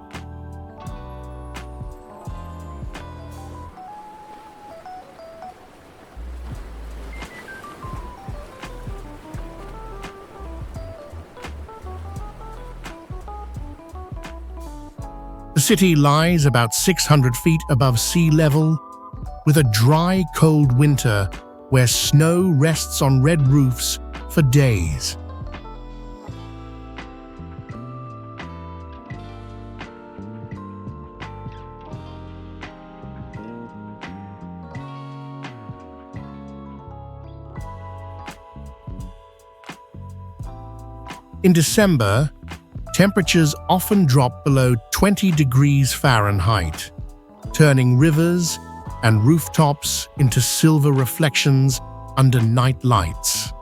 The city lies about 600 feet above sea level, with a dry, cold winter where snow rests on red roofs for days. In December, temperatures often drop below 20 degrees Fahrenheit, turning rivers and rooftops into silver reflections under night lights.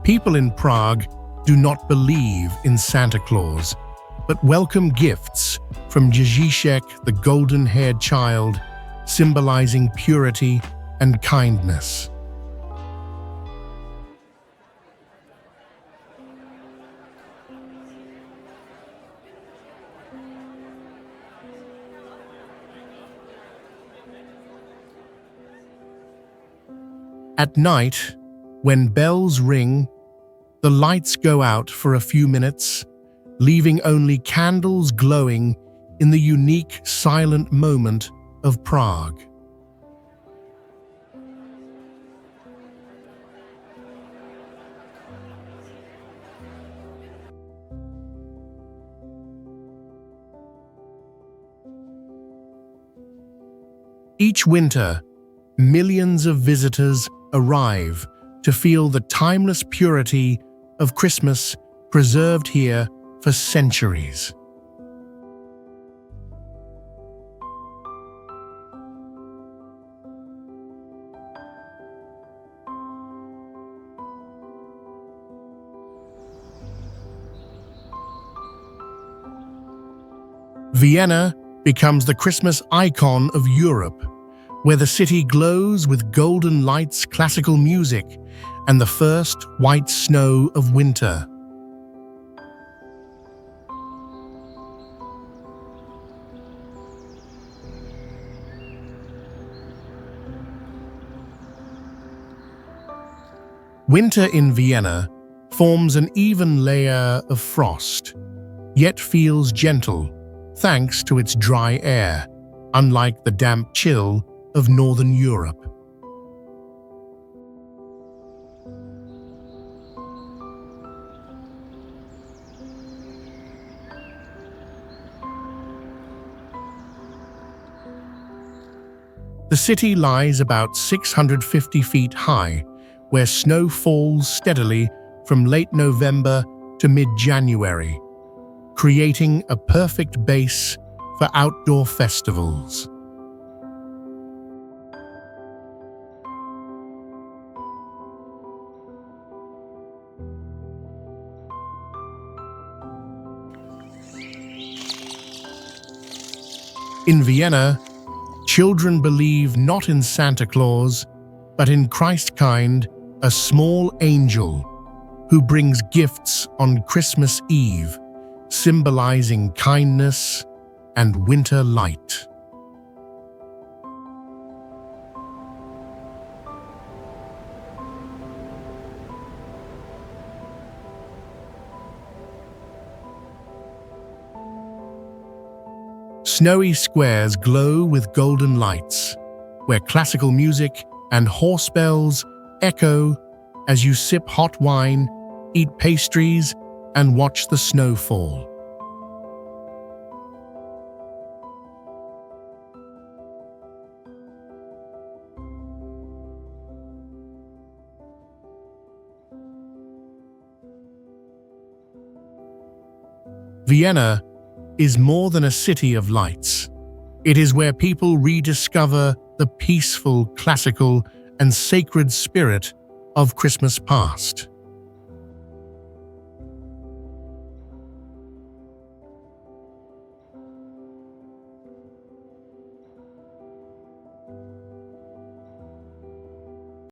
People in Prague do not believe in Santa Claus, but welcome gifts from Ježíšek, the golden-haired child, symbolizing purity and kindness. At night, when bells ring, the lights go out for a few minutes, leaving only candles glowing in the unique silent moment of Prague. Each winter, millions of visitors arrive to feel the timeless purity of Christmas preserved here for centuries. Vienna becomes the Christmas icon of Europe, where the city glows with golden lights, classical music, and the first white snow of winter. Winter in Vienna forms an even layer of frost, yet feels gentle thanks to its dry air, unlike the damp chill of Northern Europe. The city lies about 650 feet high, where snow falls steadily from late November to mid-January, creating a perfect base for outdoor festivals. In Vienna, children believe not in Santa Claus, but in Christkind, a small angel who brings gifts on Christmas Eve, symbolizing kindness and winter light. Snowy squares glow with golden lights, where classical music and horse bells echo as you sip hot wine, eat pastries, and watch the snow fall. Vienna is more than a city of lights. It is where people rediscover the peaceful, classical, and sacred spirit of Christmas past.